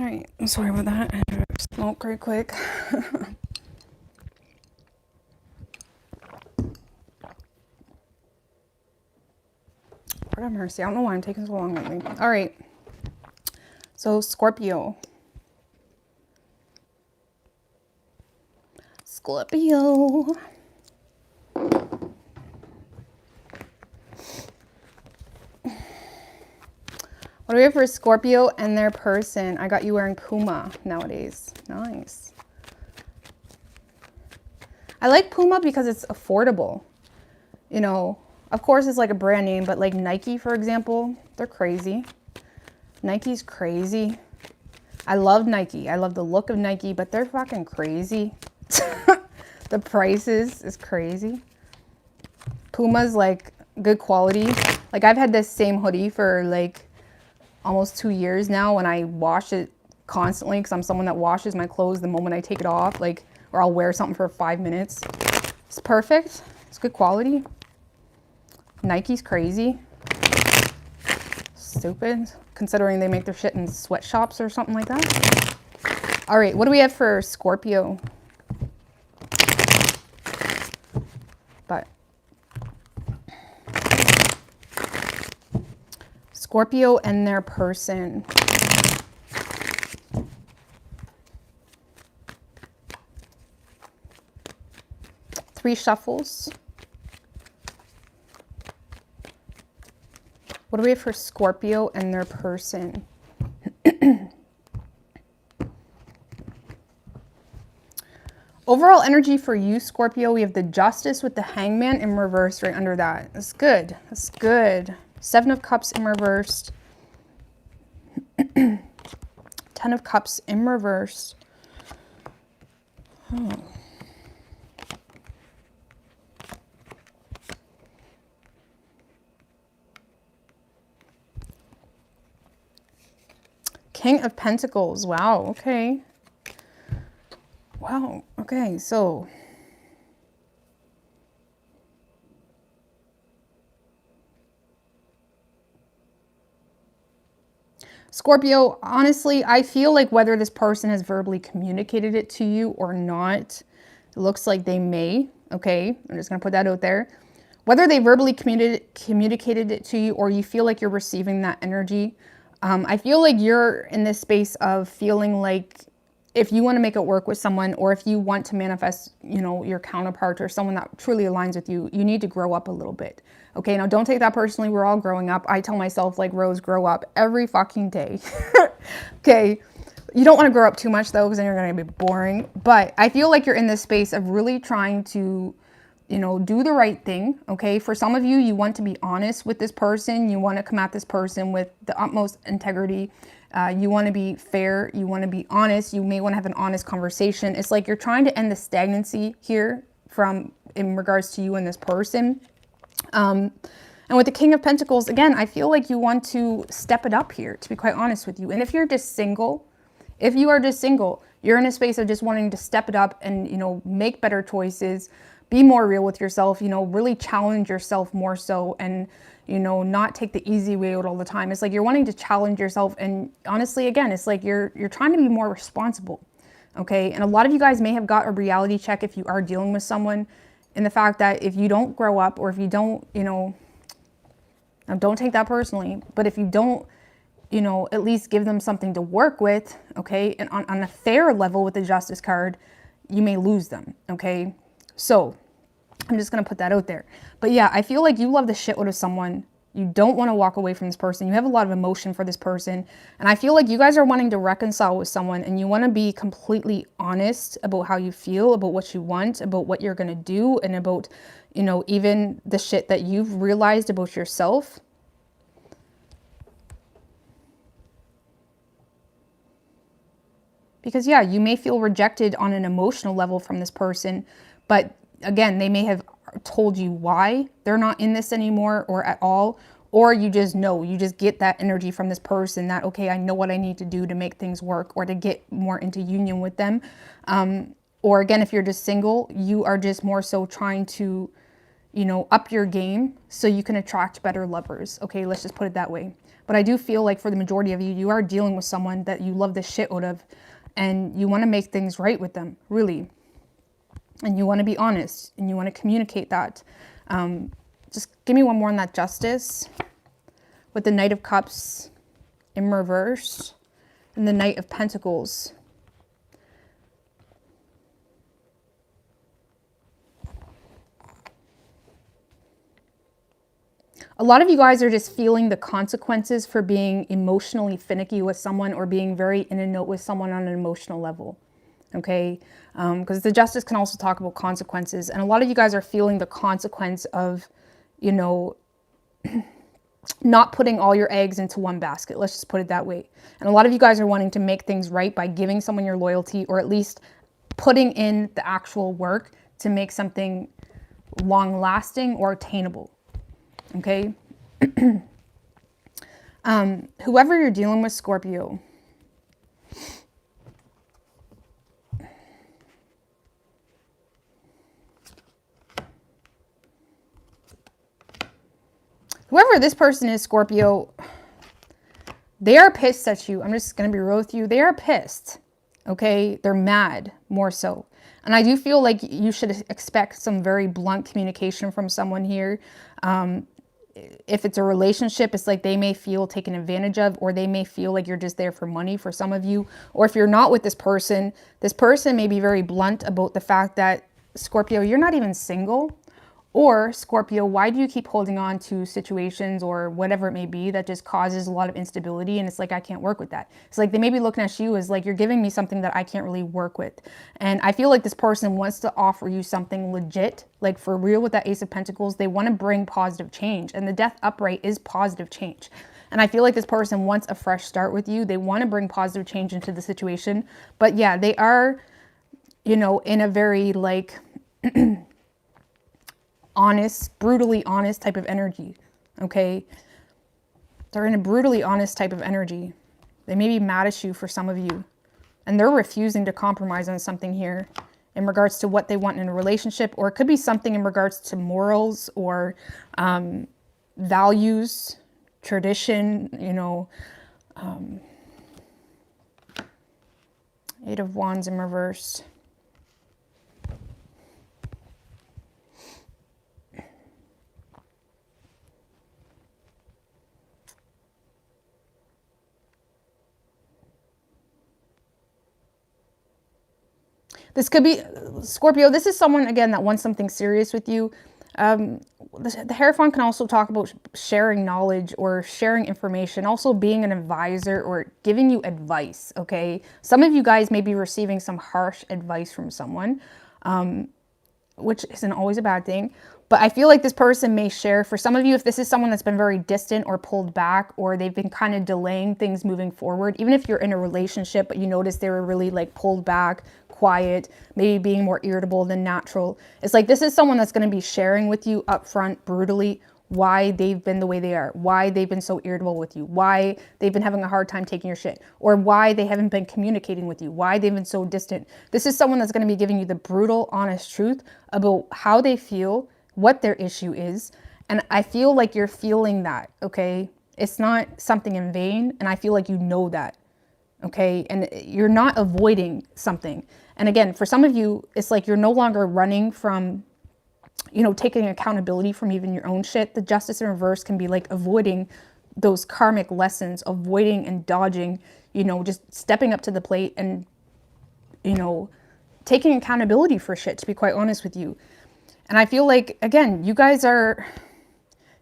A: right, I'm sorry about that. I had to smoke right quick. Lord have mercy. I don't know why I'm taking so long lately. All right. So Scorpio. Scorpio. What do we have for Scorpio and their person? I got you wearing Puma nowadays. Nice. I like Puma because it's affordable. You know, of course it's like a brand name, but like Nike, for example, they're crazy. Nike's crazy. I love Nike. I love the look of Nike, but they're fucking crazy. The prices is crazy. Puma's like good quality. Like I've had this same hoodie for like almost 2 years now, and I wash it constantly because I'm someone that washes my clothes the moment I take it off, like, or I'll wear something for 5 minutes. It's perfect. It's good quality. Nike's crazy. Stupid, considering they make their shit in sweatshops or something like that. All right, what do we have for Scorpio? But Scorpio and their person. Three shuffles. What do we have for Scorpio and their person? Overall energy for you, Scorpio, we have the Justice with the Hangman in reverse right under that. That's good. That's good. 7 of Cups in reverse. 10 of Cups in reverse. Oh. King of Pentacles. Wow. Okay. Wow. Okay. So Scorpio, honestly, I feel like whether this person has verbally communicated it to you or not, it looks like they may. Okay. I'm just going to put that out there. Whether they verbally communicated it to you or you feel like you're receiving that energy, I feel like you're in this space of feeling like if you want to make it work with someone, or if you want to manifest, you know, your counterpart or someone that truly aligns with you, you need to grow up a little bit. Okay, now don't take that personally. We're all growing up. I tell myself, like, Rose, grow up every fucking day. Okay, you don't want to grow up too much though, because then you're going to be boring. But I feel like you're in this space of really trying to, you know, do the right thing. Okay, for some of you, you want to be honest with this person. You want to come at this person with the utmost integrity. You want to be fair. You want to be honest. You may want to have an honest conversation. It's like you're trying to end the stagnancy here in regards to you and this person. And with the King of Pentacles, again, I feel like you want to step it up here, to be quite honest with you. And if you're just single, you're in a space of just wanting to step it up and, you know, make better choices, be more real with yourself, you know, really challenge yourself more so, and, you know, not take the easy way out all the time. It's like you're wanting to challenge yourself. And honestly, again, it's like you're trying to be more responsible. Okay. And a lot of you guys may have got a reality check if you are dealing with someone, in the fact that if you don't grow up, or if you don't, you know, now don't take that personally, but if you don't, you know, at least give them something to work with, okay, and on a fair level with the Justice card, you may lose them, okay? So I'm just going to put that out there. But yeah, I feel like you love the shit out of someone. You don't want to walk away from this person. You have a lot of emotion for this person. And I feel like you guys are wanting to reconcile with someone, and you want to be completely honest about how you feel, about what you want, about what you're going to do, and about, you know, even the shit that you've realized about yourself. Because yeah, you may feel rejected on an emotional level from this person, but again, they may have told you why they're not in this anymore or at all, or you just know, you just get that energy from this person that, okay, I know what I need to do to make things work, or to get more into union with them. Or again, if you're just single, you are just more so trying to, you know, up your game so you can attract better lovers. Okay, let's just put it that way. But I do feel like for the majority of you, you are dealing with someone that you love the shit out of, and you want to make things right with them, really. And you want to be honest, and you want to communicate that. Just give me one more on that Justice with the Knight of Cups in reverse and the Knight of Pentacles. A lot of you guys are just feeling the consequences for being emotionally finicky with someone or being very in a note with someone on an emotional level. Okay, because the Justice can also talk about consequences, and a lot of you guys are feeling the consequence of, you know, not putting all your eggs into one basket. Let's just put it that way. And a lot of you guys are wanting to make things right by giving someone your loyalty, or at least putting in the actual work to make something long lasting or attainable. Okay. Whoever you're dealing with, Scorpio, whoever this person is, Scorpio, they are pissed at you. I'm just going to be real with you. They are pissed. Okay. They're mad, more so. And I do feel like you should expect some very blunt communication from someone here. If it's a relationship, it's like they may feel taken advantage of, or they may feel like you're just there for money for some of you. Or if you're not with this person may be very blunt about the fact that, Scorpio, you're not even single. Or, Scorpio, why do you keep holding on to situations or whatever it may be that just causes a lot of instability? And it's like, I can't work with that. It's like they may be looking at you as like, you're giving me something that I can't really work with. And I feel like this person wants to offer you something legit, like for real with that Ace of Pentacles. They want to bring positive change. And the Death upright is positive change. And I feel like this person wants a fresh start with you. They want to bring positive change into the situation. But yeah, they are, you know, in a very like... honest, brutally honest type of energy. Okay. They're in a brutally honest type of energy. They may be mad at you for some of you, and they're refusing to compromise on something here in regards to what they want in a relationship, or it could be something in regards to morals or values, tradition, you know. Eight of Wands in reverse. This could be, Scorpio, this is someone, again, that wants something serious with you. The Hierophant can also talk about sharing knowledge or sharing information, also being an advisor or giving you advice, okay? Some of you guys may be receiving some harsh advice from someone, which isn't always a bad thing. But I feel like this person may share, for some of you, if this is someone that's been very distant or pulled back, or they've been kind of delaying things moving forward, even if you're in a relationship, but you notice they were really like pulled back, quiet, maybe being more irritable than natural. It's like this is someone that's going to be sharing with you upfront, brutally, why they've been the way they are, why they've been so irritable with you, why they've been having a hard time taking your shit, or why they haven't been communicating with you, why they've been so distant. This is someone that's going to be giving you the brutal, honest truth about how they feel, what their issue is. And I feel like you're feeling that, okay? It's not something in vain, and I feel like you know that, okay? And you're not avoiding something. And again, for some of you, it's like you're no longer running from, you know, taking accountability from even your own shit. The Justice in reverse can be like avoiding those karmic lessons, avoiding and dodging, you know, just stepping up to the plate and, you know, taking accountability for shit, to be quite honest with you. And I feel like, again, you guys are,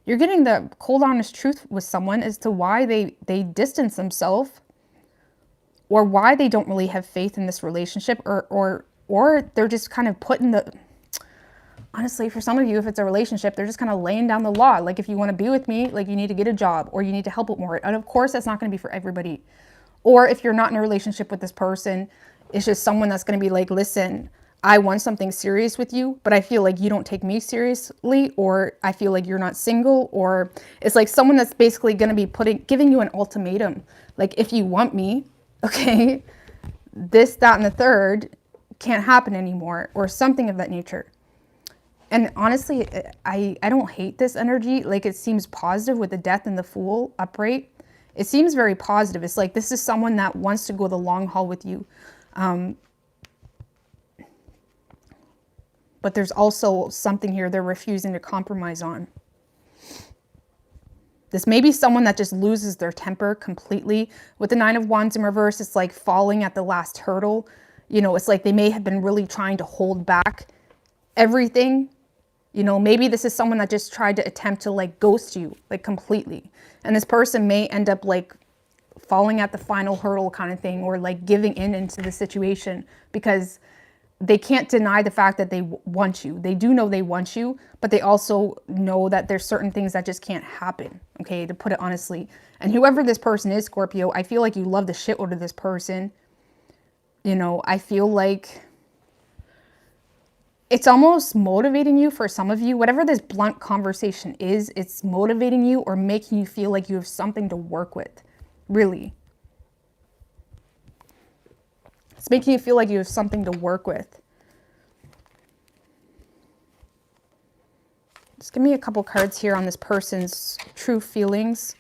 A: you're getting the cold, honest truth with someone as to why they distance themselves, or why they don't really have faith in this relationship, or they're just kind of putting the, honestly, for some of you, if it's a relationship, they're just kind of laying down the law. Like, if you want to be with me, like, you need to get a job, or you need to help out more. And of course, that's not going to be for everybody. Or if you're not in a relationship with this person, it's just someone that's going to be like, listen, I want something serious with you, but I feel like you don't take me seriously, or I feel like you're not single, or it's like someone that's basically going to be giving you an ultimatum. Like, if you want me, okay, this, that, and the third can't happen anymore, or something of that nature. And honestly, I don't hate this energy. Like, it seems positive with the Death and the Fool upright. It seems very positive. It's like this is someone that wants to go the long haul with you. But there's also something here they're refusing to compromise on. This may be someone that just loses their temper completely. With the Nine of Wands in reverse, it's like falling at the last hurdle. You know, it's like they may have been really trying to hold back everything. You know, maybe this is someone that just tried to attempt to like ghost you, like completely. And this person may end up like falling at the final hurdle kind of thing, or like giving in into the situation because they can't deny the fact that they want you. They do know they want you, but they also know that there's certain things that just can't happen, okay, to put it honestly. And whoever this person is, Scorpio, I feel like you love the shit out of this person. You know, I feel like it's almost motivating you for some of you. Whatever this blunt conversation is, it's motivating you or making you feel like you have something to work with, really. It's making you feel like you have something to work with. Just give me a couple cards here on this person's true feelings.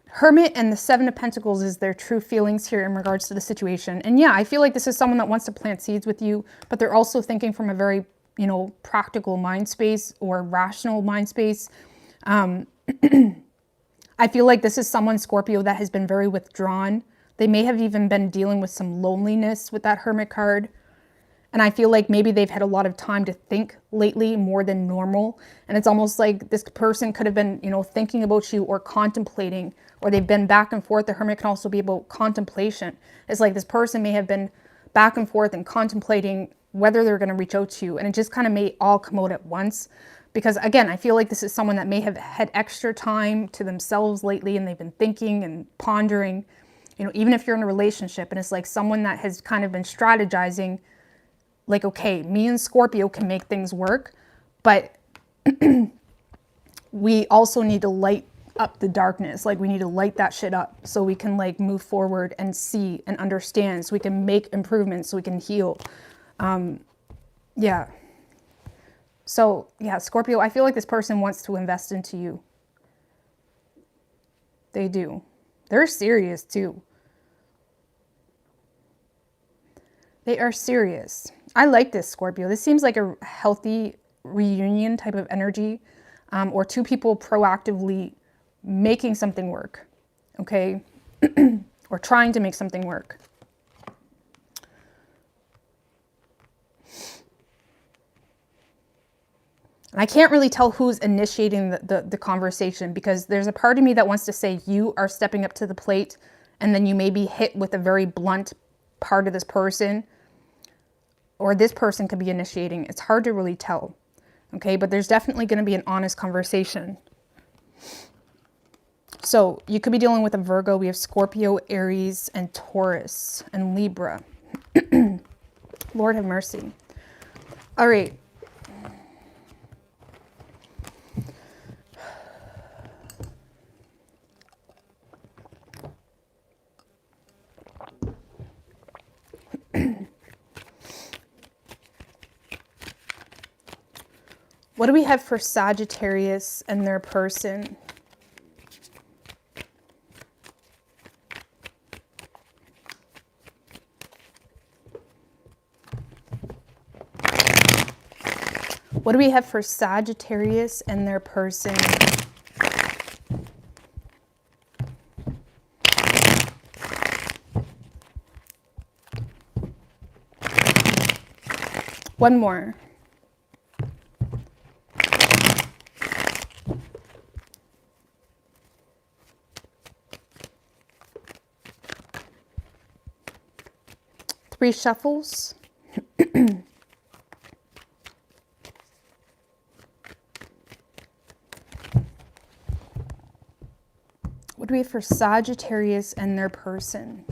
A: Hermit and the Seven of Pentacles is their true feelings here in regards to the situation. And yeah, I feel like this is someone that wants to plant seeds with you, but they're also thinking from a very, you know, practical mind space or rational mind space. I feel like this is someone, Scorpio, that has been very withdrawn. They may have even been dealing with some loneliness with that Hermit card. And I feel like maybe they've had a lot of time to think lately, more than normal. And it's almost like this person could have been, you know, thinking about you or contemplating, or they've been back and forth. The Hermit can also be about contemplation. It's like this person may have been back and forth and contemplating whether they're going to reach out to you. And it just kind of may all come out at once. Because again, I feel like this is someone that may have had extra time to themselves lately, and they've been thinking and pondering. You know, even if you're in a relationship and it's like someone that has kind of been strategizing, like, okay, me and Scorpio can make things work, but we also need to light up the darkness. Like, we need to light that shit up so we can like move forward and see and understand, so we can make improvements, so we can heal. Yeah. So yeah, Scorpio, I feel like this person wants to invest into you. They do. They're serious too. They are serious. I like this, Scorpio. This seems like a healthy reunion type of energy, or two people proactively making something work, okay? Or trying to make something work. And I can't really tell who's initiating the conversation, because there's a part of me that wants to say you are stepping up to the plate, and then you may be hit with a very blunt part of this person, or this person could be initiating. It's hard to really tell, okay? But there's definitely going to be an honest conversation. So you could be dealing with a Virgo. We have Scorpio, Aries, and Taurus, and Libra. Lord have mercy. All right. What do we have for Sagittarius and their person? What do we have for Sagittarius and their person? One more. Three shuffles. What do we have for Sagittarius and their person?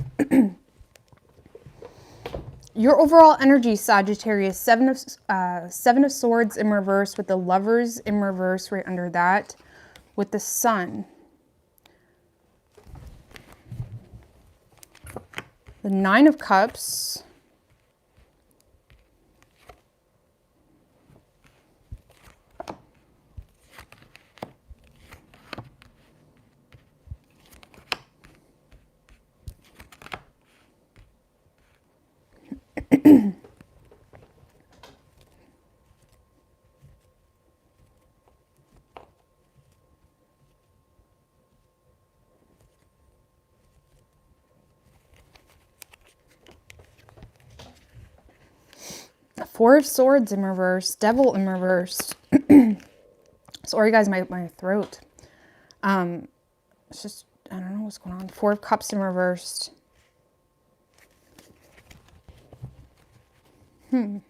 A: Your overall energy, Sagittarius, Seven of Swords in reverse, with the Lovers in reverse right under that, with the Sun. The Nine of Cups. Four of Swords in reverse, Devil in reverse. Sorry guys, my throat. It's just, I don't know what's going on. Four of Cups in reverse. Tell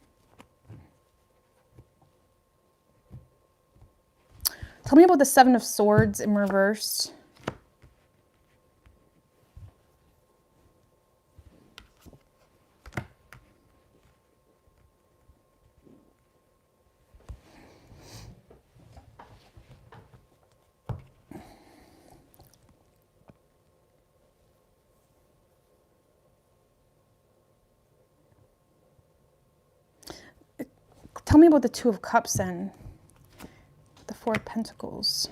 A: me about the Seven of Swords in reverse. Tell me about the Two of Cups then. The Four of Pentacles.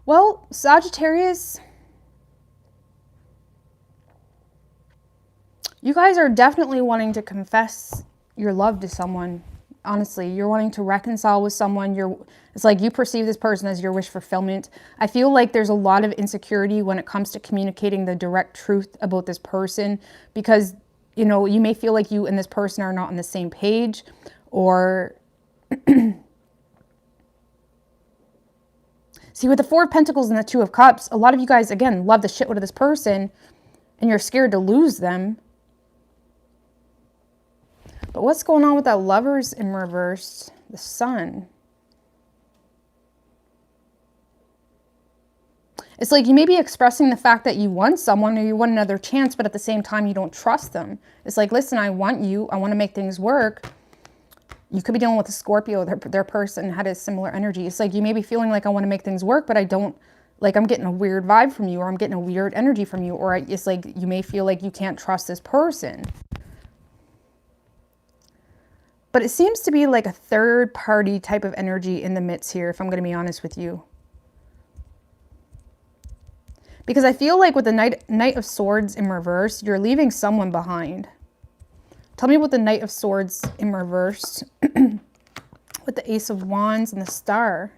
A: Well, Sagittarius, you guys are definitely wanting to confess your love to someone. Honestly, you're wanting to reconcile with someone. It's like you perceive this person as your wish fulfillment. I feel like there's a lot of insecurity when it comes to communicating the direct truth about this person, because, you know, you may feel like you and this person are not on the same page, or see, with the Four of Pentacles and the Two of Cups, a lot of you guys, again, love the shit out of this person and you're scared to lose them. But what's going on with that Lovers in reverse? The Sun. It's like you may be expressing the fact that you want someone or you want another chance, but at the same time, you don't trust them. It's like, listen, I want you. I want to make things work. You could be dealing with a Scorpio. Their person had a similar energy. It's like you may be feeling like I want to make things work, but I don't, like I'm getting a weird vibe from you, or I'm getting a weird energy from you, or it's like you may feel like you can't trust this person. But it seems to be like a third party type of energy in the midst here, if I'm going to be honest with you. Because I feel like with the Knight of Swords in reverse, you're leaving someone behind. Tell me about the Knight of Swords in reverse with the Ace of Wands and the Star.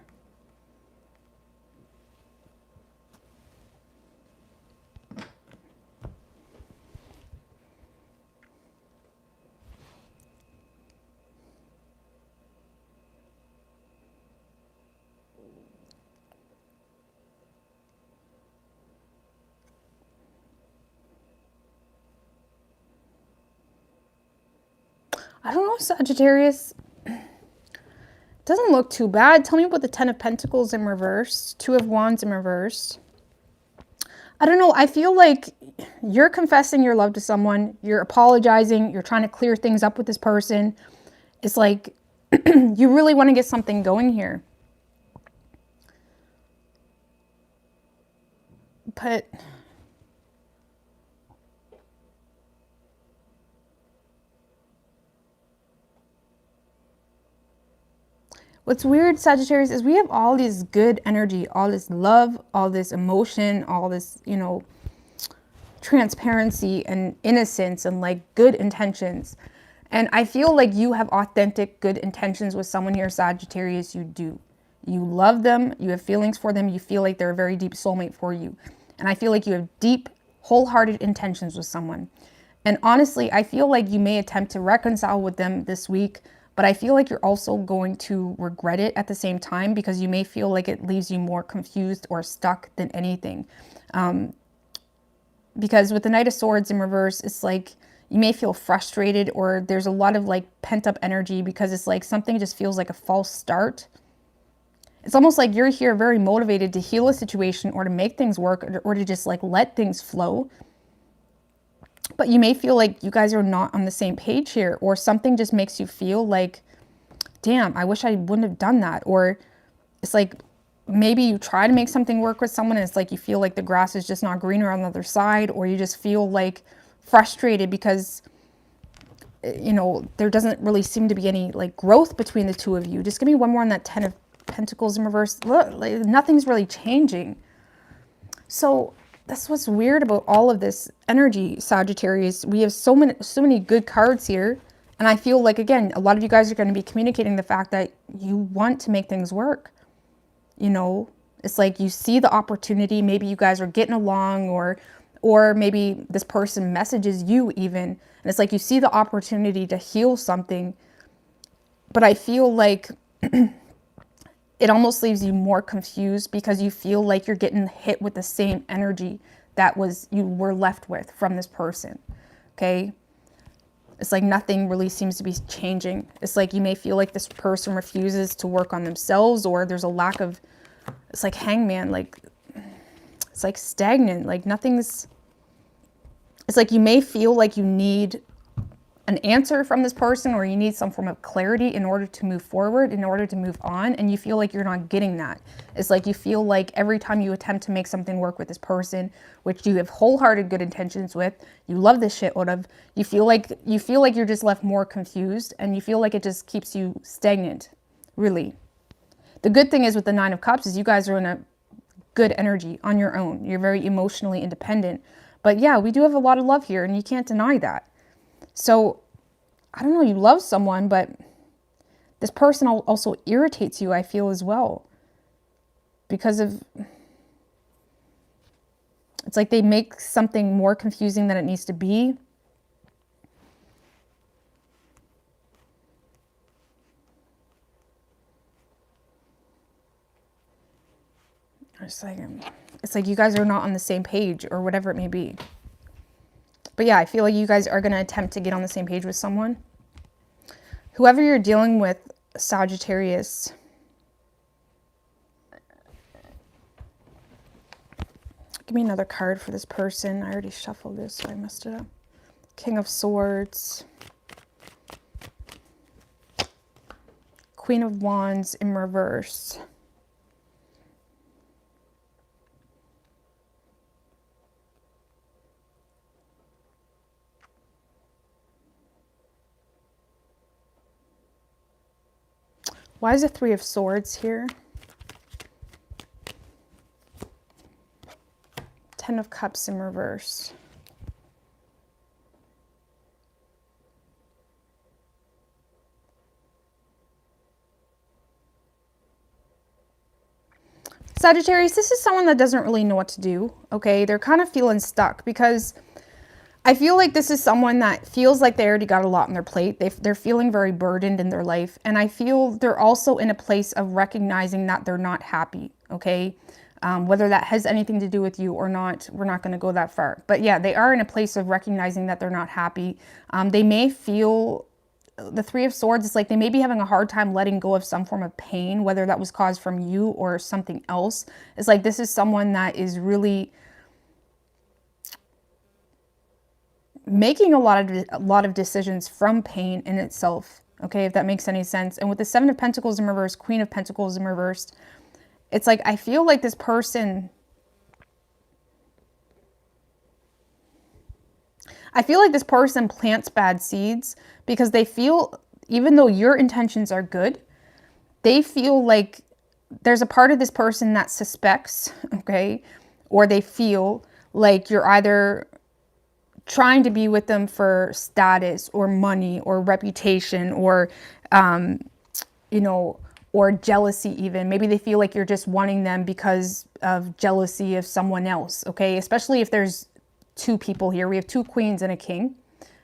A: I don't know, Sagittarius. Doesn't look too bad. Tell me about the Ten of Pentacles in reverse, Two of Wands in reverse. I don't know. I feel like you're confessing your love to someone. You're apologizing. You're trying to clear things up with this person. It's like you really want to get something going here. But what's weird, Sagittarius, is we have all this good energy, all this love, all this emotion, all this, you know, transparency and innocence and like good intentions. And I feel like you have authentic good intentions with someone here, Sagittarius. You do. You love them. You have feelings for them. You feel like they're a very deep soulmate for you. And I feel like you have deep, wholehearted intentions with someone. And honestly, I feel like you may attempt to reconcile with them this week, but I feel like you're also going to regret it at the same time, because you may feel like it leaves you more confused or stuck than anything. Because with the Knight of Swords in reverse, it's like you may feel frustrated, or there's a lot of like pent up energy, because it's like something just feels like a false start. It's almost like you're here very motivated to heal a situation or to make things work, or to just like let things flow. But you may feel like you guys are not on the same page here, or something just makes you feel like, damn, I wish I wouldn't have done that. Or it's like maybe you try to make something work with someone and it's like you feel like the grass is just not greener on the other side, or you just feel like frustrated because, you know, there doesn't really seem to be any like growth between the two of you. Just give me one more on that Ten of Pentacles in reverse. Look, like, nothing's really changing. So that's what's weird about all of this energy, Sagittarius. We have so many good cards here. And I feel like, again, a lot of you guys are going to be communicating the fact that you want to make things work. You know, it's like you see the opportunity. Maybe you guys are getting along, or Or maybe this person messages you even, and it's like you see the opportunity to heal something, but I feel like it almost leaves you more confused because you feel like you're getting hit with the same energy that you were left with from this person. Okay? It's like nothing really seems to be changing. It's like you may feel like this person refuses to work on themselves, or there's a lack of, it's like hangman, like it's like stagnant, like nothing's, it's like you may feel like you need an answer from this person, or you need some form of clarity in order to move forward, in order to move on, and you feel like you're not getting that. It's like you feel like every time you attempt to make something work with this person, which you have wholehearted good intentions with, you love this shit out of, you feel like you're just left more confused, and you feel like it just keeps you stagnant, really. The good thing is with the Nine of Cups is you guys are in a good energy on your own. You're very emotionally independent. But yeah, we do have a lot of love here, and you can't deny that. So, I don't know, you love someone, but this person also irritates you, I feel, as well. Because of, it's like they make something more confusing than it needs to be. It's like you guys are not on the same page, or whatever it may be. But yeah, I feel like you guys are going to attempt to get on the same page with someone. Whoever you're dealing with, Sagittarius. Give me another card for this person. I already shuffled this, so I messed it up. King of Swords. Queen of Wands in reverse. Why is the Three of Swords here? Ten of Cups in reverse. Sagittarius, this is someone that doesn't really know what to do, okay? They're kind of feeling stuck because I feel like this is someone that feels like they already got a lot on their plate. They're feeling very burdened in their life. And I feel they're also in a place of recognizing that they're not happy, okay? Whether that has anything to do with you or not, we're not going to go that far. But yeah, they are in a place of recognizing that they're not happy. They may feel, the Three of Swords, it's like they may be having a hard time letting go of some form of pain, whether that was caused from you or something else. It's like this is someone that is really making a lot of decisions from pain in itself, okay, if that makes any sense. And with the Seven of Pentacles in reverse, Queen of Pentacles in reverse, it's like I feel like this person, plants bad seeds because they feel, even though your intentions are good, they feel like there's a part of this person that suspects, okay, or they feel like you're either trying to be with them for status or money or reputation or, you know, or jealousy even. Maybe they feel like you're just wanting them because of jealousy of someone else, okay? Especially if there's two people here. We have two queens and a king,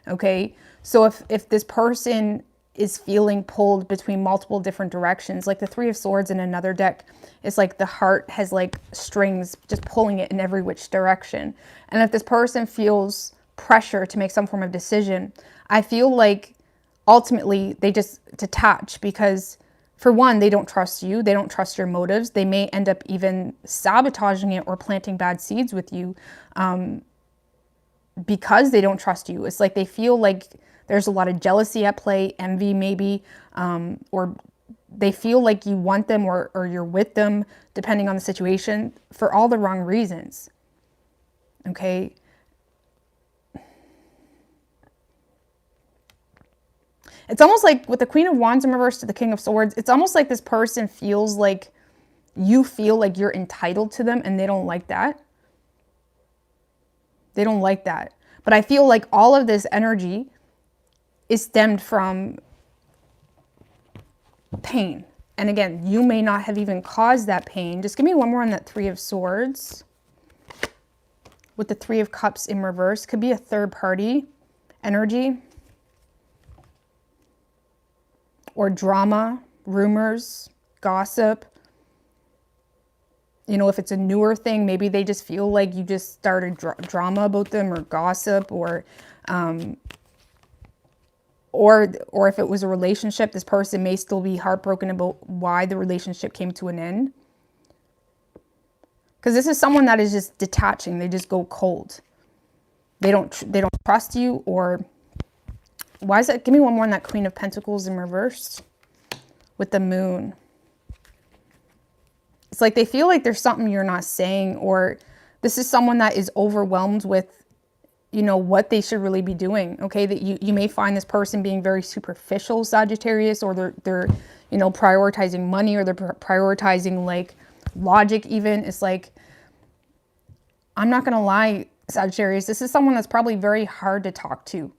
A: okay? So if this person is feeling pulled between multiple different directions, like the Three of Swords in another deck, it's like the heart has like strings just pulling it in every which direction. And if this person feels pressure to make some form of decision, I feel like ultimately they just detach because, for one, they don't trust you. They don't trust your motives. They may end up even sabotaging it or planting bad seeds with you because they don't trust you. It's like they feel like there's a lot of jealousy at play, envy maybe, or they feel like you want them or you're with them, depending on the situation, for all the wrong reasons, okay? It's almost like with the Queen of Wands in reverse to the King of Swords, it's almost like this person feels like you feel like you're entitled to them, and they don't like that. They don't like that. But I feel like all of this energy is stemmed from pain. And again, you may not have even caused that pain. Just give me one more on that Three of Swords. with the Three of Cups in reverse. Could be a third party energy. Or drama, rumors, gossip. You know, if it's a newer thing, maybe they just feel like you just started drama about them, or gossip, or if it was a relationship, this person may still be heartbroken about why the relationship came to an end. Because this is someone that is just detaching. They just go cold. They don't trust you. Or why is that? Give me one more on that Queen of Pentacles in reverse with the Moon. It's like they feel like there's something you're not saying, or this is someone that is overwhelmed with, you know, what they should really be doing. Okay, that you may find this person being very superficial, Sagittarius, or they're you know, prioritizing money, or they're prioritizing like logic even. It's like, I'm not gonna lie, Sagittarius, this is someone that's probably very hard to talk to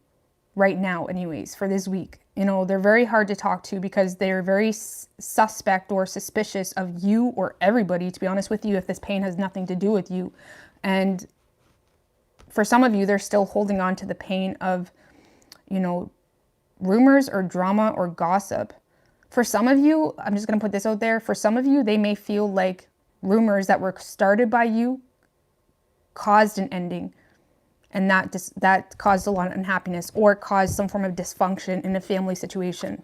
A: right now anyways, for this week. You know, they're very hard to talk to because they're very suspect or suspicious of you, or everybody, to be honest with you, if this pain has nothing to do with you. And for some of you, they're still holding on to the pain of, you know, rumors or drama or gossip. For some of you, I'm just going to put this out there. For some of you, they may feel like rumors that were started by you caused an ending. And that caused a lot of unhappiness, or caused some form of dysfunction in a family situation.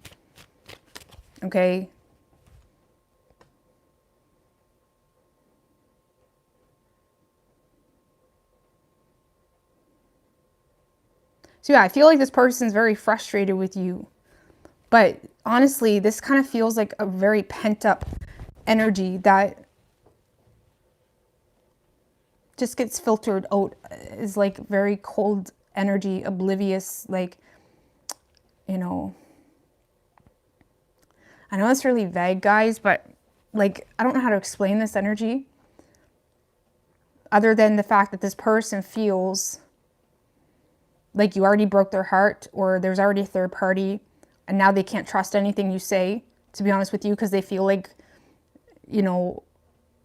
A: Okay? So yeah, I feel like this person's very frustrated with you. But honestly, this kind of feels like a very pent up energy that just gets filtered out, is like very cold energy, oblivious, like, you know, I know it's really vague, guys, but like, I don't know how to explain this energy other than the fact that this person feels like you already broke their heart, or there's already a third party, and now they can't trust anything you say, to be honest with you, because they feel like, you know,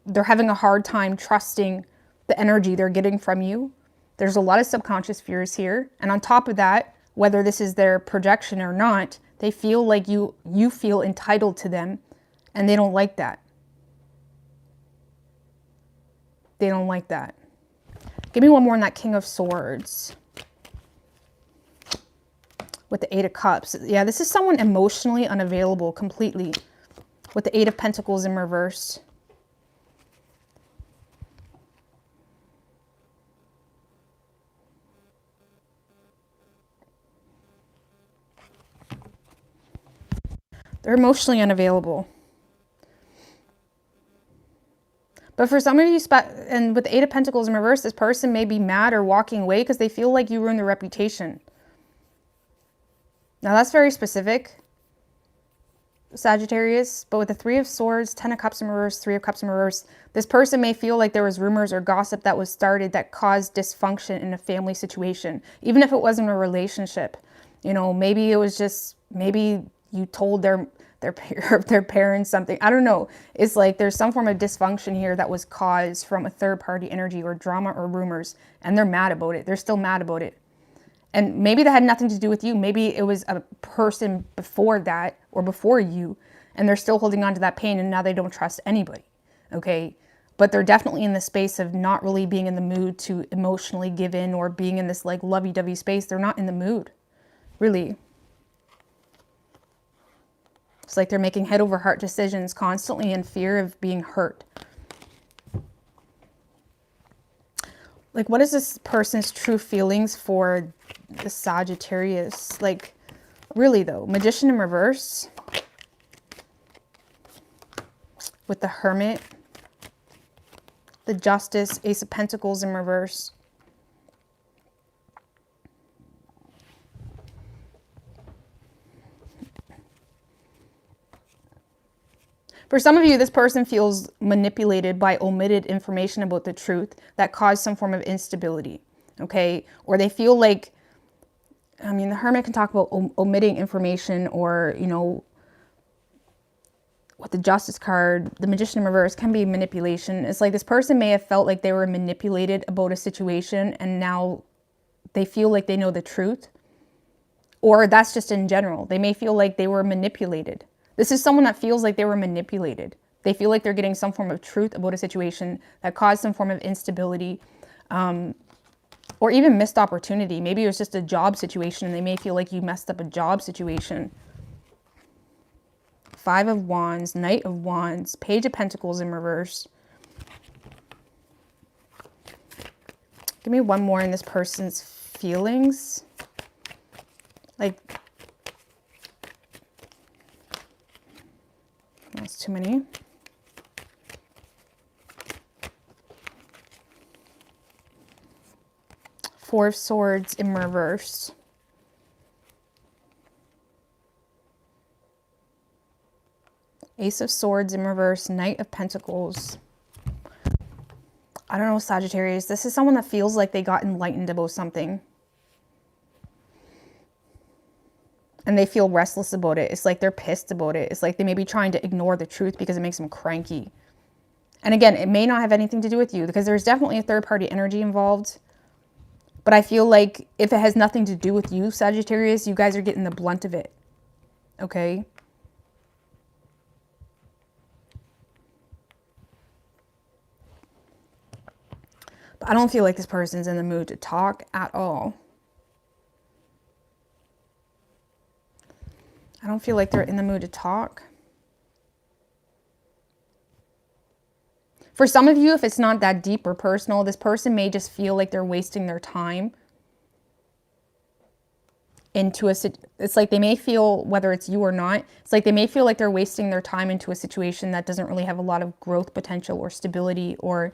A: they're having a hard time trusting the energy they're getting from you. There's a lot of subconscious fears here. And on top of that, whether this is their projection or not, they feel like you feel entitled to them, and they don't like that. They don't like that. Give me one more on that King of Swords with the Eight of Cups. Yeah, this is someone emotionally unavailable completely with the Eight of Pentacles in reverse. They're emotionally unavailable. But for some of you, and with the Eight of Pentacles in reverse, this person may be mad or walking away because they feel like you ruined their reputation. Now that's very specific, Sagittarius. But with the Three of Swords, Ten of Cups in reverse, Three of Cups in reverse, this person may feel like there was rumors or gossip that was started that caused dysfunction in a family situation, even if it wasn't a relationship. You know, maybe it was just, maybe you told their parents something. I don't know. It's like there's some form of dysfunction here that was caused from a third party energy, or drama, or rumors, and they're mad about it. They're still mad about it. And maybe that had nothing to do with you. Maybe it was a person before that, or before you, and they're still holding on to that pain, and now they don't trust anybody. Okay? But they're definitely in the space of not really being in the mood to emotionally give in, or being in this like lovey-dovey space. They're not in the mood, really. It's like they're making head over heart decisions constantly in fear of being hurt. Like, what is this person's true feelings for the Sagittarius? Like, really though, Magician in reverse with the Hermit, the Justice, Ace of Pentacles in reverse. For some of you, this person feels manipulated by omitted information about the truth that caused some form of instability, okay? Or they feel like, I mean, the Hermit can talk about omitting information, or, you know, with the Justice card, the Magician in reverse can be manipulation. It's like this person may have felt like they were manipulated about a situation and now they feel like they know the truth. Or that's just in general. They may feel like they were manipulated. This is someone that feels like they were manipulated. They feel like they're getting some form of truth about a situation that caused some form of instability, or even missed opportunity. Maybe it was just a job situation and they may feel like you messed up a job situation. Five of Wands, Knight of Wands, Page of Pentacles in reverse. Give me one more in this person's feelings. Like, that's too many. Four of Swords in reverse. Ace of Swords in reverse, Knight of Pentacles. I don't know, Sagittarius. This is someone that feels like they got enlightened about something. And they feel restless about it. It's like they're pissed about it. It's like they may be trying to ignore the truth because it makes them cranky. And again, it may not have anything to do with you because there's definitely a third-party energy involved. But I feel like if it has nothing to do with you, Sagittarius, you guys are getting the blunt of it. Okay? But I don't feel like this person's in the mood to talk at all. I don't feel like they're in the mood to talk. For some of you, if it's not that deep or personal, this person may just feel like they're wasting their time into a, it's like they may feel, whether it's you or not, it's like they may feel like they're wasting their time into a situation that doesn't really have a lot of growth potential or stability or,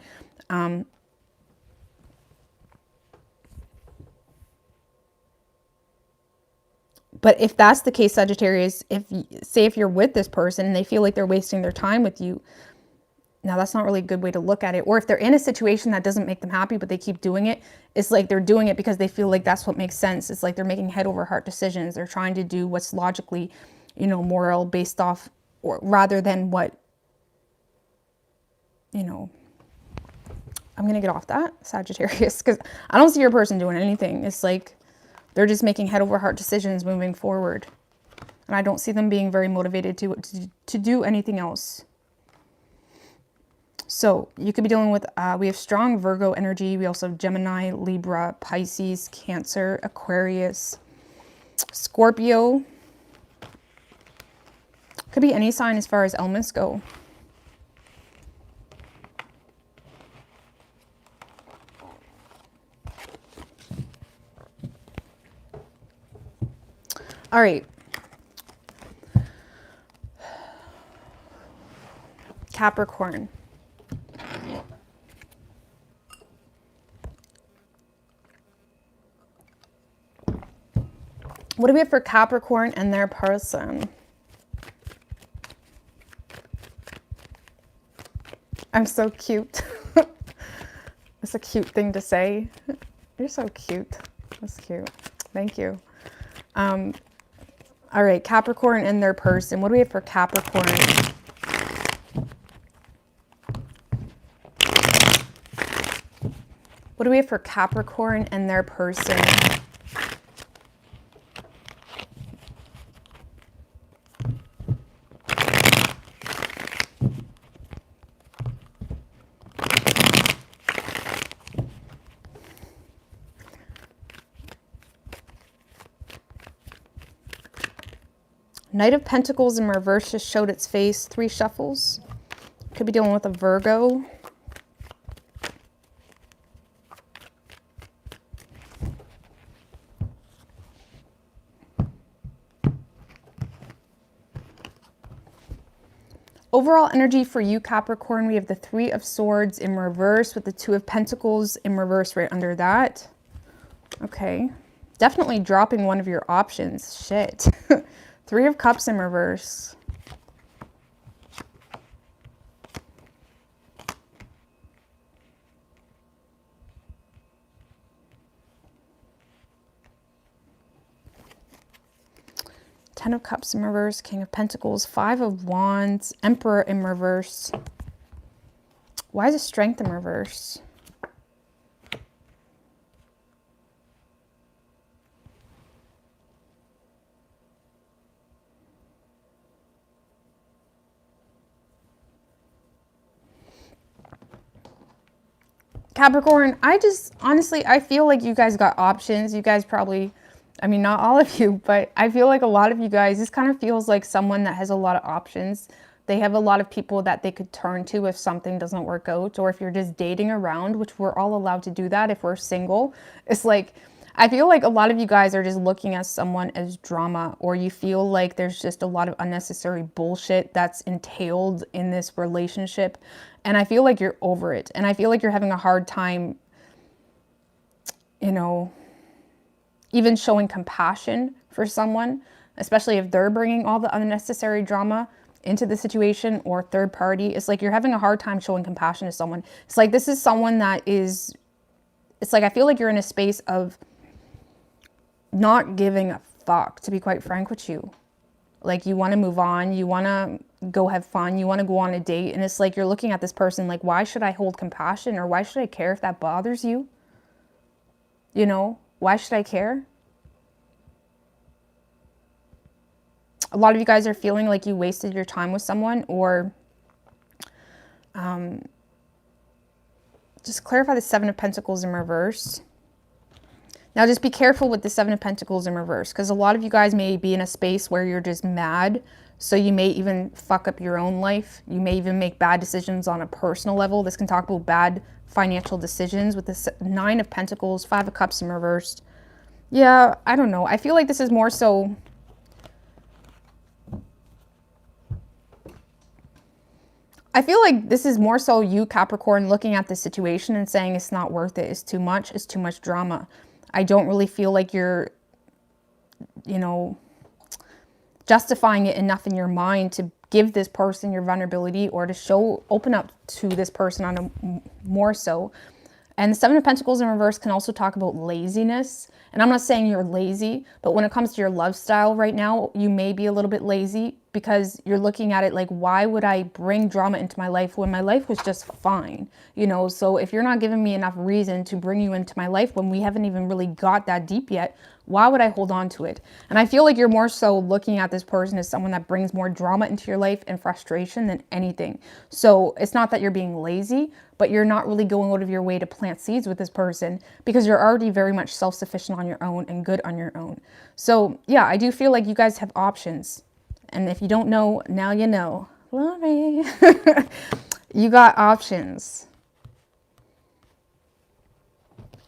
A: but if that's the case, Sagittarius, if you're with this person and they feel like they're wasting their time with you, now that's not really a good way to look at it. Or if they're in a situation that doesn't make them happy, but they keep doing it, it's like they're doing it because they feel like that's what makes sense. It's like they're making head over heart decisions. They're trying to do what's logically, you know, moral based off, or rather than what, you know, I'm going to get off that, Sagittarius, because I don't see your person doing anything. It's like they're just making head over heart decisions moving forward. And I don't see them being very motivated to do anything else. So you could be dealing with, we have strong Virgo energy. We also have Gemini, Libra, Pisces, Cancer, Aquarius, Scorpio. Could be any sign as far as elements go. All right. Capricorn. What do we have for Capricorn and their person? I'm so cute. It's a cute thing to say. You're so cute. That's cute. Thank you. All right, Capricorn and their person. What do we have for Capricorn? What do we have for Capricorn and their person? Knight of Pentacles in reverse just showed its face. 3 shuffles. Could be dealing with a Virgo. Overall energy for you, Capricorn, we have the 3 of Swords in reverse with the 2 of Pentacles in reverse right under that. Okay. Definitely dropping one of your options. Shit. 3 of Cups in reverse. Ten of Cups in reverse, King of Pentacles, Five of Wands, Emperor in reverse. Why is the Strength in reverse? Capricorn, honestly, I feel like you guys got options. You guys probably, I mean, not all of you, but I feel like a lot of you guys, this kind of feels like someone that has a lot of options. They have a lot of people that they could turn to if something doesn't work out, or if you're just dating around, which we're all allowed to do that if we're single. It's like, I feel like a lot of you guys are just looking at someone as drama, or you feel like there's just a lot of unnecessary bullshit that's entailed in this relationship. And I feel like you're over it. And I feel like you're having a hard time, you know, even showing compassion for someone, especially if they're bringing all the unnecessary drama into the situation, or third party. It's like you're having a hard time showing compassion to someone. It's like this is someone that is, it's like I feel like you're in a space of not giving a fuck, to be quite frank with you. Like you want to move on, you want to go have fun, you want to go on a date, and it's like you're looking at this person like, why should I hold compassion, or why should I care if that bothers you? You know, why should I care? A lot of you guys are feeling like you wasted your time with someone, or just clarify the Seven of Pentacles in reverse. Now just be careful with the Seven of Pentacles in reverse, because a lot of you guys may be in a space where you're just mad. So you may even fuck up your own life. You may even make bad decisions on a personal level. This can talk about bad financial decisions with the Nine of Pentacles, Five of Cups in reverse. Yeah, I don't know. I feel like this is more so... I feel like this is more so you, Capricorn, looking at the situation and saying it's not worth it. It's too much drama. I don't really feel like you're, you know, justifying it enough in your mind to give this person your vulnerability, or to open up to this person on a more so. And the Seven of Pentacles in reverse can also talk about laziness. And I'm not saying you're lazy, but when it comes to your love style right now, you may be a little bit lazy, because you're looking at it like, why would I bring drama into my life when my life was just fine? You know, so if you're not giving me enough reason to bring you into my life when we haven't even really got that deep yet, why would I hold on to it? And I feel like you're more so looking at this person as someone that brings more drama into your life and frustration than anything. So it's not that you're being lazy, but you're not really going out of your way to plant seeds with this person, because you're already very much self-sufficient on your own and good on your own. So yeah, I do feel like you guys have options. And if you don't know, now you know. Love it. You got options.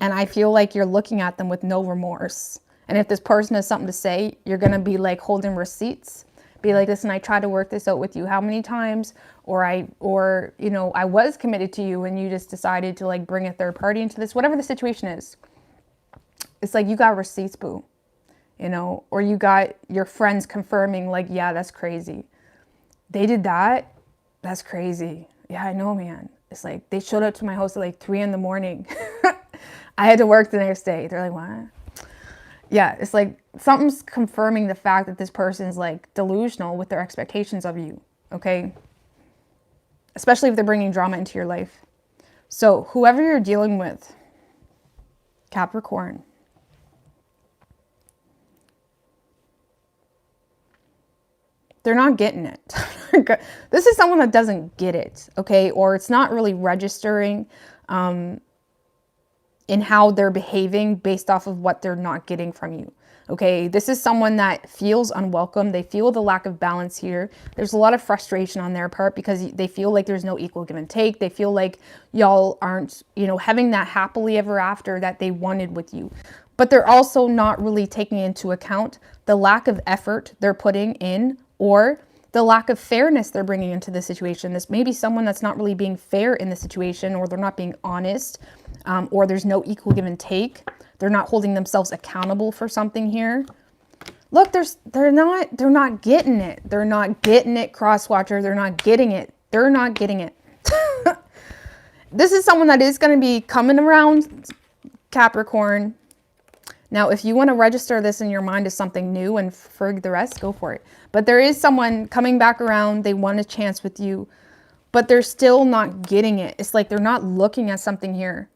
A: And I feel like you're looking at them with no remorse. And if this person has something to say, you're going to be like holding receipts. Be like, listen, I tried to work this out with you how many times? Or, you know, I was committed to you and you just decided to like bring a third party into this, whatever the situation is. It's like, you got receipts, boo. You know, or you got your friends confirming like, yeah, that's crazy. They did that. That's crazy. Yeah, I know, man. It's like, they showed up to my house at like 3 a.m. I had to work the next day. They're like, what? Yeah, it's like something's confirming the fact that this person is like delusional with their expectations of you, okay? Especially if they're bringing drama into your life. So whoever you're dealing with, Capricorn, they're not getting it. This is someone that doesn't get it, okay? Or it's not really registering in how they're behaving based off of what they're not getting from you, okay? This is someone that feels unwelcome. They feel the lack of balance here. There's a lot of frustration on their part because they feel like there's no equal give and take. They feel like y'all aren't, you know, having that happily ever after that they wanted with you. But they're also not really taking into account the lack of effort they're putting in, or the lack of fairness they're bringing into the situation. This may be someone that's not really being fair in the situation, or they're not being honest, or there's no equal give and take. They're not holding themselves accountable for something here. Look, they're not getting it. They're not getting it, Crosswatcher. They're not getting it. They're not getting it. This is someone that is going to be coming around, Capricorn. Now, if you want to register this in your mind as something new and forget the rest, go for it. But there is someone coming back around. They want a chance with you, but they're still not getting it. It's like they're not looking at something here.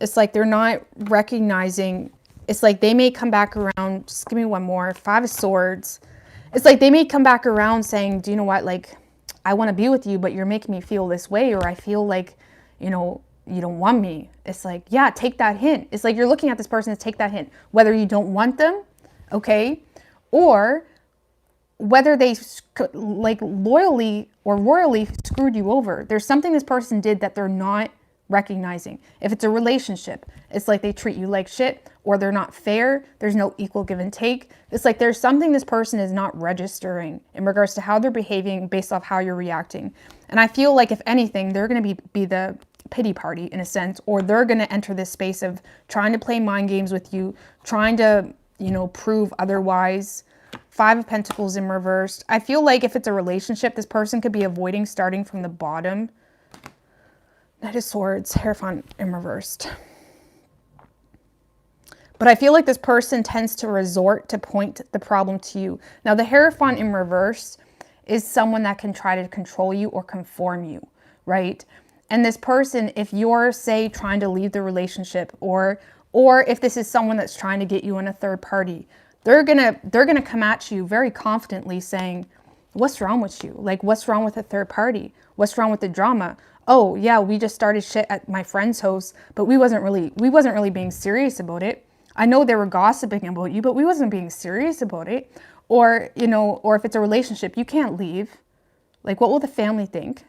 A: It's like they're not recognizing. It's like they may come back around. Just give me one more. 5 of Swords. It's like they may come back around saying, do you know what? Like, I want to be with you, but you're making me feel this way. Or I feel like, you know, you don't want me. It's like, yeah, take that hint. It's like you're looking at this person to take that hint. Whether you don't want them, okay? Or whether they like loyally or royally screwed you over. There's something this person did that they're not recognizing. If it's a relationship, it's like they treat you like shit, or they're not fair. There's no equal give and take. It's like there's something this person is not registering in regards to how they're behaving based off how you're reacting. And I feel like if anything, they're going to be the pity party in a sense, or they're going to enter this space of trying to play mind games with you, trying to, you know, prove otherwise. 5 of Pentacles in reversed. I feel like if it's a relationship, this person could be avoiding starting from the bottom. Knight of Swords, Hierophant in reversed. But I feel like this person tends to resort to point the problem to you. Now, the Hierophant in reverse is someone that can try to control you or conform you, right? And this person, if you're, say, trying to leave the relationship, or if this is someone that's trying to get you in a third party, they're gonna come at you very confidently saying, what's wrong with you? Like, what's wrong with a third party? What's wrong with the drama? Oh yeah, we just started shit at my friend's house, but we wasn't really being serious about it. I know they were gossiping about you, but we wasn't being serious about it. Or, you know, or if it's a relationship, you can't leave. Like, what will the family think?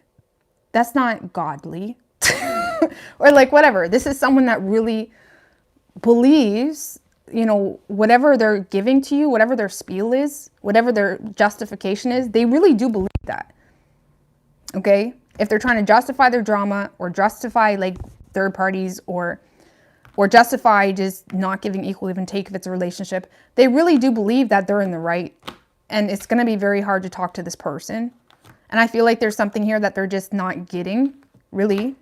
A: That's not godly. Or like, whatever. This is someone that really believes, you know, whatever they're giving to you, whatever their spiel is, whatever their justification is, they really do believe that. Okay? If they're trying to justify their drama, or justify like third parties, or justify just not giving equal give and take if it's a relationship, they really do believe that they're in the right. And it's going to be very hard to talk to this person. And I feel like there's something here that they're just not getting, really.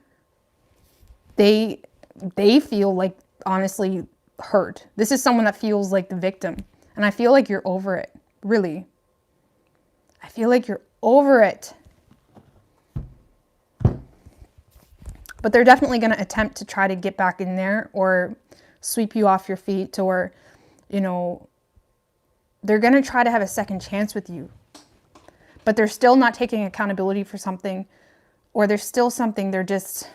A: They feel like, honestly, hurt. This is someone that feels like the victim. And I feel like you're over it, really. I feel like you're over it. But they're definitely going to attempt to try to get back in there, or sweep you off your feet, or, you know, they're going to try to have a second chance with you. But they're still not taking accountability for something, or there's still something they're just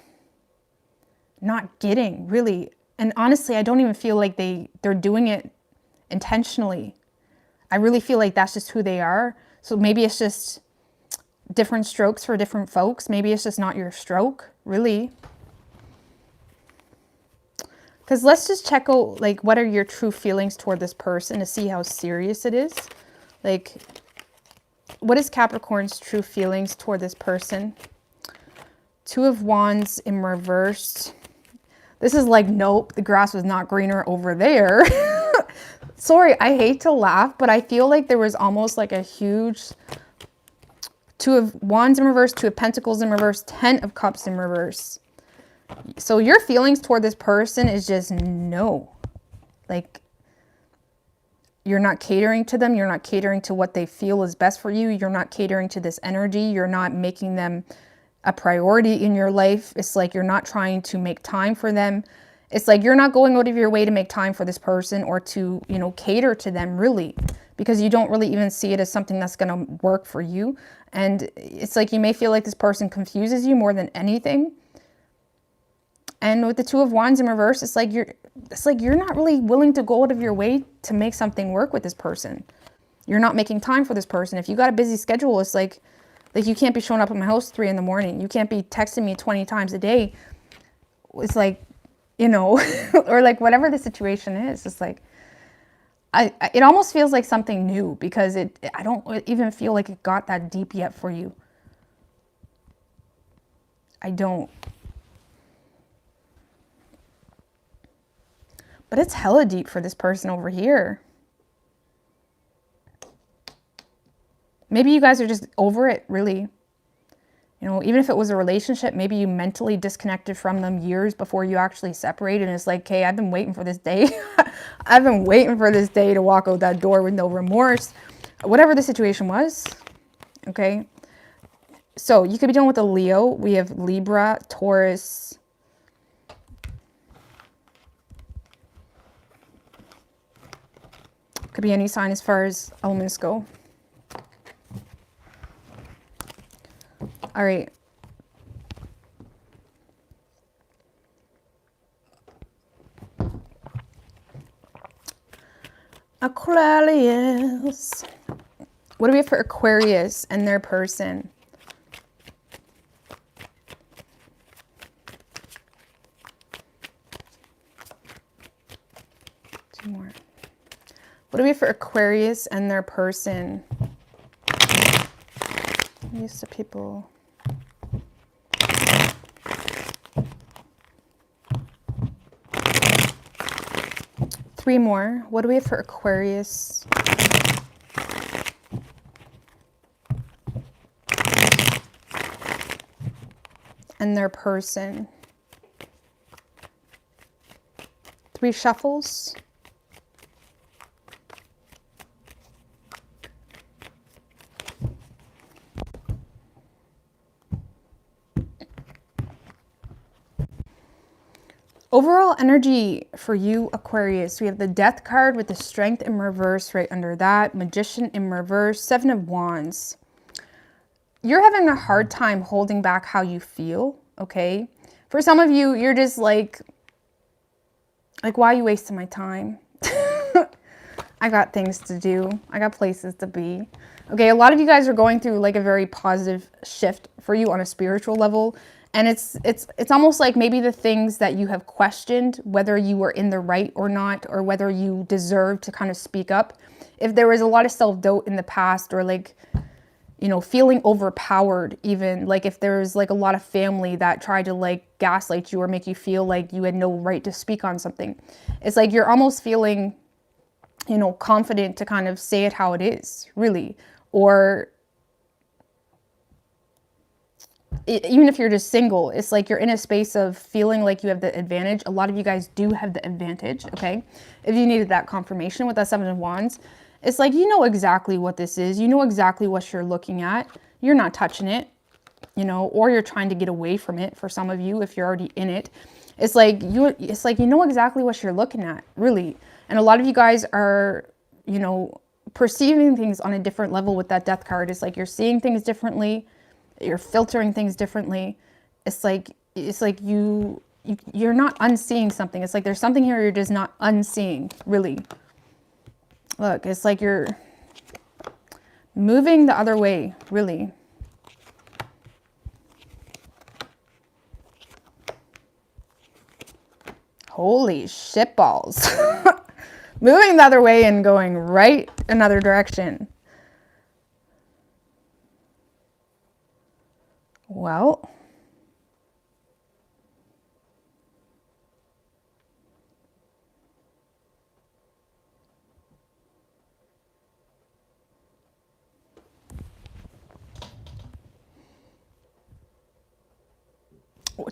A: not getting, really. And honestly, I don't even feel like they're doing it intentionally. I really feel like that's just who they are. So maybe it's just different strokes for different folks. Maybe it's just not your stroke, really. Because let's just check out, like, what are your true feelings toward this person to see how serious it is. Like, what is Capricorn's true feelings toward this person? 2 of Wands in reverse. This is like, nope, the grass was not greener over there. Sorry, I hate to laugh, but I feel like there was almost like a huge 2 of Wands in reverse, 2 of Pentacles in reverse, 10 of Cups in reverse. So your feelings toward this person is just no. Like, you're not catering to them. You're not catering to what they feel is best for you. You're not catering to this energy. You're not making them a priority in your life. It's like you're not trying to make time for them. It's like you're not going out of your way to make time for this person, or to, you know, cater to them, really, because you don't really even see it as something that's going to work for you. And it's like you may feel like this person confuses you more than anything. And with the 2 of Wands in reverse, it's like you're not really willing to go out of your way to make something work with this person. You're not making time for this person. If you got a busy schedule, it's like you can't be showing up at my house 3 in the morning. You can't be texting me 20 times a day. It's like, you know, or like whatever the situation is. It's like, it almost feels like something new, because I don't even feel like it got that deep yet for you. I don't. But it's hella deep for this person over here. Maybe you guys are just over it, really. You know, even if it was a relationship, maybe you mentally disconnected from them years before you actually separated. And it's like, hey, I've been waiting for this day. I've been waiting for this day to walk out that door with no remorse. Whatever the situation was, okay? So you could be dealing with a Leo. We have Libra, Taurus. Could be any sign as far as elements go. All right. Aquarius. What do we have for Aquarius and their person? Two more. What do we have for Aquarius and their person? I'm used to people. Three more. What do we have for Aquarius? And their person. Three shuffles. Overall energy for you, Aquarius, we have the Death card with the Strength in reverse right under that, Magician in reverse, Seven of Wands. You're having a hard time holding back how you feel, okay? For some of you, you're just like, why are you wasting my time? I got things to do. I got places to be. Okay, a lot of you guys are going through like a very positive shift for you on a spiritual level. And it's almost like maybe the things that you have questioned, whether you were in the right or not, or whether you deserve to kind of speak up. If there was a lot of self-doubt in the past, or like, you know, feeling overpowered, even like if there's like a lot of family that tried to like gaslight you or make you feel like you had no right to speak on something. It's like you're almost feeling, you know, confident to kind of say it how it is, really. Or even if you're just single, it's like you're in a space of feeling like you have the advantage. A lot of you guys do have the advantage, okay? If you needed that confirmation with that Seven of Wands, it's like you know exactly what this is. You know exactly what you're looking at. You're not touching it, you know, or you're trying to get away from it for some of you if you're already in it. It's like you know exactly what you're looking at, really. And a lot of you guys are, you know, perceiving things on a different level with that Death card. It's like you're seeing things differently. You're filtering things differently. It's like you're not unseeing something. It's like there's something here you're just not unseeing, really. Look, it's like you're moving the other way, really. Holy shit balls. Moving the other way and going right another direction. Well,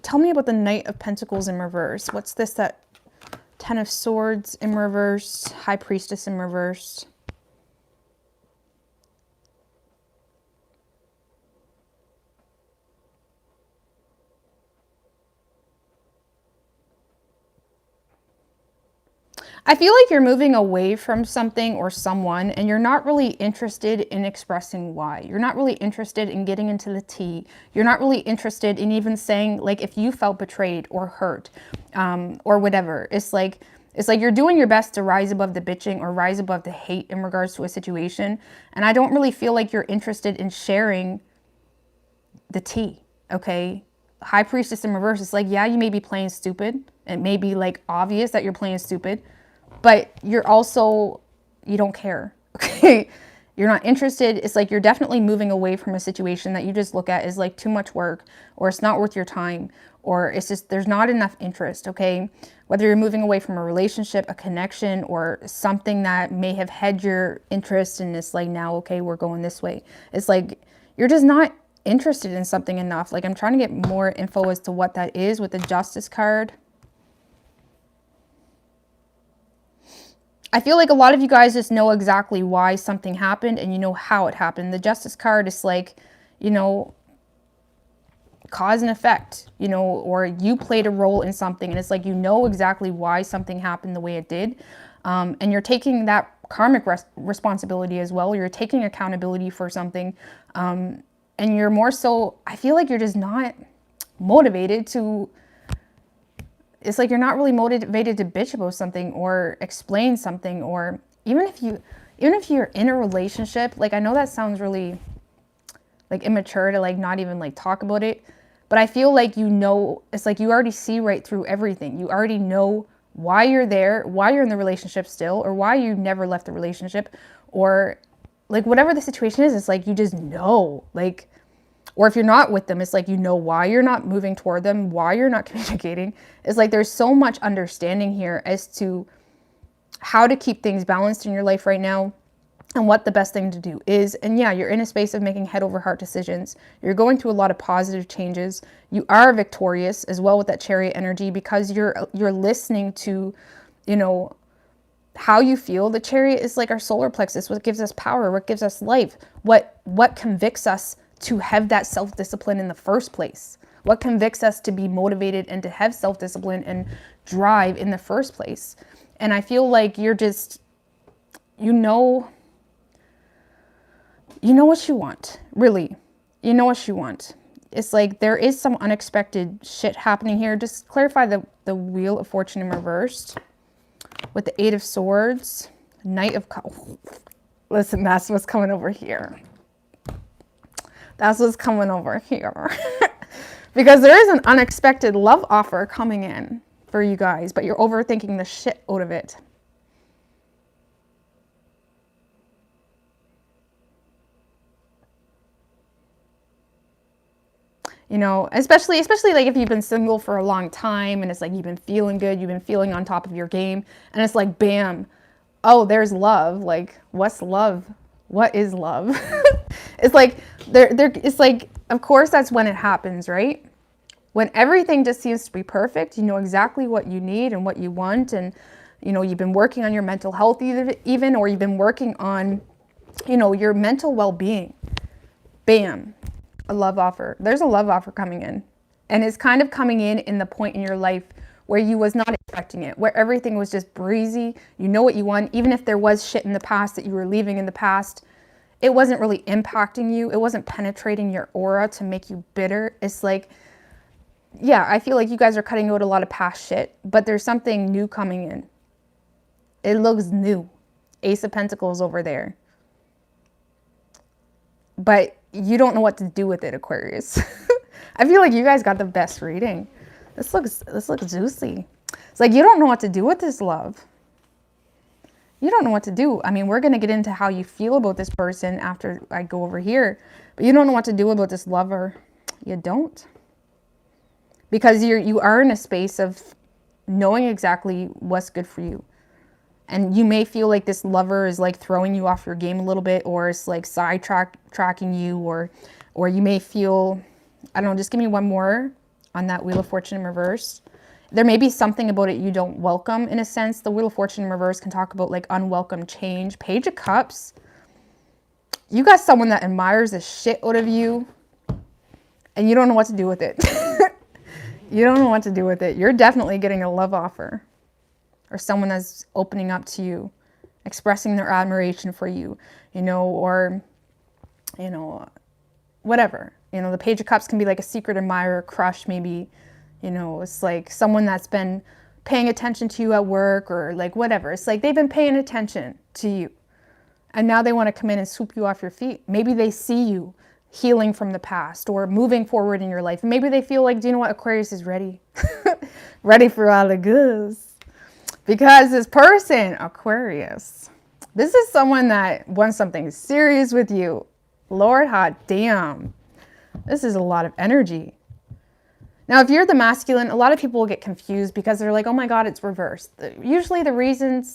A: tell me about the Knight of Pentacles in reverse. What's this? That Ten of Swords in reverse, High Priestess in reverse. I feel like you're moving away from something or someone, and you're not really interested in expressing why. You're not really interested in getting into the tea. You're not really interested in even saying, like, if you felt betrayed or hurt, or whatever. It's like you're doing your best to rise above the bitching or rise above the hate in regards to a situation. And I don't really feel like you're interested in sharing the tea, okay? High Priestess in reverse, it's like, yeah, you may be playing stupid. It may be like obvious that you're playing stupid, but you're also, you don't care, okay? You're not interested. It's like you're definitely moving away from a situation that you just look at as like too much work, or it's not worth your time, or it's just, there's not enough interest, okay? Whether you're moving away from a relationship, a connection, or something that may have had your interest, and it's like now, okay, we're going this way. It's like you're just not interested in something enough. Like I'm trying to get more info as to what that is with the Justice card. I feel like a lot of you guys just know exactly why something happened and you know how it happened. The Justice card is like, you know, cause and effect, you know, or you played a role in something and it's like, you know exactly why something happened the way it did. And you're taking that karmic responsibility as well. You're taking accountability for something. And you're more so, I feel like you're just not motivated to, it's like you're not really motivated to bitch about something or explain something, or even if you're in a relationship, like I know that sounds really like immature to like not even like talk about it, but I feel like, you know, it's like you already see right through everything. You already know why you're there, why you're in the relationship still, or why you never left the relationship, or like whatever the situation is, it's like you just know, like, or if you're not with them, it's like you know why you're not moving toward them, why you're not communicating. It's like there's so much understanding here as to how to keep things balanced in your life right now and what the best thing to do is. And yeah, you're in a space of making head over heart decisions. You're going through a lot of positive changes. You are victorious as well with that Chariot energy, because you're listening to, you know, how you feel. The Chariot is like our solar plexus, what gives us power, what gives us life, what convicts us to have that self-discipline in the first place, what convicts us to be motivated and to have self-discipline and drive in the first place. And I feel like you're just, you know what you want, really. You know what you want. It's like there is some unexpected shit happening here. Just clarify the Wheel of Fortune in reversed with the Eight of Swords, Knight of Listen, that's what's coming over here. That's what's coming over here. Because there is an unexpected love offer coming in for you guys, but you're overthinking the shit out of it. You know, especially like if you've been single for a long time and it's like you've been feeling good, you've been feeling on top of your game, and it's like, bam, oh, there's love. Like, what's love? What is love? It's like, it's like, of course, that's when it happens, right? When everything just seems to be perfect, you know exactly what you need and what you want, and, you know, you've been working on your mental health even, or you've been working on, you know, your mental well-being. Bam. A love offer. There's a love offer coming in, and it's kind of coming in the point in your life where you was not expecting it, where everything was just breezy. You know what you want. Even if there was shit in the past that you were leaving in the past, it wasn't really impacting you. It wasn't penetrating your aura to make you bitter. It's like, yeah, I feel like you guys are cutting out a lot of past shit, but there's something new coming in. It looks new. Ace of Pentacles over there. But you don't know what to do with it, Aquarius. I feel like you guys got the best reading. This looks juicy. It's like you don't know what to do with this love. You don't know what to do. I mean, we're going to get into how you feel about this person after I go over here, but you don't know what to do about this lover. You don't. Because you are in a space of knowing exactly what's good for you. And you may feel like this lover is like throwing you off your game a little bit, or it's like tracking you, or you may feel, I don't know, just give me one more on that Wheel of Fortune in reverse. There may be something about it you don't welcome, in a sense. The Wheel of Fortune in reverse can talk about like unwelcome change. Page of Cups. You got someone that admires the shit out of you, and you don't know what to do with it. You don't know what to do with it. You're definitely getting a love offer. Or someone that's opening up to you, expressing their admiration for you, you know, or, you know, whatever. You know, the Page of Cups can be like a secret admirer, crush maybe. You know, it's like someone that's been paying attention to you at work, or like whatever. It's like they've been paying attention to you. And now they want to come in and swoop you off your feet. Maybe they see you healing from the past or moving forward in your life. And maybe they feel like, do you know what, Aquarius is ready. Ready for all the goods. Because this person, Aquarius, this is someone that wants something serious with you. Lord hot damn. This is a lot of energy. Now, if you're the masculine, a lot of people will get confused because they're like, oh my God, it's reversed. Usually the reason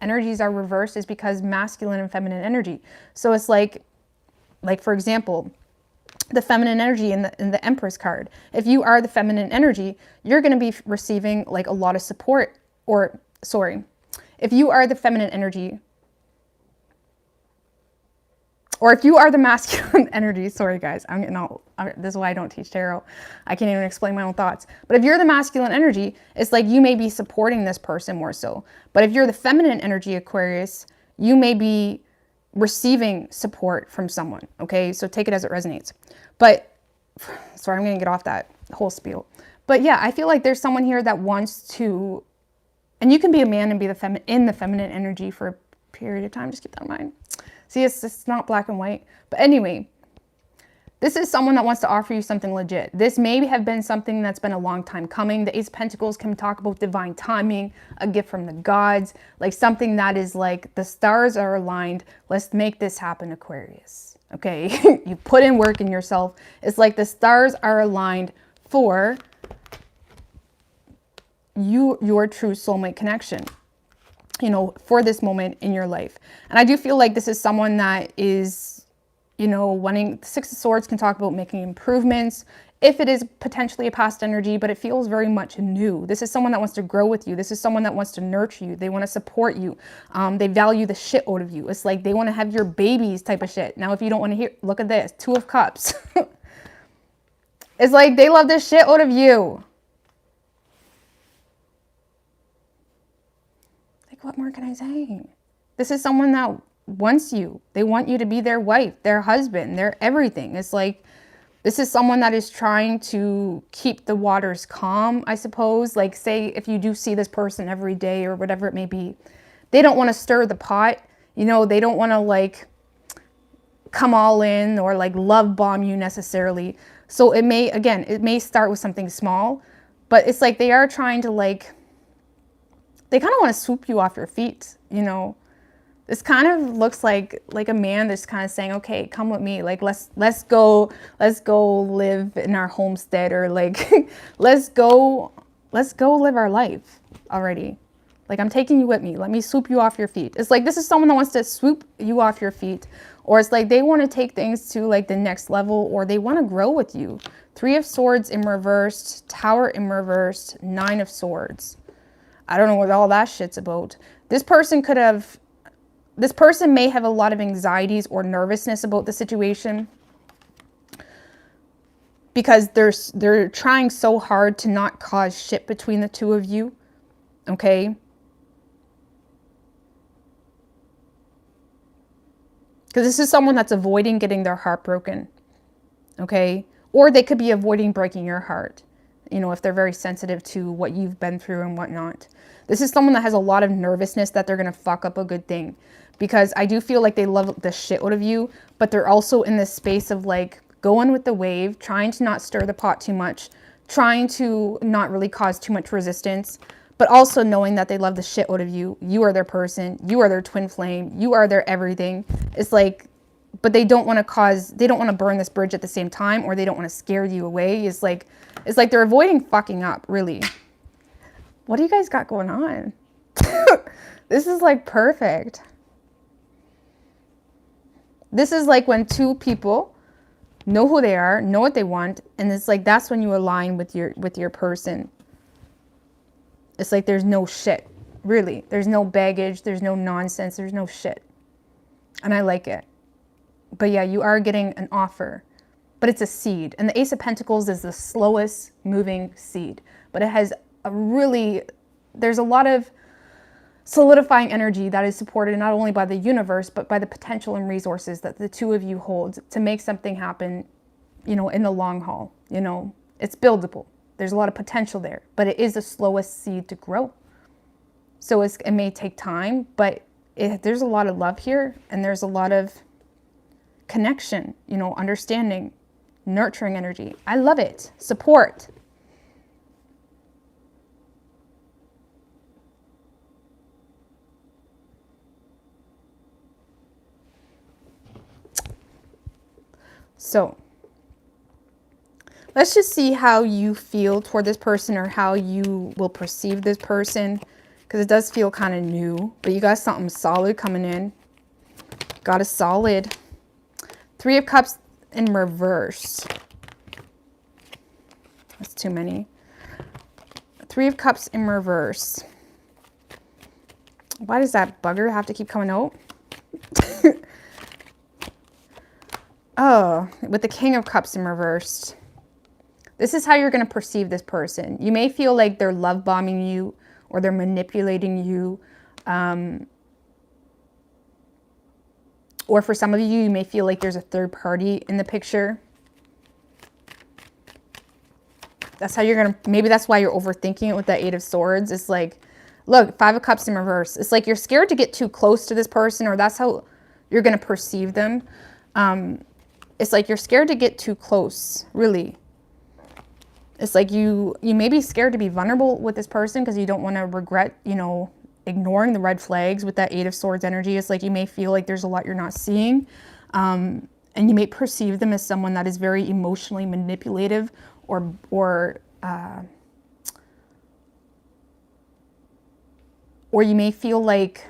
A: energies are reversed is because masculine and feminine energy. So it's like for example, the feminine energy in the Empress card. If you are the feminine energy, you're going to be receiving like a lot of support. Or sorry, if you are the feminine energy, or if you are the masculine energy, sorry guys, I'm getting all, this is why I don't teach tarot. I can't even explain my own thoughts. But if you're the masculine energy, it's like you may be supporting this person more so. But if you're the feminine energy, Aquarius, you may be receiving support from someone, okay? So take it as it resonates. But, sorry, I'm gonna get off that whole spiel. But yeah, I feel like there's someone here that wants to, and you can be a man and be in the feminine energy for a period of time, just keep that in mind. See, it's not black and white. But anyway, this is someone that wants to offer you something legit. This may have been something that's been a long time coming. The Ace of Pentacles can talk about divine timing, a gift from the gods, like something that is like the stars are aligned. Let's make this happen, Aquarius. Okay, you put in work in yourself. It's like the stars are aligned for your true soulmate connection, you know, for this moment in your life. And I do feel like this is someone that is, you know, wanting, Six of Swords can talk about making improvements, if it is potentially a past energy, but it feels very much new. This is someone that wants to grow with you. This is someone that wants to nurture you. They want to support you. They value the shit out of you. It's like they want to have your babies type of shit. Now, if you don't want to hear, look at this, Two of Cups. It's like they love the shit out of you. Like, what more can I say? This is someone that wants you. They want you to be their wife, their husband, their everything. It's like, this is someone that is trying to keep the waters calm, I suppose. Like, say, if you do see this person every day or whatever it may be, they don't want to stir the pot. You know, they don't want to, like, come all in or, like, love bomb you necessarily. So it may, again, it may start with something small, but it's like they are trying to, like, they kind of want to swoop you off your feet, you know. This kind of looks like a man that's kind of saying, okay, come with me. Like, let's go live in our homestead, or like, let's go live our life already. Like, I'm taking you with me. Let me swoop you off your feet. It's like, this is someone that wants to swoop you off your feet, or it's like they want to take things to like the next level, or they want to grow with you. Three of Swords in reversed, Tower in reversed, Nine of Swords. I don't know what all that shit's about. This person may have a lot of anxieties or nervousness about the situation because they're trying so hard to not cause shit between the two of you, okay? Because this is someone that's avoiding getting their heart broken, okay? Or they could be avoiding breaking your heart, you know, if they're very sensitive to what you've been through and whatnot. This is someone that has a lot of nervousness that they're going to fuck up a good thing. Because I do feel like they love the shit out of you, but they're also in this space of like going with the wave, trying to not stir the pot too much, trying to not really cause too much resistance, but also knowing that they love the shit out of you. You are their person. You are their twin flame. You are their everything. It's like, but they don't want to burn this bridge at the same time, or they don't want to scare you away. It's like they're avoiding fucking up, really. What do you guys got going on? This is like perfect. This is like when two people know who they are, know what they want, and it's like that's when you align with your person. It's like there's no shit, really. There's no baggage, there's no nonsense, there's no shit. And I like it. But yeah, you are getting an offer, but it's a seed. And the Ace of Pentacles is the slowest moving seed, but it has there's a lot of solidifying energy that is supported not only by the universe, but by the potential and resources that the two of you hold to make something happen, you know, in the long haul. You know, it's buildable. There's a lot of potential there, but it is the slowest seed to grow. So it may take time, but there's a lot of love here, and there's a lot of connection, you know, understanding, nurturing energy. I love it. Support. So let's just see how you feel toward this person, or how you will perceive this person, because it does feel kind of new, but you got something solid coming in. Got a solid Three of Cups in reverse. That's too many. 3 of Cups in reverse. Why does that bugger have to keep coming out? Oh, with the King of Cups in reverse. This is how you're going to perceive this person. You may feel like they're love bombing you or they're manipulating you. Or for some of you, you may feel like there's a third party in the picture. That's how you're going to, maybe that's why you're overthinking it with that 8 of Swords. It's like, look, 5 of Cups in reverse. It's like you're scared to get too close to this person, or that's how you're going to perceive them. It's like you're scared to get too close, really. It's like you may be scared to be vulnerable with this person because you don't want to regret, you know, ignoring the red flags with that 8 of Swords energy. It's like you may feel like there's a lot you're not seeing. And you may perceive them as someone that is very emotionally manipulative or you may feel like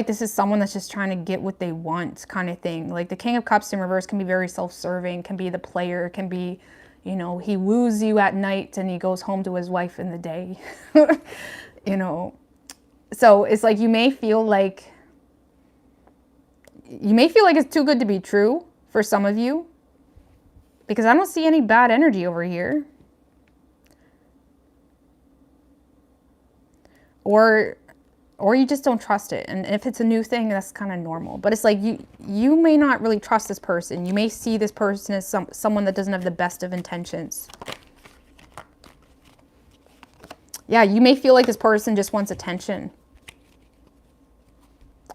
A: this is someone that's just trying to get what they want, kind of thing. Like the King of Cups in reverse can be very self-serving, can be the player, can be, you know, he woos you at night and he goes home to his wife in the day. You know, so it's like you may feel like it's too good to be true for some of you, because I don't see any bad energy over here. Or you just don't trust it. And if it's a new thing, that's kind of normal. But it's like you may not really trust this person. You may see this person as someone that doesn't have the best of intentions. Yeah, you may feel like this person just wants attention.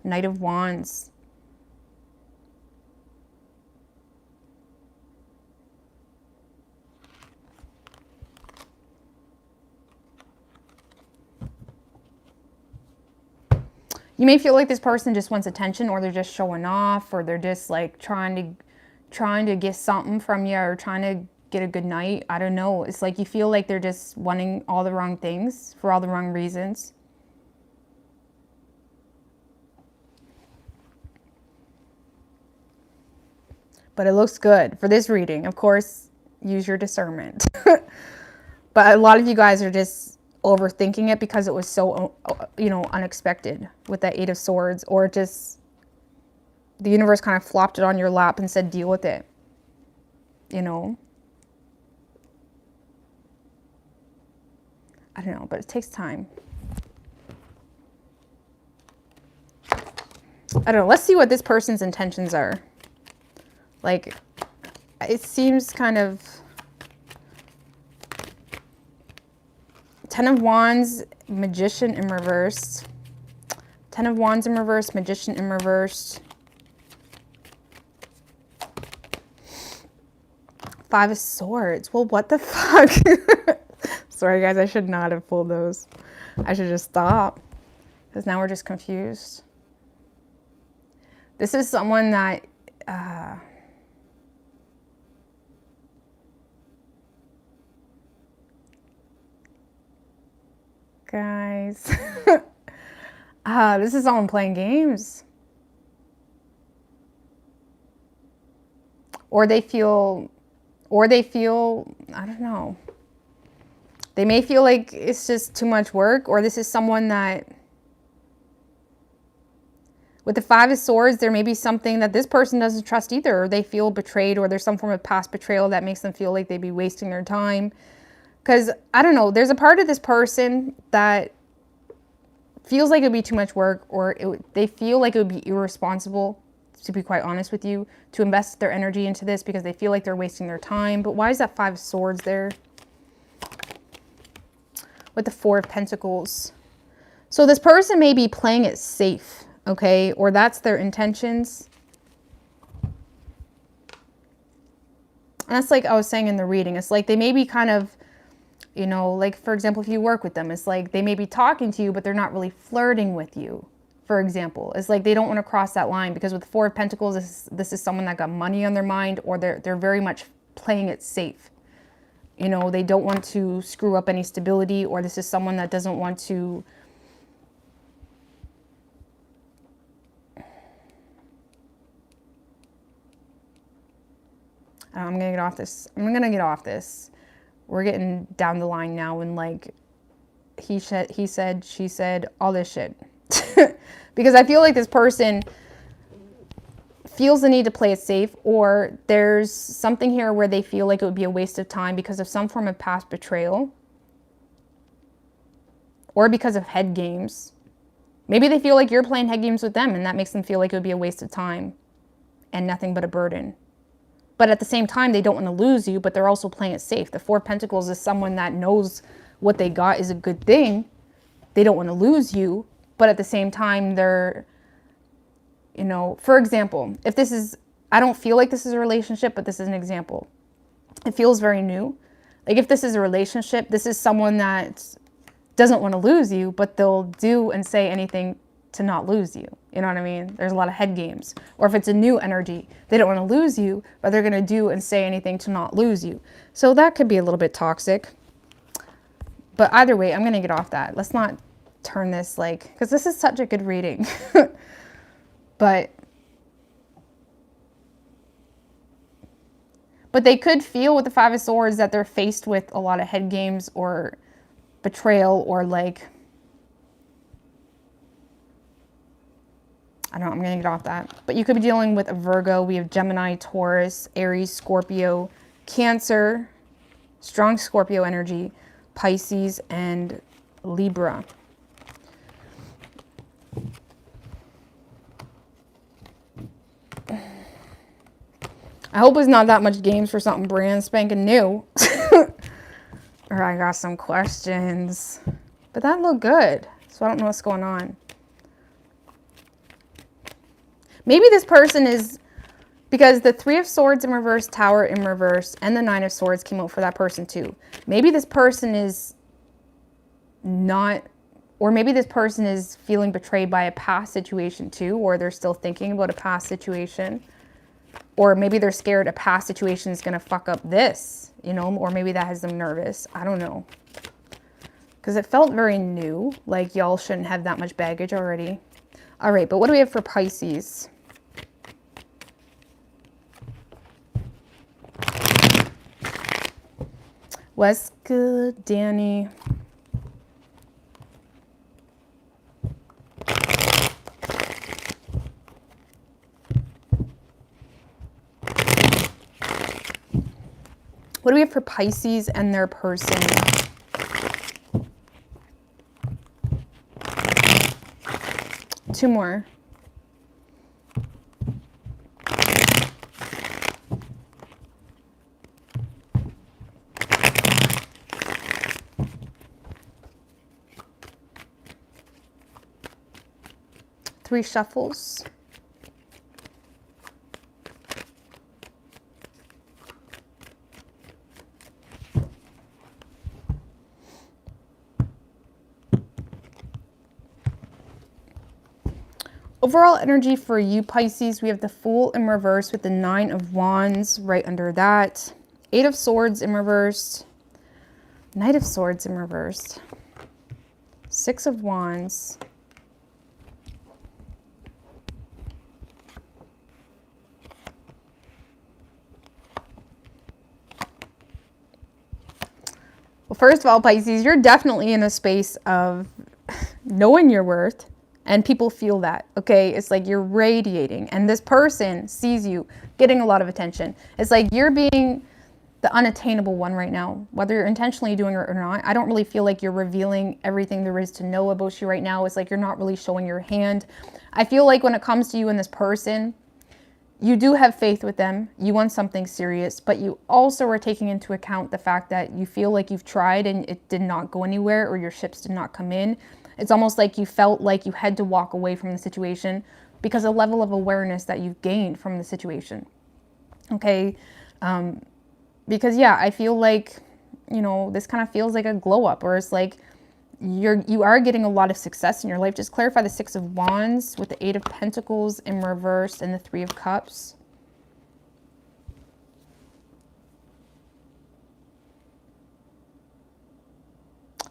A: Knight of Wands. You may feel like this person just wants attention, or they're just showing off, or they're just like trying to get something from you, or trying to get a good night. I don't know. It's like you feel like they're just wanting all the wrong things for all the wrong reasons. But it looks good for this reading. Of course, use your discernment. But a lot of you guys are just overthinking it because it was so, you know, unexpected with that 8 of Swords, or just the universe kind of flopped it on your lap and said, deal with it, you know. I don't know, but it takes time. I don't know. Let's see what this person's intentions are. Like, it seems kind of... 10 of Wands, Magician in reverse. 10 of Wands in reverse, Magician in reverse. 5 of Swords. Well, what the fuck? Sorry, guys. I should not have pulled those. I should just stop. Because now we're just confused. This is someone that... guys, this is someone playing games, or they feel, I don't know, they may feel like it's just too much work, or this is someone that, with the 5 of Swords, there may be something that this person doesn't trust either, or they feel betrayed, or there's some form of past betrayal that makes them feel like they'd be wasting their time. Because, I don't know, there's a part of this person that feels like it would be too much work, or they feel like it would be irresponsible, to be quite honest with you, to invest their energy into this because they feel like they're wasting their time. But why is that 5 of Swords there? With the 4 of Pentacles. So this person may be playing it safe, okay? Or that's their intentions. And that's like I was saying in the reading. It's like they may be kind of... You know, like, for example, if you work with them, it's like they may be talking to you, but they're not really flirting with you, for example. It's like they don't want to cross that line, because with the 4 of Pentacles, this is someone that got money on their mind, or they're very much playing it safe. You know, they don't want to screw up any stability, or this is someone that doesn't want to... I'm gonna get off this. I'm gonna get off this. We're getting down the line now, and like he said, she said, all this shit. Because I feel like this person feels the need to play it safe, or there's something here where they feel like it would be a waste of time because of some form of past betrayal, or because of head games. Maybe they feel like you're playing head games with them, and that makes them feel like it would be a waste of time and nothing but a burden. But at the same time, they don't want to lose you, but they're also playing it safe. The Four of Pentacles is someone that knows what they got is a good thing. They don't want to lose you, but at the same time, they're, you know, for example, if this is, I don't feel like this is a relationship, but this is an example. It feels very new. Like if this is a relationship, this is someone that doesn't want to lose you, but they'll do and say anything to not lose you. You know what I mean? There's a lot of head games. Or if it's a new energy, they don't want to lose you, but they're going to do and say anything to not lose you. So that could be a little bit toxic. But either way, I'm going to get off that. Let's not turn this like, because this is such a good reading. But they could feel with the Five of Swords that they're faced with a lot of head games or betrayal, or like, I don't know, I'm going to get off that. But you could be dealing with a Virgo. We have Gemini, Taurus, Aries, Scorpio, Cancer, strong Scorpio energy, Pisces, and Libra. I hope it's not that much games for something brand spanking new. Or I got some questions. But that looked good. So I don't know what's going on. Maybe this person is, because the Three of Swords in reverse, Tower in reverse, and the Nine of Swords came out for that person too. Maybe this person is not, or maybe this person is feeling betrayed by a past situation too, or they're still thinking about a past situation. Or maybe they're scared a past situation is going to fuck up this, you know, or maybe that has them nervous. I don't know. Because it felt very new, like y'all shouldn't have that much baggage already. All right, but what do we have for Pisces? What's good, Danny? What do we have for Pisces and their person? Two more. Three shuffles. Overall energy for you, Pisces, we have the Fool in reverse with the Nine of Wands right under that. Eight of Swords in reverse. Knight of Swords in reverse. Six of Wands. Well, first of all, Pisces, you're definitely in a space of knowing your worth. And people feel that, okay? It's like you're radiating, and this person sees you getting a lot of attention. It's like you're being the unattainable one right now, whether you're intentionally doing it or not. I don't really feel like you're revealing everything there is to know about you right now. It's like you're not really showing your hand. I feel like when it comes to you and this person, you do have faith with them. You want something serious, but you also are taking into account the fact that you feel like you've tried and it did not go anywhere, or your ships did not come in. It's almost like you felt like you had to walk away from the situation because of the level of awareness that you've gained from the situation. Okay. Because yeah, I feel like, you know, this kind of feels like a glow up, or it's like you are getting a lot of success in your life. Just clarify the Six of Wands with the Eight of Pentacles in reverse and the Three of Cups.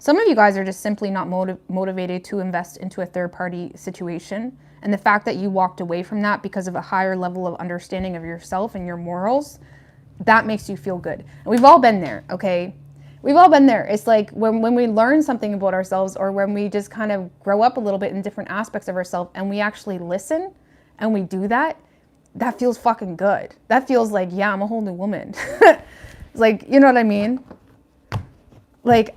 A: Some of you guys are just simply not motivated to invest into a third-party situation. And the fact that you walked away from that because of a higher level of understanding of yourself and your morals, that makes you feel good. And we've all been there, okay? We've all been there. It's like when we learn something about ourselves, or when we just kind of grow up a little bit in different aspects of ourselves, and we actually listen and we do that, that feels fucking good. That feels like, yeah, I'm a whole new woman. Like, you know what I mean? Like,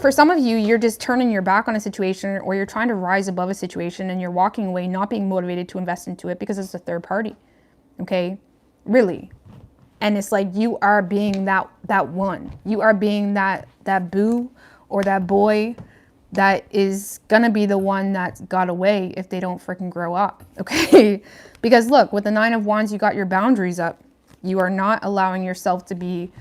A: for some of you, you're just turning your back on a situation, or you're trying to rise above a situation, and you're walking away not being motivated to invest into it because it's a third party. Okay? Really. And it's like, you are being that one. You are being that boo or that boy that is gonna be the one that got away if they don't freaking grow up. Okay? Because look, with the 9 of Wands, you got your boundaries up. You are not allowing yourself to be,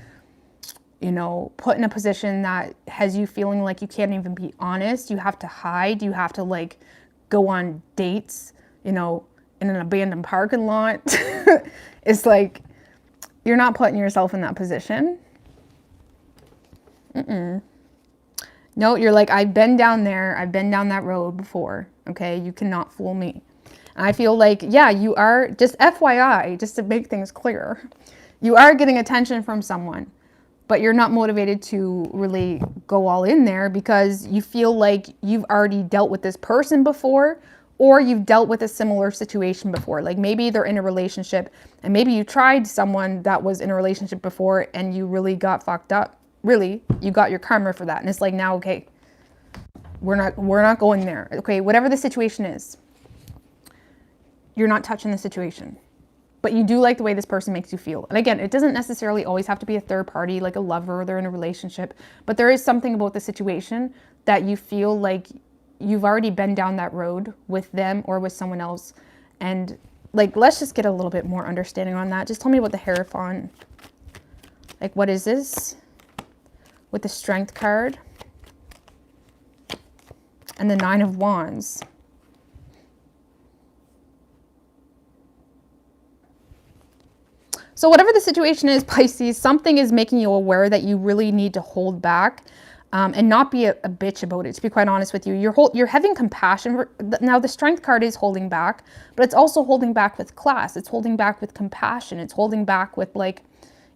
A: you know, put in a position that has you feeling like you can't even be honest. You have to hide. You have to like go on dates, you know, in an abandoned parking lot. It's like, you're not putting yourself in that position. No, you're like, I've been down there. I've been down that road before. Okay. You cannot fool me. And I feel like, yeah, you are, just FYI, just to make things clear, you are getting attention from someone, but you're not motivated to really go all in there because you feel like you've already dealt with this person before, or you've dealt with a similar situation before. Like maybe they're in a relationship, and maybe you tried someone that was in a relationship before and you really got fucked up. Really, you got your karma for that. And it's like, now, okay, we're not going there. Okay, whatever the situation is, you're not touching the situation, but you do like the way this person makes you feel. And again, it doesn't necessarily always have to be a third party, like a lover, or they're in a relationship, but there is something about the situation that you feel like you've already been down that road with them or with someone else. And like, let's just get a little bit more understanding on that. Just tell me about the Hierophant. Like, what is this? With the Strength card and the 9 of Wands. So whatever the situation is, Pisces, something is making you aware that you really need to hold back and not be a bitch about it, to be quite honest with you. You're having compassion. Now, the Strength card is holding back, but it's also holding back with class. It's holding back with compassion. It's holding back with, like,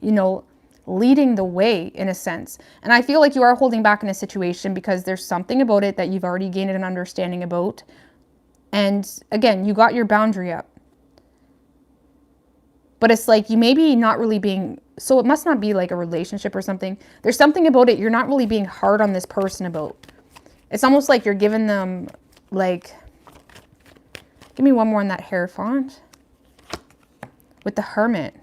A: you know, leading the way in a sense. And I feel like you are holding back in a situation because there's something about it that you've already gained an understanding about. And again, you got your boundary up. But it's like, you may be not really being, so it must not be like a relationship or something. There's something about it you're not really being hard on this person about. It's almost like you're giving them, like, give me one more on that Hierophant. With the Hermit.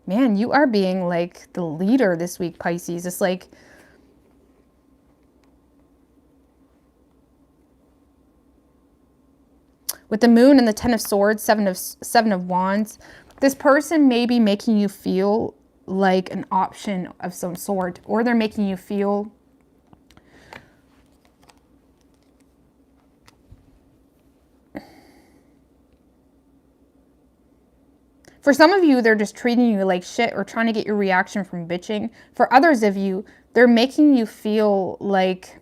A: Man, you are being like the leader this week, Pisces. It's like, with the Moon and the 10 of Swords, 7 of Wands, this person may be making you feel like an option of some sort, or they're making you feel for some of you, they're just treating you like shit or trying to get your reaction from bitching. For others of you, they're making you feel like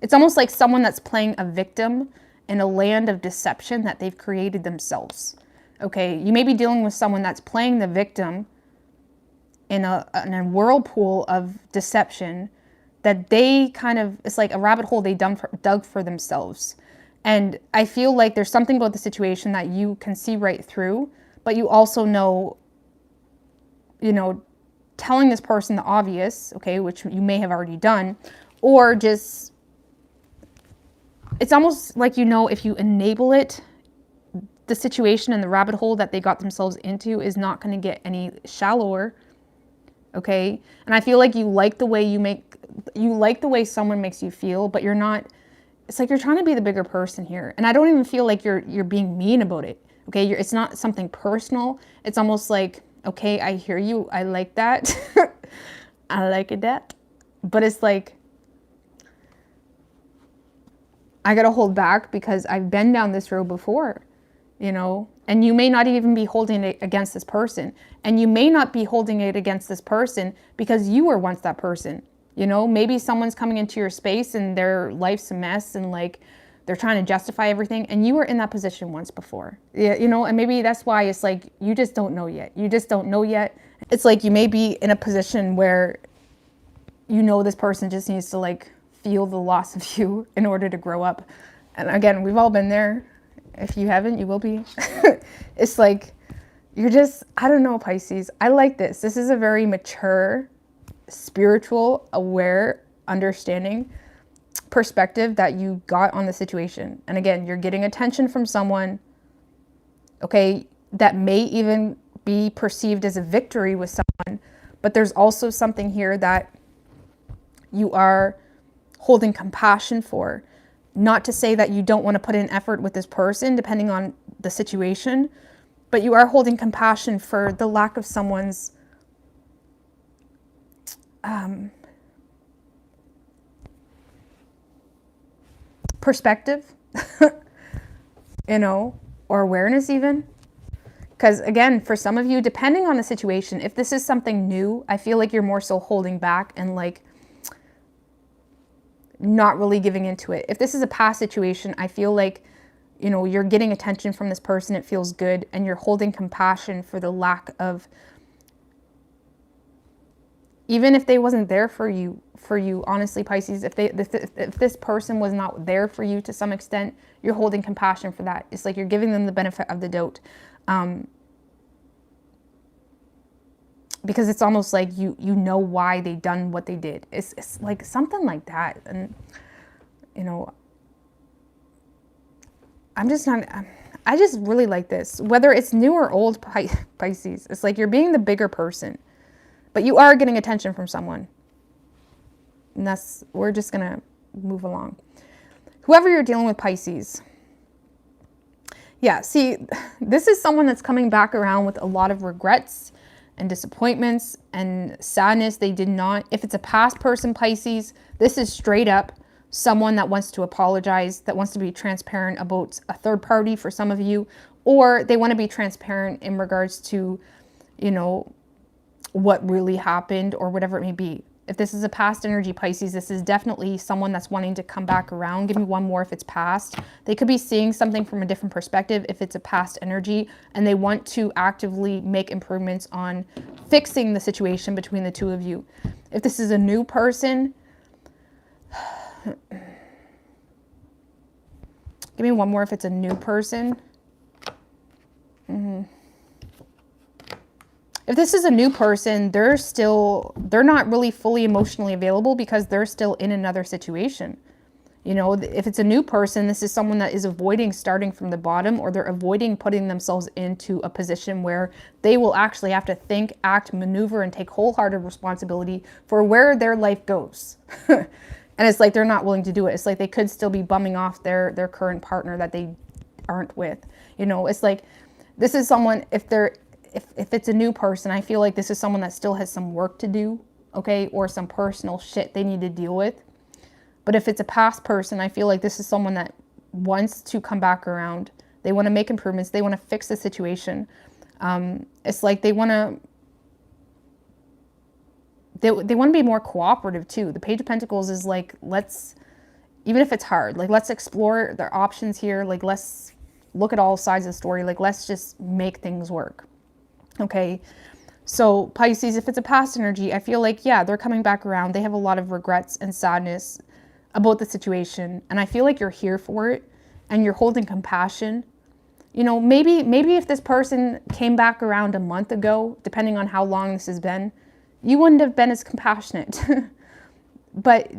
A: it's almost like someone that's playing a victim in a land of deception that they've created themselves. Okay, you may be dealing with someone that's playing the victim in a whirlpool of deception that they kind of, it's like a rabbit hole they dug for themselves. And I feel like there's something about the situation that you can see right through, but you also know, you know, telling this person the obvious, okay, which you may have already done, or just, it's almost like, you know, if you enable it, the situation and the rabbit hole that they got themselves into is not going to get any shallower, okay? And I feel like you like the way you like the way someone makes you feel, but you're not, it's like you're trying to be the bigger person here. And I don't even feel like you're being mean about it, okay? It's not something personal. It's almost like, okay, I hear you. I like that. I like it that. But it's like, I got to hold back because I've been down this road before, you know, and you may not even be holding it against this person. And you may not be holding it against this person because you were once that person, you know, maybe someone's coming into your space and their life's a mess and like They're trying to justify everything. And you were in that position once before. Yeah, you know, and maybe that's why it's like, you just don't know yet. You just don't know yet. It's like you may be in a position where you know this person just needs to like feel the loss of you in order to grow up. And again, we've all been there. If you haven't, you will be. It's like, you're just, I don't know, Pisces. I like this. This is a very mature, spiritual, aware, understanding perspective that you got on the situation. And again, you're getting attention from someone, okay, that may even be perceived as a victory with someone, but there's also something here that you are holding compassion for. Not to say that you don't want to put in effort with this person, depending on the situation, but you are holding compassion for the lack of someone's perspective, you know, or awareness even. Because again, for some of you, depending on the situation, if this is something new, I feel like you're more so holding back and like not really giving into it. If this is a past situation, I feel like, you know, you're getting attention from this person. It feels good. And you're holding compassion for the lack of, even if they wasn't there for you, honestly, Pisces, if this person was not there for you to some extent, you're holding compassion for that. It's like you're giving them the benefit of the doubt. Because it's almost like you know why they done what they did. It's like something like that. And, you know, I just really like this. Whether it's new or old Pisces, it's like you're being the bigger person. But you are getting attention from someone. And we're just going to move along. Whoever you're dealing with, Pisces. Yeah, see, this is someone that's coming back around with a lot of regrets and disappointments and sadness. They did not, if it's a past person, Pisces, this is straight up someone that wants to apologize, that wants to be transparent about a third party for some of you, or they want to be transparent in regards to, you know, what really happened or whatever it may be. If this is a past energy, Pisces, this is definitely someone that's wanting to come back around. Give me one more if it's past. They could be seeing something from a different perspective if it's a past energy, and they want to actively make improvements on fixing the situation between the two of you. If this is a new person, give me one more if it's a new person. If this is a new person, they're not really fully emotionally available because they're still in another situation. You know, if it's a new person, this is someone that is avoiding starting from the bottom, or they're avoiding putting themselves into a position where they will actually have to think, act, maneuver, and take wholehearted responsibility for where their life goes. And it's like they're not willing to do it. It's like they could still be bumming off their current partner that they aren't with. You know, it's like this is someone, if it's a new person, I feel like this is someone that still has some work to do, okay, or some personal shit they need to deal with. But if it's a past person, I feel like this is someone that wants to come back around. They want to make improvements. They want to fix the situation. It's like they want to be more cooperative too. The Page of Pentacles is like, even if it's hard, like let's explore their options here. Like let's look at all sides of the story. Like let's just make things work. Okay, so Pisces, if it's a past energy, I feel like, yeah, they're coming back around. They have a lot of regrets and sadness about the situation. And I feel like you're here for it and you're holding compassion. You know, maybe if this person came back around a month ago, depending on how long this has been, you wouldn't have been as compassionate. But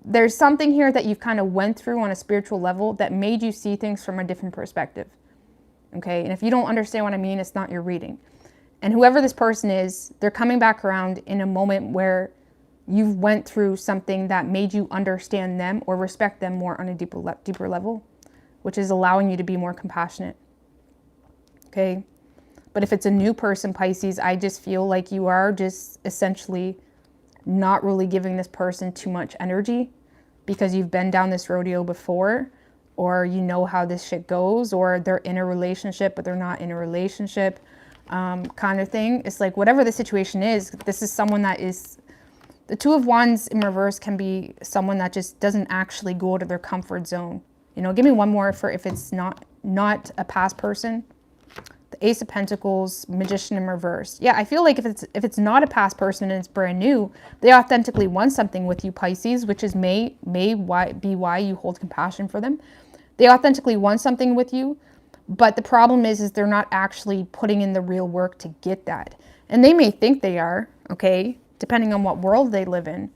A: there's something here that you've kind of went through on a spiritual level that made you see things from a different perspective. Okay, and if you don't understand what I mean, it's not your reading. And whoever this person is, they're coming back around in a moment where you've went through something that made you understand them or respect them more on a deeper level, which is allowing you to be more compassionate. Okay. But if it's a new person, Pisces, I just feel like you are just essentially not really giving this person too much energy because you've been down this rodeo before, or you know how this shit goes, or they're in a relationship, but they're not in a relationship. Kind of thing. It's like whatever the situation is, this is someone that is, the Two of Wands in reverse can be someone that just doesn't actually go out of their comfort zone. You know, give me one more for if it's not a past person. The Ace of Pentacles, Magician in reverse. Yeah, I feel like if it's not a past person and it's brand new, they authentically want something with you, Pisces, which is may be why you hold compassion for them. They authentically want something with you, but the problem is they're not actually putting in the real work to get that. And they may think they are, okay, depending on what world they live in.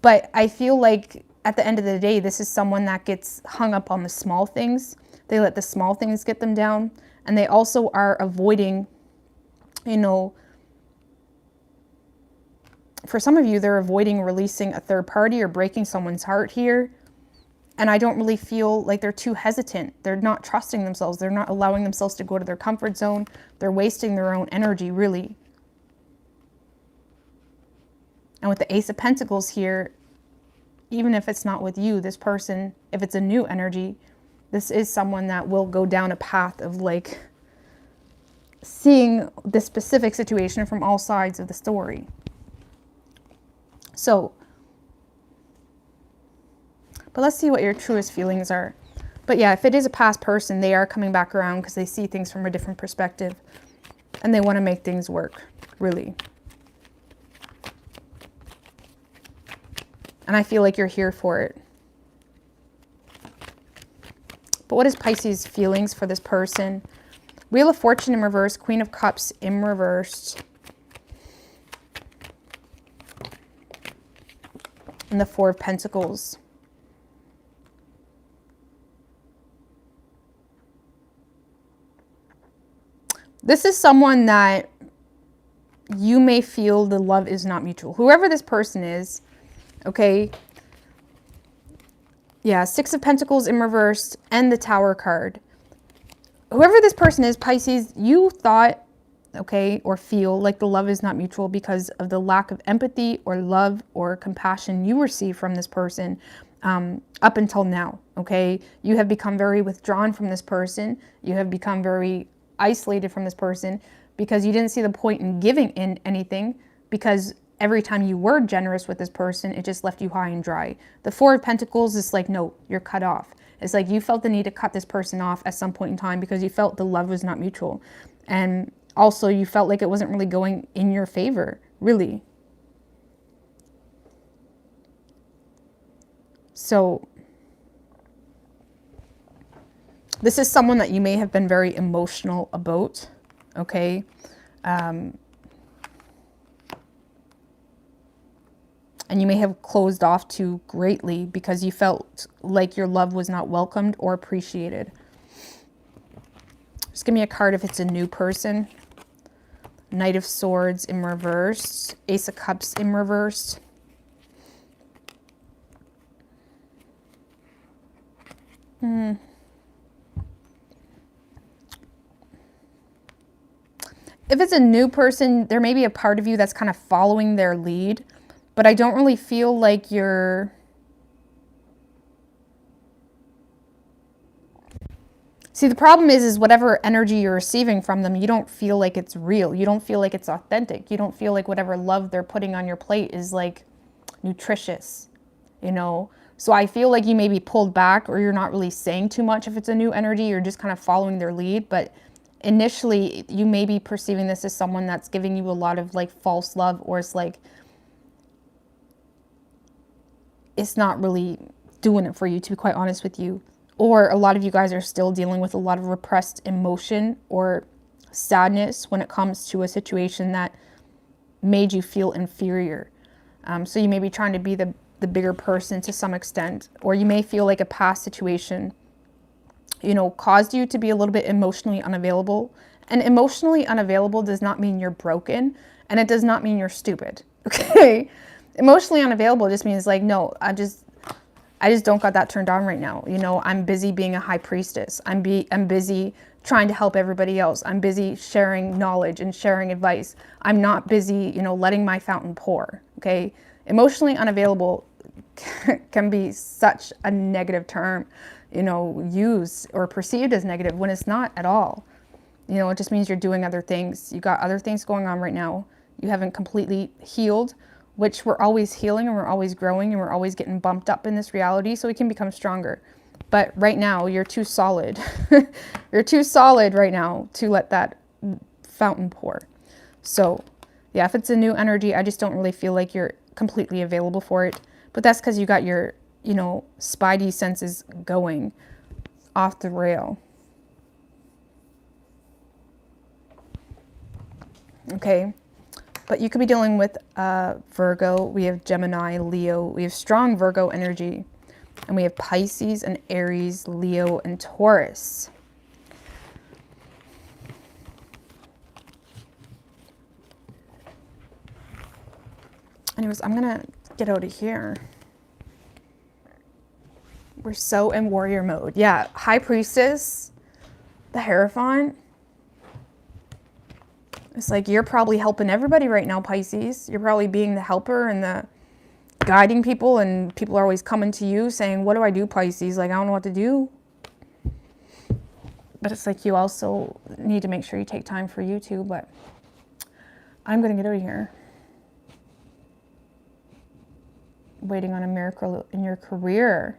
A: But I feel like at the end of the day, this is someone that gets hung up on the small things. They let the small things get them down. And they also are avoiding, you know, for some of you, they're avoiding releasing a third party or breaking someone's heart here. And I don't really feel like they're too hesitant. They're not trusting themselves. They're not allowing themselves to go to their comfort zone. They're wasting their own energy, really. And with the Ace of Pentacles here, even if it's not with you, this person, if it's a new energy, this is someone that will go down a path of like seeing the specific situation from all sides of the story. So, but let's see what your truest feelings are. But yeah, if it is a past person, they are coming back around because they see things from a different perspective and they want to make things work, really. And I feel like you're here for it. But what is Pisces' feelings for this person? Wheel of Fortune in reverse, Queen of Cups in reverse, and the Four of Pentacles. This is someone that you may feel the love is not mutual. Whoever this person is, okay? Yeah, Six of Pentacles in reverse and the Tower card. Whoever this person is, Pisces, you thought, okay, or feel like the love is not mutual because of the lack of empathy or love or compassion you receive from this person up until now, okay? You have become very withdrawn from this person. You have become very isolated from this person because you didn't see the point in giving in anything, because every time you were generous with this person, it just left you high and dry. The Four of Pentacles is like, no, you're cut off. It's like you felt the need to cut this person off at some point in time because you felt the love was not mutual. And also you felt like it wasn't really going in your favor, really. So this is someone that you may have been very emotional about, okay? And you may have closed off too greatly because you felt like your love was not welcomed or appreciated. Just give me a card if it's a new person. Knight of Swords in reverse. Ace of Cups in reverse. If it's a new person, there may be a part of you that's kind of following their lead. But I don't really feel like you're... See, the problem is whatever energy you're receiving from them, you don't feel like it's real. You don't feel like it's authentic. You don't feel like whatever love they're putting on your plate is like nutritious, you know? So I feel like you may be pulled back, or you're not really saying too much if it's a new energy. You're just kind of following their lead. But initially, you may be perceiving this as someone that's giving you a lot of like false love, or it's like, it's not really doing it for you, to be quite honest with you. Or a lot of you guys are still dealing with a lot of repressed emotion or sadness when it comes to a situation that made you feel inferior. So you may be trying to be the bigger person to some extent, or you may feel like a past situation, you know, caused you to be a little bit emotionally unavailable. And emotionally unavailable does not mean you're broken, and it does not mean you're stupid, okay? Emotionally unavailable just means like, no, I just don't got that turned on right now. You know, I'm busy being a high priestess. I'm busy trying to help everybody else. I'm busy sharing knowledge and sharing advice. I'm not busy, you know, letting my fountain pour, okay? Emotionally unavailable can be such a negative term, you know, used or perceived as negative when it's not at all. You know, it just means you're doing other things. You got other things going on right now. You haven't completely healed, which we're always healing and we're always growing and we're always getting bumped up in this reality so we can become stronger. But right now, you're too solid. You're too solid right now to let that fountain pour. So, yeah, if it's a new energy, I just don't really feel like you're completely available for it. But that's because you got your, you know, spidey senses going off the rail. Okay. But you could be dealing with Virgo. We have Gemini, Leo. We have strong Virgo energy. And we have Pisces and Aries, Leo, and Taurus. Anyways, I'm going to get out of here. We're so in warrior mode. Yeah, High Priestess, the Hierophant. It's like you're probably helping everybody right now, Pisces. You're probably being the helper and the guiding people, and people are always coming to you saying, what do I do, Pisces? Like, I don't know what to do. But it's like you also need to make sure you take time for you too. But I'm going to get out of here. Waiting on a miracle in your career.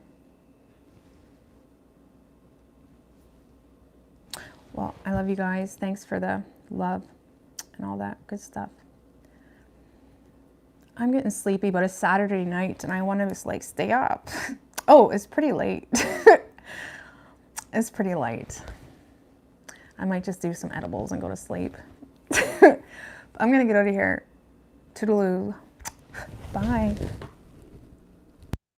A: Well, I love you guys. Thanks for the love and all that good stuff. I'm getting sleepy, but it's Saturday night and I want to just like stay up. Oh, it's pretty late. It's pretty late. I might just do some edibles and go to sleep. I'm going to get out of here. Toodaloo. Bye.